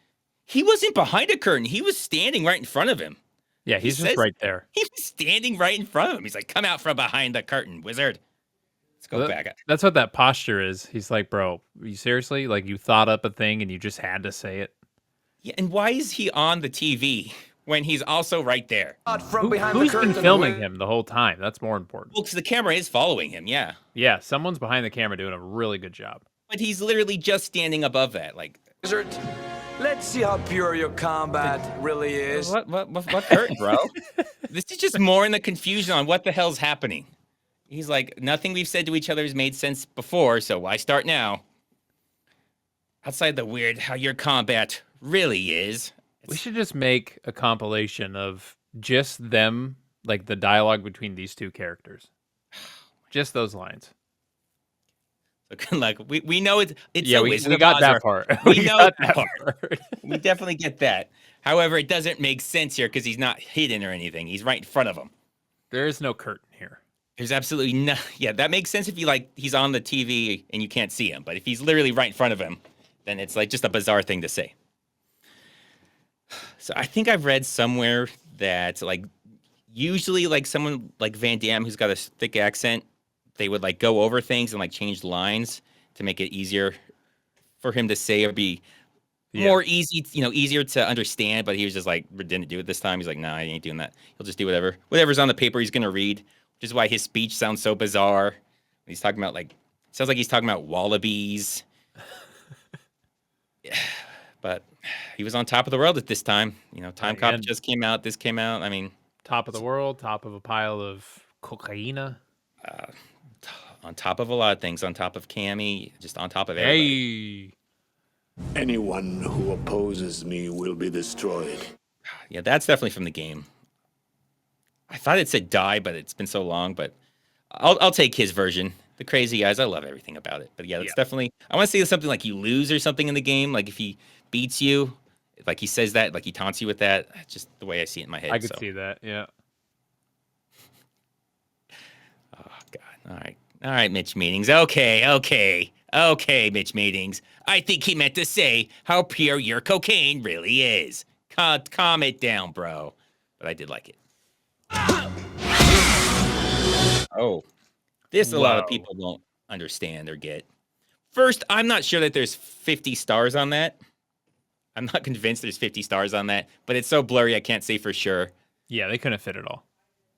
he wasn't behind a curtain. He was standing right in front of him. Yeah, he's just right there. He was standing right in front of him. He's like, come out from behind the curtain, wizard. Let's go back. That's what that posture is. He's like, bro, you seriously? Like, you thought up a thing and you just had to say it? Yeah, and why is he on the TV when he's also right there? Who's been filming him the whole time? That's more important. Well, because the camera is following him, yeah. Yeah, someone's behind the camera doing a really good job. But he's literally just standing above that. Like, wizard, let's see how pure your combat really is. What curtain, bro? This is just more in the confusion on what the hell's happening. He's like, nothing we've said to each other has made sense before, so why start now? Outside the weird how your combat really is. We should just make a compilation of just them, like the dialogue between these two characters. Just those lines. So, like, we know it's yeah, we got that part. We know that part. We definitely get that. However, it doesn't make sense here because he's not hidden or anything. He's right in front of him. There is no curtain here. There's absolutely no... Yeah, that makes sense if he's on the TV and you can't see him. But if he's literally right in front of him, then it's like just a bizarre thing to say. So I think I've read somewhere that, like, usually, like, someone like Van Damme who's got a thick accent, they would, like, go over things and, like, change lines to make it easier for him to say or be more easy, easier to understand. But he was just like, didn't do it this time. He's like, nah, I ain't doing that. He'll just do whatever's on the paper he's gonna read, which is why his speech sounds so bizarre. He's talking about sounds like he's talking about wallabies. But he was on top of the world at this time. Timecop just came out. This came out. I mean, top of the world, top of a pile of cocaine. On top of a lot of things. On top of Cammy, just on top of everybody. Anyone who opposes me will be destroyed. Yeah, that's definitely from the game. I thought it said die, but it's been so long. But I'll take his version. The crazy guys, I love everything about it. But yeah, that's definitely. I want to see something like you lose or something in the game. Like if he beats you, like he says that, like he taunts you with that. Just the way I see it in my head. I could see that. Yeah. Oh God. All right, Mitch Meetings. Okay, Mitch Meetings. I think he meant to say how pure your cocaine really is. Calm it down, bro. But I did like it. Oh. This a lot of people won't understand or get. First, I'm not sure that there's 50 stars on that. I'm not convinced there's 50 stars on that, but it's so blurry I can't say for sure. Yeah, they couldn't fit it all.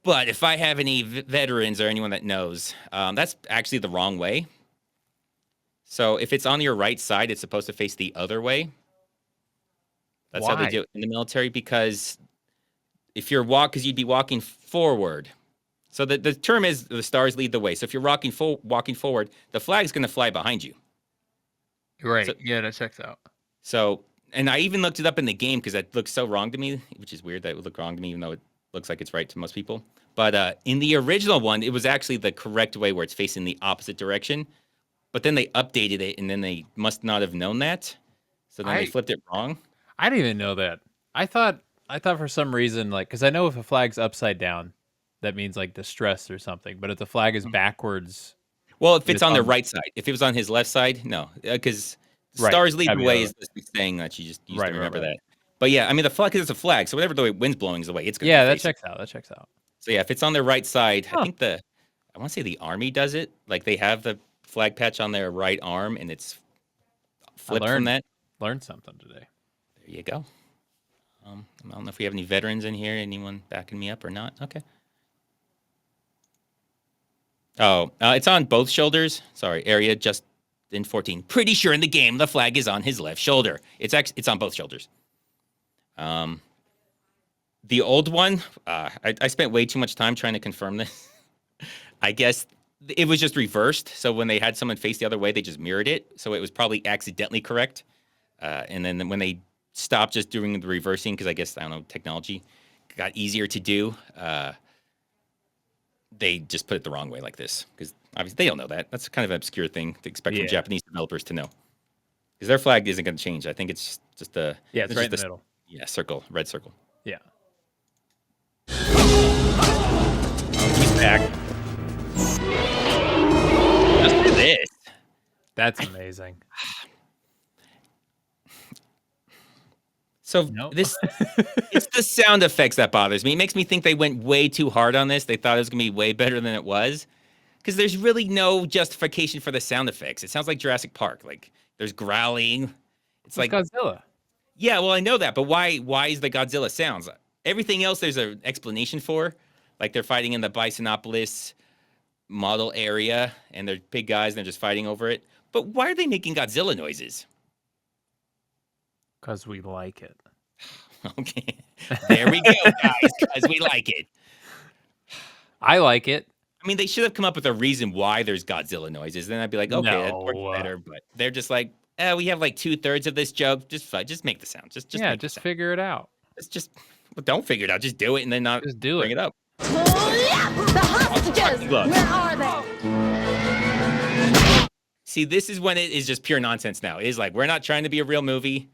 But if I have any veterans or anyone that knows, that's actually the wrong way. So if it's on your right side, it's supposed to face the other way. That's how they do it in the military, because if you're because you'd be walking forward. So the term is the stars lead the way. So if you're walking forward, the flag's going to fly behind you. Right. So, yeah, that checks out. So, and I even looked it up in the game because that looks so wrong to me, which is weird that it would look wrong to me, even though it looks like it's right to most people. But in the original one, it was actually the correct way where it's facing the opposite direction. But then they updated it, and then they must not have known that. So then they flipped it wrong. I didn't even know that. I thought for some reason, because I know if a flag's upside down, that means distress or something. But if the flag is backwards, well, if it's on the right side, if it was on his left side, no, because stars lead the way is the thing that you just remember that. But yeah, I mean the flag is a flag, so whatever the way wind's blowing is the way it's going. Yeah, that checks out. That checks out. So yeah, if it's on their right side, I think I want to say the army does it. Like they have the flag patch on their right arm, and it's flipped from that. Learned something today. There you go. I don't know if we have any veterans in here. Anyone backing me up or not? Okay. Oh, it's on both shoulders. Sorry, area just in 14. Pretty sure in the game the flag is on his left shoulder. It's on both shoulders. The old one, I spent way too much time trying to confirm this. I guess it was just reversed. So when they had someone face the other way, they just mirrored it. So it was probably accidentally correct. And then when they stopped just doing the reversing, because I guess, I don't know, technology got easier to do, they just put it the wrong way like this. Because obviously they don't know that. That's kind of an obscure thing to expect from Japanese developers to know. Because their flag isn't going to change. I think it's just a... Yeah, it's right in the middle. Yeah, circle, red circle. Yeah. He's back. Just do this. That's amazing. So it's the sound effects that bothers me. It makes me think they went way too hard on this. They thought it was going to be way better than it was. Because there's really no justification for the sound effects. It sounds like Jurassic Park. Like there's growling. It's like Godzilla. Yeah, well, I know that, but why is the Godzilla sounds? Everything else there's an explanation for. Like they're fighting in the Bisonopolis model area, and they're big guys, and they're just fighting over it. But why are they making Godzilla noises? Because we like it. Okay. There we go, guys, because we like it. I like it. I mean, they should have come up with a reason why there's Godzilla noises. Then I'd be like, okay, that works better. But they're just like, we have like 2/3 of this joke. Just make the sound. Just figure it out. Don't figure it out. Just do it and then not just do bring it up. The hostages! Where are they? See, this is when it is just pure nonsense now. It is like, we're not trying to be a real movie.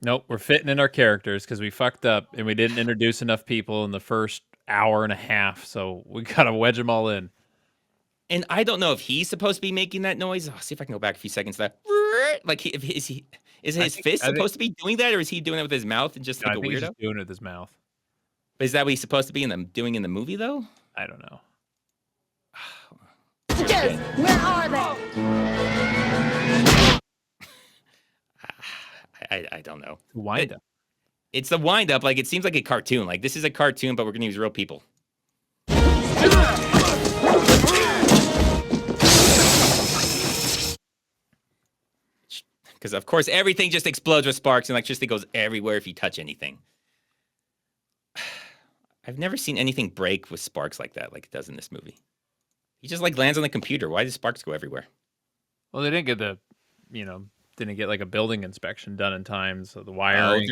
Nope, we're fitting in our characters because we fucked up and we didn't introduce enough people in the first hour and a half, so we gotta wedge them all in. And I don't know if he's supposed to be making that noise. I'll see if I can go back a few seconds to that. Like, is his fist supposed to be doing that, or is he doing it with his mouth and just like a weirdo? He's just doing it with his mouth. But is that what he's supposed to be doing in the movie, though? I don't know. Hostages! Where are they? I don't know. Wind up. It's the wind up. Like, it seems like a cartoon. Like, this is a cartoon, but we're going to use real people. Because, of course, everything just explodes with sparks and electricity goes everywhere if you touch anything. I've never seen anything break with sparks like that, like it does in this movie. He just, like, lands on the computer. Why do sparks go everywhere? Well, they didn't get didn't get like a building inspection done in time, so the wiring.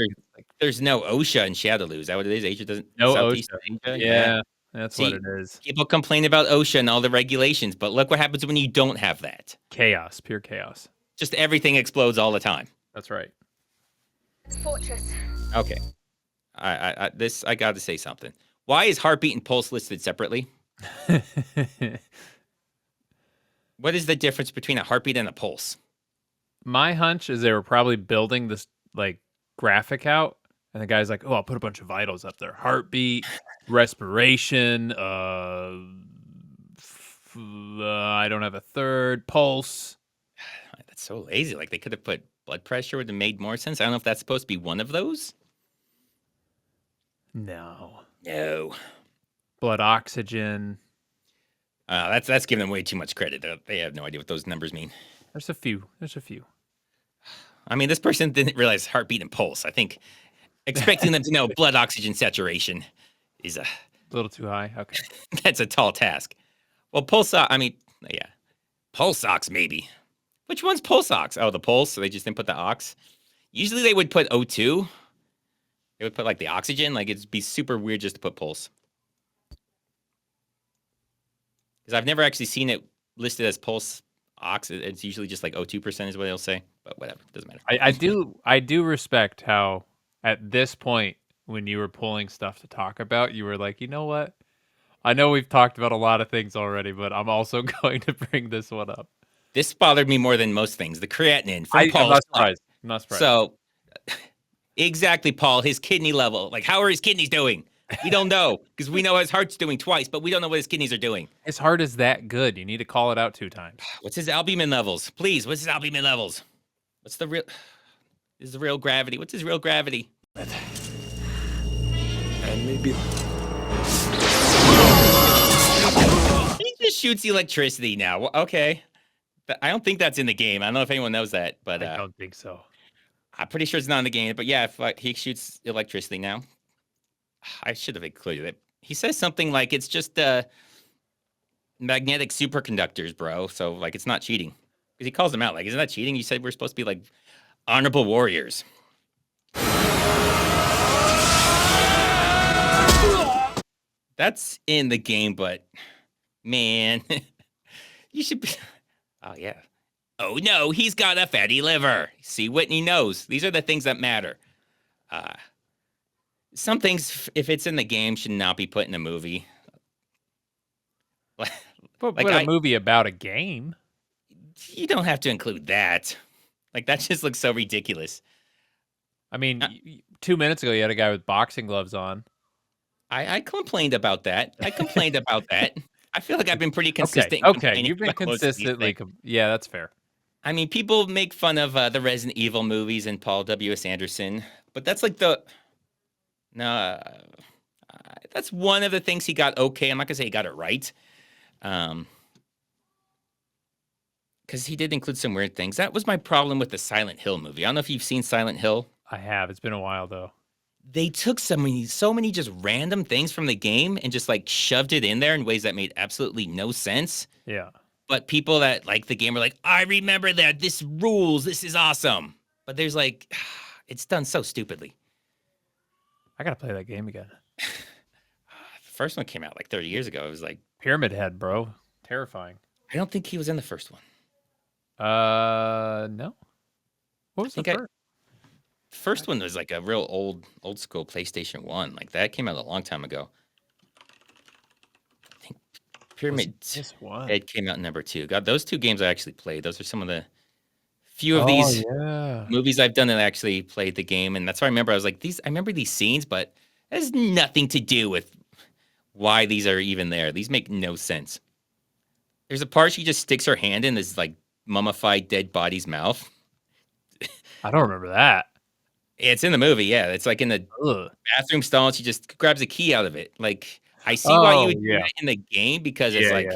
There's no OSHA in Shadowloo. Is that what it is? Asia doesn't. No Southeast OSHA. Asia? Yeah, that's See, what it is. People complain about OSHA and all the regulations, but look what happens when you don't have that. Chaos, pure chaos. Just everything explodes all the time. That's right. Fortress. Okay. I got to say something. Why is heartbeat and pulse listed separately? What is the difference between a heartbeat and a pulse? My hunch is they were probably building this like graphic out, and the guy's like, "Oh, I'll put a bunch of vitals up there: heartbeat, respiration. I don't have a third pulse." That's so lazy. Like, they could have put blood pressure. Would have made more sense. I don't know if that's supposed to be one of those. No. Blood oxygen. That's giving them way too much credit. They have no idea what those numbers mean. There's a few. I mean, this person didn't realize heartbeat and pulse. I think expecting them to know blood oxygen saturation is a little too high. Okay. That's a tall task. Well, pulse ox maybe. Which one's pulse ox? Oh, the pulse. So they just didn't put the ox. Usually they would put O2. They would put like the oxygen. Like, it'd be super weird just to put pulse. Because I've never actually seen it listed as pulse ox. It's usually just like 02% is what they'll say. But whatever, doesn't matter. I do respect how at this point when you were pulling stuff to talk about, you were like, you know what? I know we've talked about a lot of things already, but I'm also going to bring this one up. This bothered me more than most things. The creatinine from Paul. I'm not surprised. So, exactly, Paul. His kidney level. Like, how are his kidneys doing? We don't know, because we know his heart's doing twice, but we don't know what his kidneys are doing. His heart is that good. You need to call it out 2 times. What's his albumin levels? Please, what's his albumin levels? What's the real... Is the real gravity? What's his real gravity? And maybe... He just shoots electricity now. Okay. I don't think that's in the game. I don't know if anyone knows that, but... I don't think so. I'm pretty sure it's not in the game, but yeah, if he shoots electricity now. I should have included it. He says something like it's just magnetic superconductors, bro. So, like, it's not cheating. Because he calls them out. Like, isn't that cheating? You said we're supposed to be, like, honorable warriors. That's in the game, but, man, you should be... Oh, yeah. Oh, no, he's got a fatty liver. See, Whitney knows. These are the things that matter. Some things, if it's in the game, should not be put in a movie. But a movie about a game. You don't have to include that. Like, that just looks so ridiculous. I mean, 2 minutes ago, you had a guy with boxing gloves on. I complained about that. I feel like I've been pretty consistent. Okay, you've been consistently. Yeah, that's fair. I mean, people make fun of the Resident Evil movies and Paul W.S. Anderson, but that's like that's one of the things he got okay. I'm not gonna say he got it right, because he did include some weird things. That was my problem with the Silent Hill movie. I don't know if you've seen Silent Hill. I have. It's been a while though. They took so many just random things from the game and just like shoved it in there in ways that made absolutely no sense. Yeah. But people that like the game were like, I remember that. This rules. This is awesome. But there's like, it's done so stupidly. I gotta play that game again. The first one came out like 30 years ago. It was like Pyramid Head, bro. Terrifying. I don't think he was in the first one. No. What was the first? The first one was like a real old school PlayStation 1. Like that came out a long time ago. I think Pyramid Head came out number 2. God, those 2 games I actually played. Those are some of the few of these movies I've done that I actually played the game, and that's why I remember. I was like, I remember these scenes, but it has nothing to do with why these are even there. These make no sense. There's a part she just sticks her hand in this like mummified dead body's mouth. I don't remember that. It's in the movie, yeah. It's like in the bathroom stall, and she just grabs a key out of it. Like, I see why you would do it in the game because it's like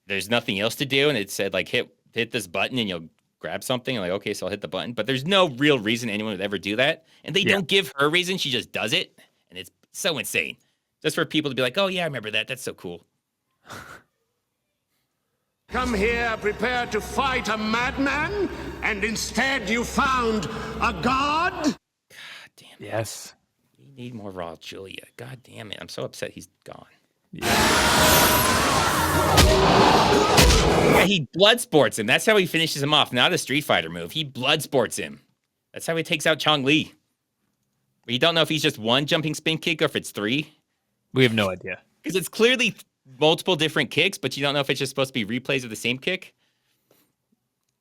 there's nothing else to do, and it said like hit this button and you'll grab something. And like, okay, so I'll hit the button. But there's no real reason anyone would ever do that. And they don't give her a reason, she just does it. And it's so insane. Just for people to be like, oh yeah, I remember that. That's so cool. Come here prepared to fight a madman, and instead you found a god? God damn it. Yes. We need more Raul Julia. God damn it. I'm so upset he's gone. Yeah, he blood sports him. That's how he finishes him off. Not a Street Fighter move. He blood sports him. That's how he takes out Chong Li. But you don't know if he's just one jumping spin kick or if it's 3. We have no idea. Because it's clearly multiple different kicks, but you don't know if it's just supposed to be replays of the same kick.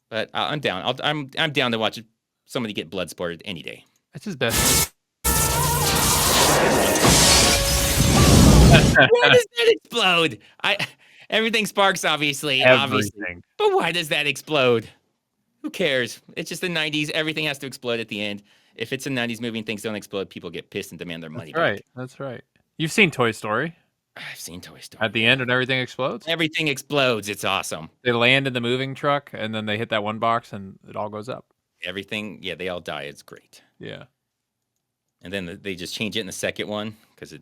But I'm down. I'm down to watch somebody get blood sported any day. That's his best. Why does that explode? Everything sparks, obviously. But why does that explode? Who cares? It's just the 90s. Everything has to explode at the end. If it's a 90s movie and things don't explode, people get pissed and demand their money back. That's right. You've seen Toy Story. I've seen Toy Story. At the end when everything explodes? Everything explodes. It's awesome. They land in the moving truck, and then they hit that one box, and it all goes up. Everything, yeah, they all die. It's great. Yeah. And then they just change it in the second one because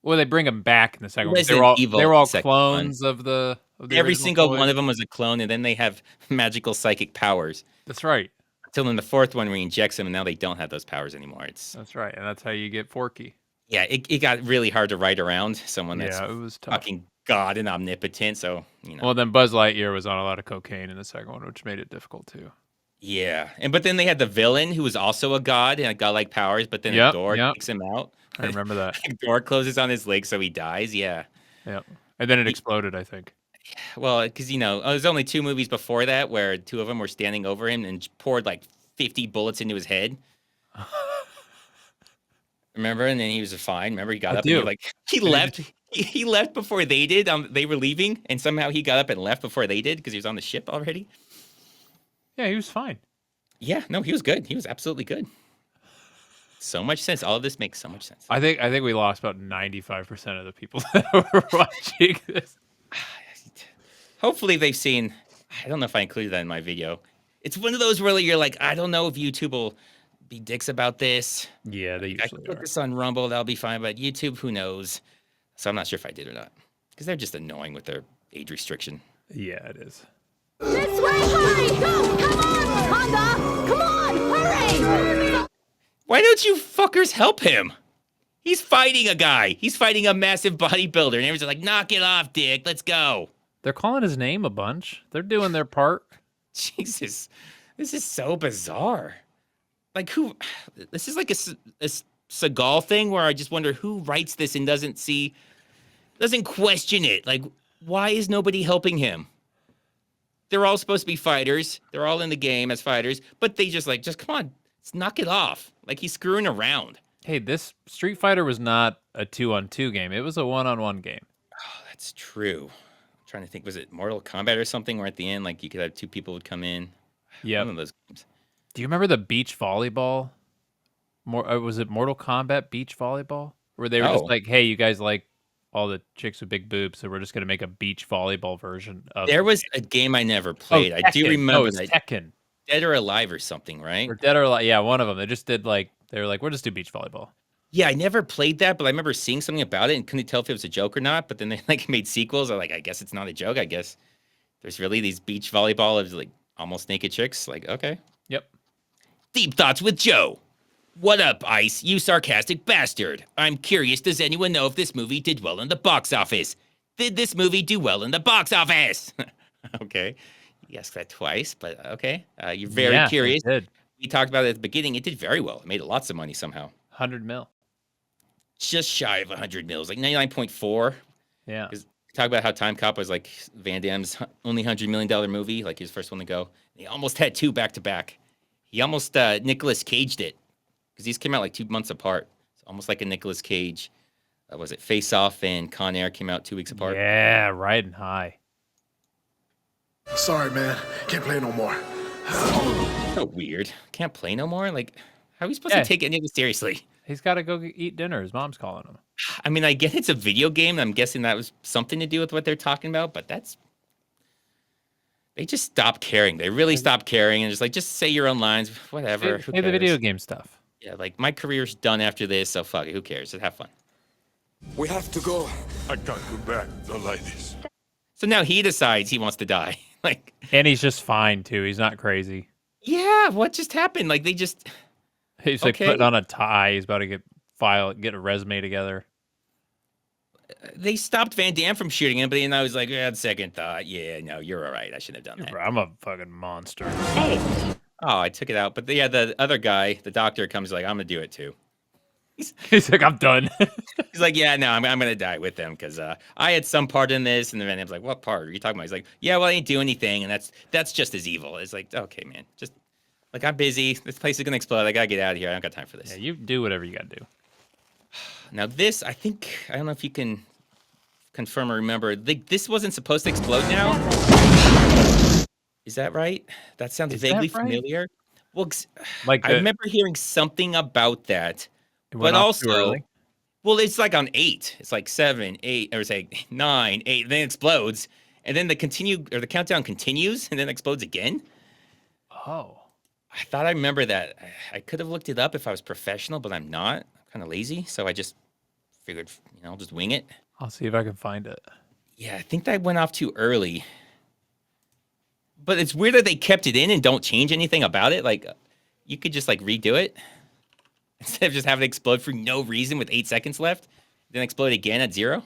Well, they bring them back in the second one. Resident They're all second clones of the Every original single toys. one of them was a clone, and then they have magical psychic powers. That's right. Until in the fourth one where he injects them, and now they don't have those powers anymore. That's right, and that's how you get Forky. Yeah, it got really hard to write around someone that's it was tough. fucking god and omnipotent. So Well, then Buzz Lightyear was on a lot of cocaine in the second one, which made it difficult too. Yeah, but then they had the villain who was also a god and a godlike powers, but then a door takes him out. I remember that. The door closes on his leg, so he dies. Yeah. Yep. And then it exploded, I think. Well, because there's only 2 movies before that where 2 of them were standing over him and poured like 50 bullets into his head. Remember? And then he was fine. Remember, he got up and he left. He left before they did. They were leaving, and somehow he got up and left before they did because he was on the ship already. Yeah, he was fine. Yeah, no, he was good. He was absolutely good. So much sense. All of this makes so much sense. I think we lost about 95% of the people that were watching this. Hopefully they've seen. I don't know if I included that in my video. It's one of those where you're like, I don't know if YouTube will be dicks about this. Yeah, they usually I can put this on Rumble, that'll be fine. But YouTube, who knows? So I'm not sure if I did or not because they're just annoying with their age restriction. Yeah, it is. This way, hurry! Go! Come on! Honda! Come on! Hurry! Why don't you fuckers help him? He's fighting a guy. He's fighting a massive bodybuilder. And everyone's like, knock it off, dick. Let's go. They're calling his name a bunch. They're doing their part. Jesus. This is so bizarre. Like, who? This is like a Seagal thing where I just wonder who writes this and doesn't question it. Like, why is nobody helping him? They're all supposed to be fighters. They're all in the game as fighters, but they just come on, let's knock it off. Like he's screwing around. Hey, this Street Fighter was not a 2-on-2 game. It was a 1-on-1 game. Oh, that's true. I'm trying to think, was it Mortal Kombat or something where at the end, like you could have 2 people would come in? Yeah. One of those games. Do you remember the beach volleyball? Was it Mortal Kombat beach volleyball? Where they were just like, hey, you guys like all the chicks with big boobs, so we're just going to make a beach volleyball version of There was a game I never played. I do remember that. Tekken. Dead or Alive or something, right? Or Dead or Alive. Yeah, one of them. They just did they were like, we'll just do beach volleyball. Yeah, I never played that, but I remember seeing something about it and couldn't tell if it was a joke or not. But then they made sequels. I'm like, I guess it's not a joke. I guess there's really these beach volleyball of almost naked chicks. Like, okay. Yep. Deep Thoughts with Joe. What up, Ice? You sarcastic bastard. I'm curious, does anyone know if this movie did well in the box office? Did this movie do well in the box office? Okay. You asked that twice, but okay. You're very curious. It did. We talked about it at the beginning. It did very well. It made lots of money somehow. 100 mil. Just shy of 100 mils, like 99.4. Yeah. Talk about how Timecop was like Van Damme's only $100 million movie, like his first one to go. He almost had 2 back to back. He almost Nicolas Caged it because these came out like 2 months apart. It's almost like a Nicolas Cage. Was it Face Off and Con Air came out 2 weeks apart? Yeah, riding high. Sorry, man. Can't play no more. So weird. Can't play no more? Like, How are we supposed to take any of this seriously? He's got to go eat dinner. His mom's calling him. I mean, I get it's a video game. I'm guessing that was something to do with what they're talking about, but they just stopped caring. They really stopped caring and just say your own lines, whatever. Say the video game stuff. Yeah, like my career's done after this, so fuck it. Who cares? Just have fun. We have to go. I can't go back. The ladies. So now he decides he wants to die. And he's just fine too. He's not crazy. Yeah, what just happened? Like they just He's like putting on a tie. He's about to get a resume together. They stopped Van Damme from shooting him, but then I was like, second thought. Yeah, no, you're all right. I shouldn't have done that. I'm a fucking monster. Hey. Oh, I took it out. But the other guy, the doctor, comes like, I'm going to do it too. He's like, I'm done. He's like, yeah, no, I'm going to die with them because I had some part in this. And then Van Damme's like, what part are you talking about? He's like, yeah, well, I didn't do anything. And that's just as evil. It's like, okay, man, just like I'm busy. This place is going to explode. I got to get out of here. I don't got time for this. Yeah, you do whatever you got to do. Now this, I don't know if you can confirm or remember, this wasn't supposed to explode now. Is that right? That sounds vaguely familiar. Well, I remember hearing something about that, but also, well, it's like on 8. It's like 7, 8, or it's like 9, 8, then it explodes, and then the countdown continues, and then explodes again. Oh, I thought I remember that. I could have looked it up if I was professional, but I'm not. I'm kind of lazy, so I just figured, I'll just wing it. I'll see if I can find it. Yeah, I think that went off too early. But it's weird that they kept it in and don't change anything about it. Like, you could just, redo it. Instead of just having it explode for no reason with 8 seconds left. Then explode again at 0.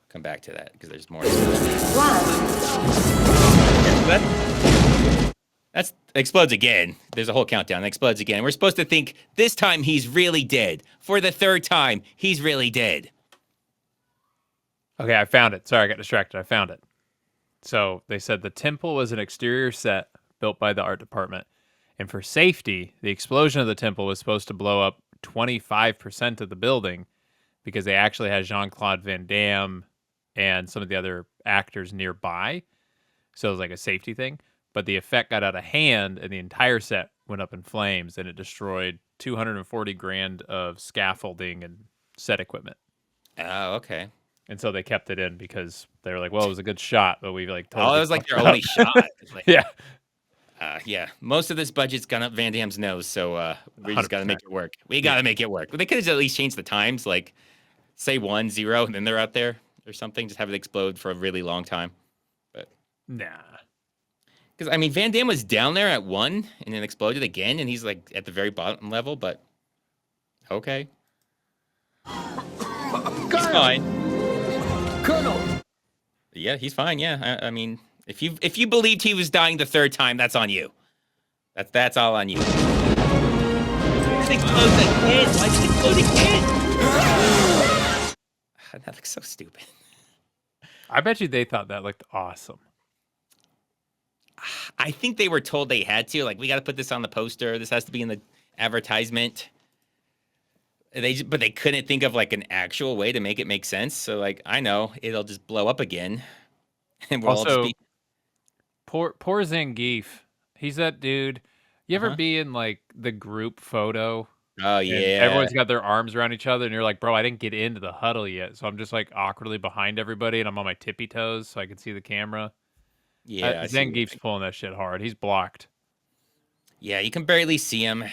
Come back to that, because there's more. That's explodes again. There's a whole countdown. It explodes again. We're supposed to think this time he's really dead. For the 3rd time, he's really dead. Okay, I found it. Sorry, I got distracted. I found it. So they said the temple was an exterior set built by the art department. And for safety, the explosion of the temple was supposed to blow up 25% of the building because they actually had Jean-Claude Van Damme and some of the other actors nearby. So it was like a safety thing. But the effect got out of hand and the entire set went up in flames and it destroyed $240,000 of scaffolding and set equipment. Oh, okay. And so they kept it in because they were like, well, it was a good shot, but we totally it was like their only shot. Yeah. Yeah. Most of this budget's gone up Van Damme's nose, so we just got to make it work. We got to make it work. But they could have at least changed the times, like say 1, 0, and then they're out there or something. Just have it explode for a really long time. But nah. Because, I mean, Van Damme was down there at 1 and then exploded again, and he's, at the very bottom level, but okay. He's fine. Colonel! Yeah, he's fine, yeah. I mean, if you believed he was dying the 3rd time, that's on you. That's all on you. It explodes again! Why did it explode again? That looks so stupid. I bet you they thought that looked awesome. I think they were told they had to. We got to put this on the poster. This has to be in the advertisement. But they couldn't think of an actual way to make it make sense. So I know it'll just blow up again, and we'll also all just be poor Zangief. He's that dude. You ever be in the group photo? Oh yeah. Everyone's got their arms around each other, and you're like, bro, I didn't get into the huddle yet, so I'm just awkwardly behind everybody, and I'm on my tippy toes so I can see the camera. Yeah, Zangief's pulling that shit hard. He's blocked. Yeah, you can barely see him.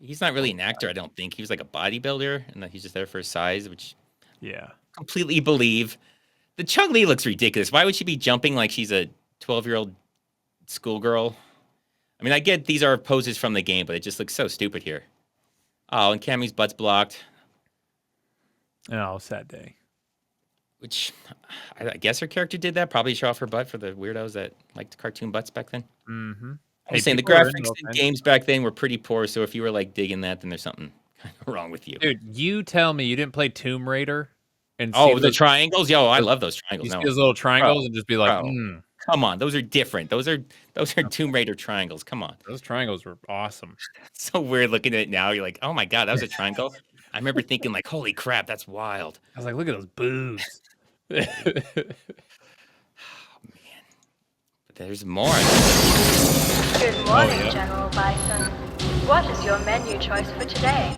He's not really an actor, I don't think. He was a bodybuilder, and he's just there for his size, which completely believe. The Chun-Li looks ridiculous. Why would she be jumping like she's a 12-year-old schoolgirl? I mean, I get these are poses from the game, but it just looks so stupid here. Oh, and Cammy's butt's blocked. Oh, sad day. Which, I guess her character did that. Probably show off her butt for the weirdos that liked cartoon butts back then. Mm-hmm. I'm saying the graphics in games back then were pretty poor, so if you were digging that, then there's something kind of wrong with you. Dude, you tell me you didn't play Tomb Raider? And the triangles? Yo, I love those triangles. You see those little triangles and just be like, Come on, those are different. Those are Tomb Raider triangles. Come on. Those triangles were awesome. It's so weird looking at it now. You're like, oh my God, that was a triangle? I remember thinking holy crap, that's wild. I was like, look at those boobs. Oh, man. There's more. Good morning, General Bison. What is your menu choice for today?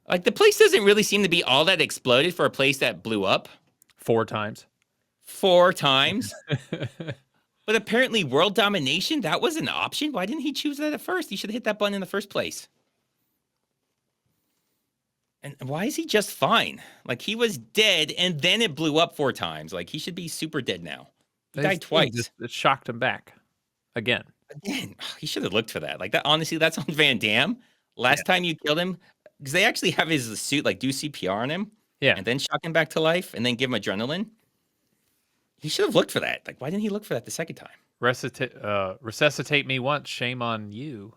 Like, the place doesn't really seem to be all that exploded for a place that blew up. 4 times. 4 times? But apparently world domination, that was an option? Why didn't he choose that at first? He should have hit that button in the first place. And why is he just fine? Like, he was dead, and then it blew up 4 times. Like, he should be super dead now. He died twice. It shocked him back. Again. He should have looked for that. Like, that, honestly, that's on Van Damme. Last time you killed him, because they actually have his suit, like, do CPR on him. Yeah. And then shock him back to life, and then give him adrenaline. He should have looked for that. Like, why didn't he look for that the second time? Resuscitate me once, shame on you.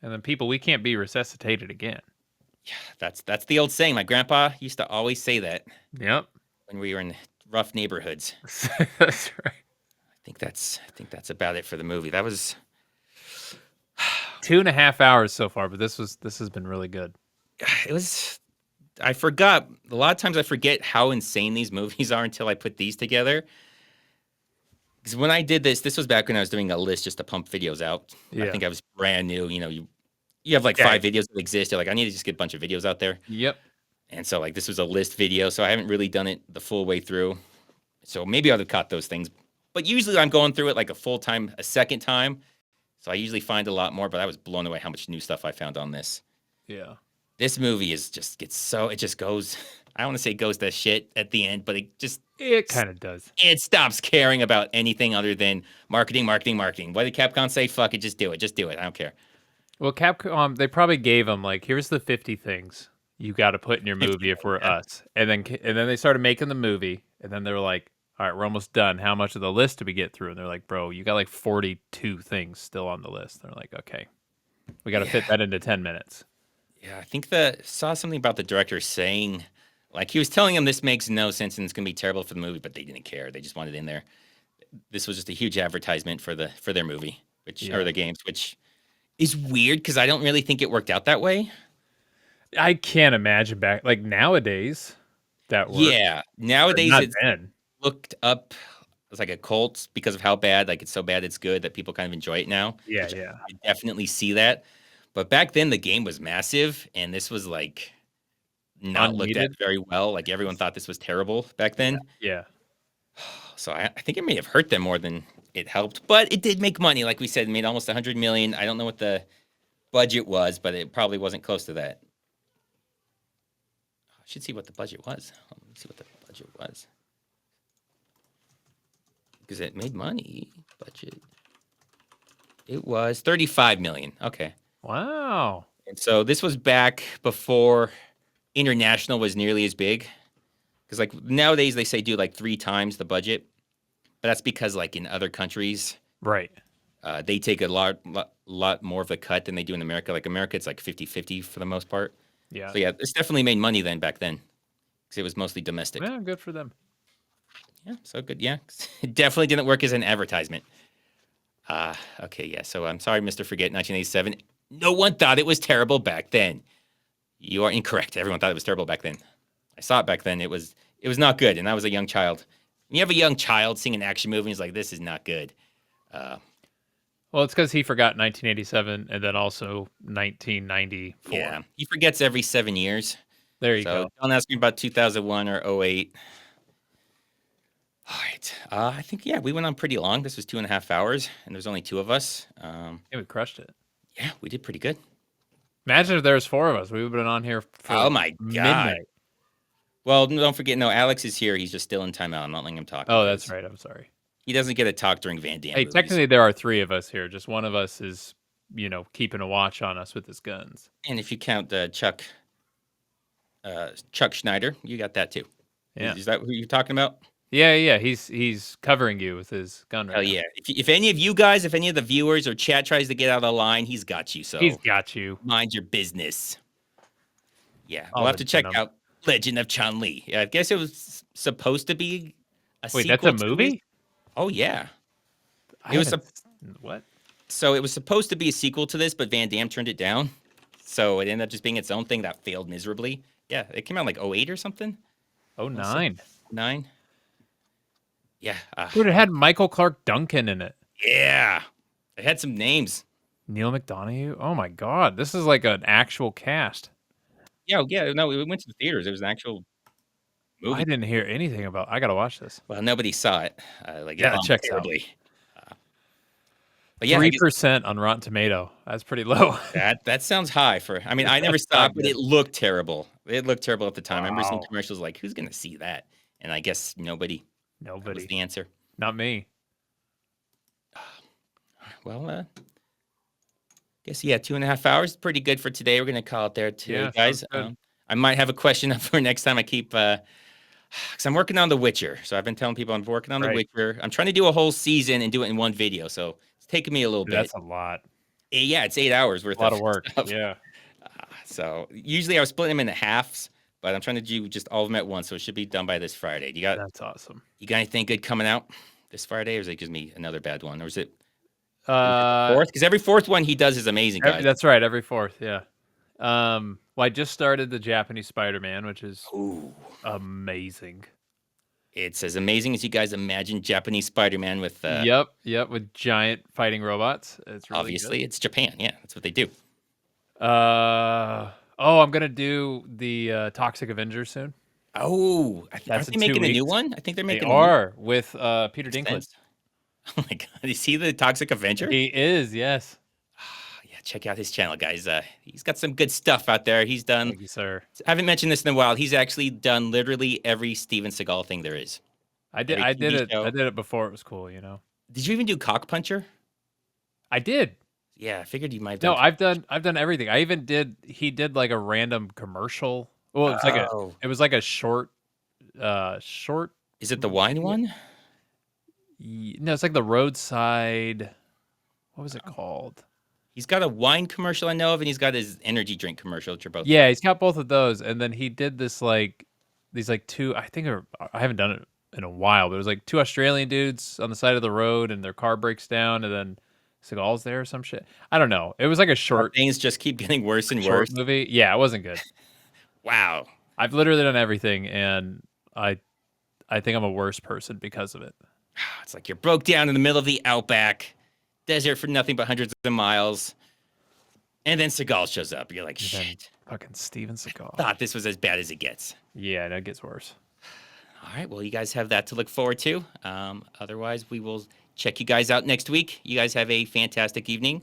And then people, we can't be resuscitated again. Yeah, that's the old saying. My grandpa used to always say that. Yep. When we were in rough neighborhoods. That's right. I think that's about it for the movie. That was 2.5 hours so far, but this has been really good. It was. I forgot. A lot of times I forget how insane these movies are until I put these together. Because when I did this was back when I was doing a list just to pump videos out. Yeah. I think I was brand new. You know, you have like 5 videos that exist. You're like, I need to just get a bunch of videos out there. Yep. And so like this was a list video, so I haven't really done it the full way through. So maybe I would have caught those things. But usually I'm going through it like a second time. So I usually find a lot more, but I was blown away how much new stuff I found on this. Yeah. This movie it just goes, I don't want to say goes to shit at the end, but it kind of does. It stops caring about anything other than marketing. What did Capcom say? Fuck it, just do it. I don't care. Well, Capcom, they probably gave them like, here's the 50 things you got to put in your movie if we're us. And then they started making the movie, and then they were like, all right, we're almost done. How much of the list do we get through? And they're like, bro, you got like 42 things still on the list. They're like, okay, we got to fit that into 10 minutes. Yeah, I think saw something about the director saying, like, he was telling him this makes no sense and it's gonna be terrible for the movie, but they didn't care. They just wanted it in there. This was just a huge advertisement for their movie, or the games, which is weird because I don't really think it worked out that way. I can't imagine back like nowadays that worked. Yeah, nowadays it's then. Looked up as like a cult because of how bad, like it's so bad it's good that people kind of enjoy it now. Yeah, I definitely see that. But back then the game was massive, and this was like not looked at very well. Like everyone thought this was terrible back then. Yeah. So I think it may have hurt them more than it helped, but it did make money. Like we said, it made almost $100 million. I don't know what the budget was, but it probably wasn't close to that. I should see what the budget was. Let me see what the budget was. Because it made money. Budget. It was $35 million. Okay. Wow. And so this was back before international was nearly as big. Because like nowadays they say do like 3 times the budget. But that's because like in other countries, right, they take a lot more of the cut than they do in America. Like America, it's like 50-50 for the most part. Yeah. So yeah, it's definitely made money back then. Because it was mostly domestic. Yeah, good for them. Yeah, so good. Yeah, it definitely didn't work as an advertisement. Okay, yeah. So I'm sorry, Mr. Forget 1987. No one thought it was terrible back then. You are incorrect. Everyone thought it was terrible back then. I saw it back then. It was not good, and I was a young child. When you have a young child seeing an action movie, he's like, this is not good. Well, it's because he forgot 1987 and then also 1994. Yeah, he forgets every 7 years. There you go. Don't ask me about 2001 or 08. All right. I think, yeah, we went on pretty long. This was 2.5 hours, and there's only 2 of us. Yeah, we crushed it. Yeah, we did pretty good. Imagine if there was 4 of us. We would have been on here for oh my God. midnight. Well, don't forget, no, Alex is here. He's just still in timeout. I'm not letting him talk. Oh, that's right. I'm sorry. He doesn't get to talk during Van Damme movies. Technically, there are 3 of us here. Just one of us is, keeping a watch on us with his guns. And if you count Chuck Schneider, you got that too. Yeah. Is that who you're talking about? Yeah. He's covering you with his gun right now. Yeah. If any of you guys, if any of the viewers or chat tries to get out of the line, he's got you. So he's got you. Mind your business. Yeah, I'll we'll have to check mention him. out Legend of Chun-Li. Yeah, I guess it was supposed to be a Wait, sequel. that's a movie? To oh yeah. What? So it was supposed to be a sequel to this, but Van Damme turned it down. So it ended up just being its own thing that failed miserably. Yeah, it came out like 08 or something. 09. 9. Yeah. Dude, it had Michael Clark Duncan in it. Yeah. It had some names. Neil McDonough. Oh my God, this is like an actual cast. Yeah, yeah. No, we went to the theaters. It was an actual movie. I didn't hear anything about. I gotta watch this. Well, nobody saw it. Like, it Yeah, bombed checks out. terribly. But yeah, 3% on Rotten Tomato. That's pretty low. that sounds high for. I mean, I never That's saw not it, but good. it looked terrible. It looked terrible at the time. I remember seeing Wow. commercials like, "Who's gonna see that?" And I guess nobody. That was Nobody. the answer. Not me. Well, guess 2.5 hours. Pretty good for today. We're gonna call it there today, Yeah, guys. sounds good. I might have a question up for next time. I keep because I'm working on The Witcher. So I've been telling people I'm working on The Right. Witcher. I'm trying to do a whole season and do it in one video. So it's taking me a little Dude, bit. that's a lot. Yeah, it's 8 hours worth A lot of work. stuff. Yeah. So usually I was splitting them into halves, but I'm trying to do just all of them at once. So it should be done by this Friday. That's awesome. You got anything good coming out this Friday, or is it just me another bad one, or is it? Uh, Fourth, because every fourth one he does is amazing, guys. That's right. Every fourth. Yeah. Well, I just started the Japanese Spider-Man, which is amazing. It's as amazing as you guys imagine Japanese Spider-Man with. Yep, with giant fighting robots. It's really obviously good. it's Japan. Yeah, that's what they do. I'm gonna do the Toxic Avengers soon. Oh, That's aren't they in 2 making a new weeks. one? I think they're making. They are with Peter Makes Dinklage. sense. Oh my god! You see the Toxic Avenger? He is, yes. Yeah, check out his channel, guys. He's got some good stuff out there. He's done. Thank you, sir. I haven't mentioned this in a while. He's actually done literally every Steven Seagal thing there is. I did it before it was cool, you know. Did you even do Cock Puncher? I did. Yeah, I figured you might have No, done. I've done everything. He did like a random commercial. Well, it was like a short. Is it the wine one? No, it's like the roadside. What was it called? He's got a wine commercial I know of, and he's got his energy drink commercial, which are both. Yeah, he's got both of those, and then he did this these two. I haven't done it in a while, but it was like two Australian dudes on the side of the road, and their car breaks down, and then Seagal's there or some shit. I don't know. It was like a short. Things just keep getting worse and short worse. movie. Yeah, it wasn't good. Wow. I've literally done everything, and I think I'm a worse person because of it. It's like you're broke down in the middle of the outback, desert for nothing but hundreds of miles, and then Seagal shows up. You're like, shit. Fucking Steven Seagal. Thought this was as bad as it gets. Yeah, no, it gets worse. All right, well, you guys have that to look forward to. Otherwise, we will check you guys out next week. You guys have a fantastic evening.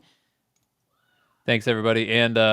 Thanks, everybody, and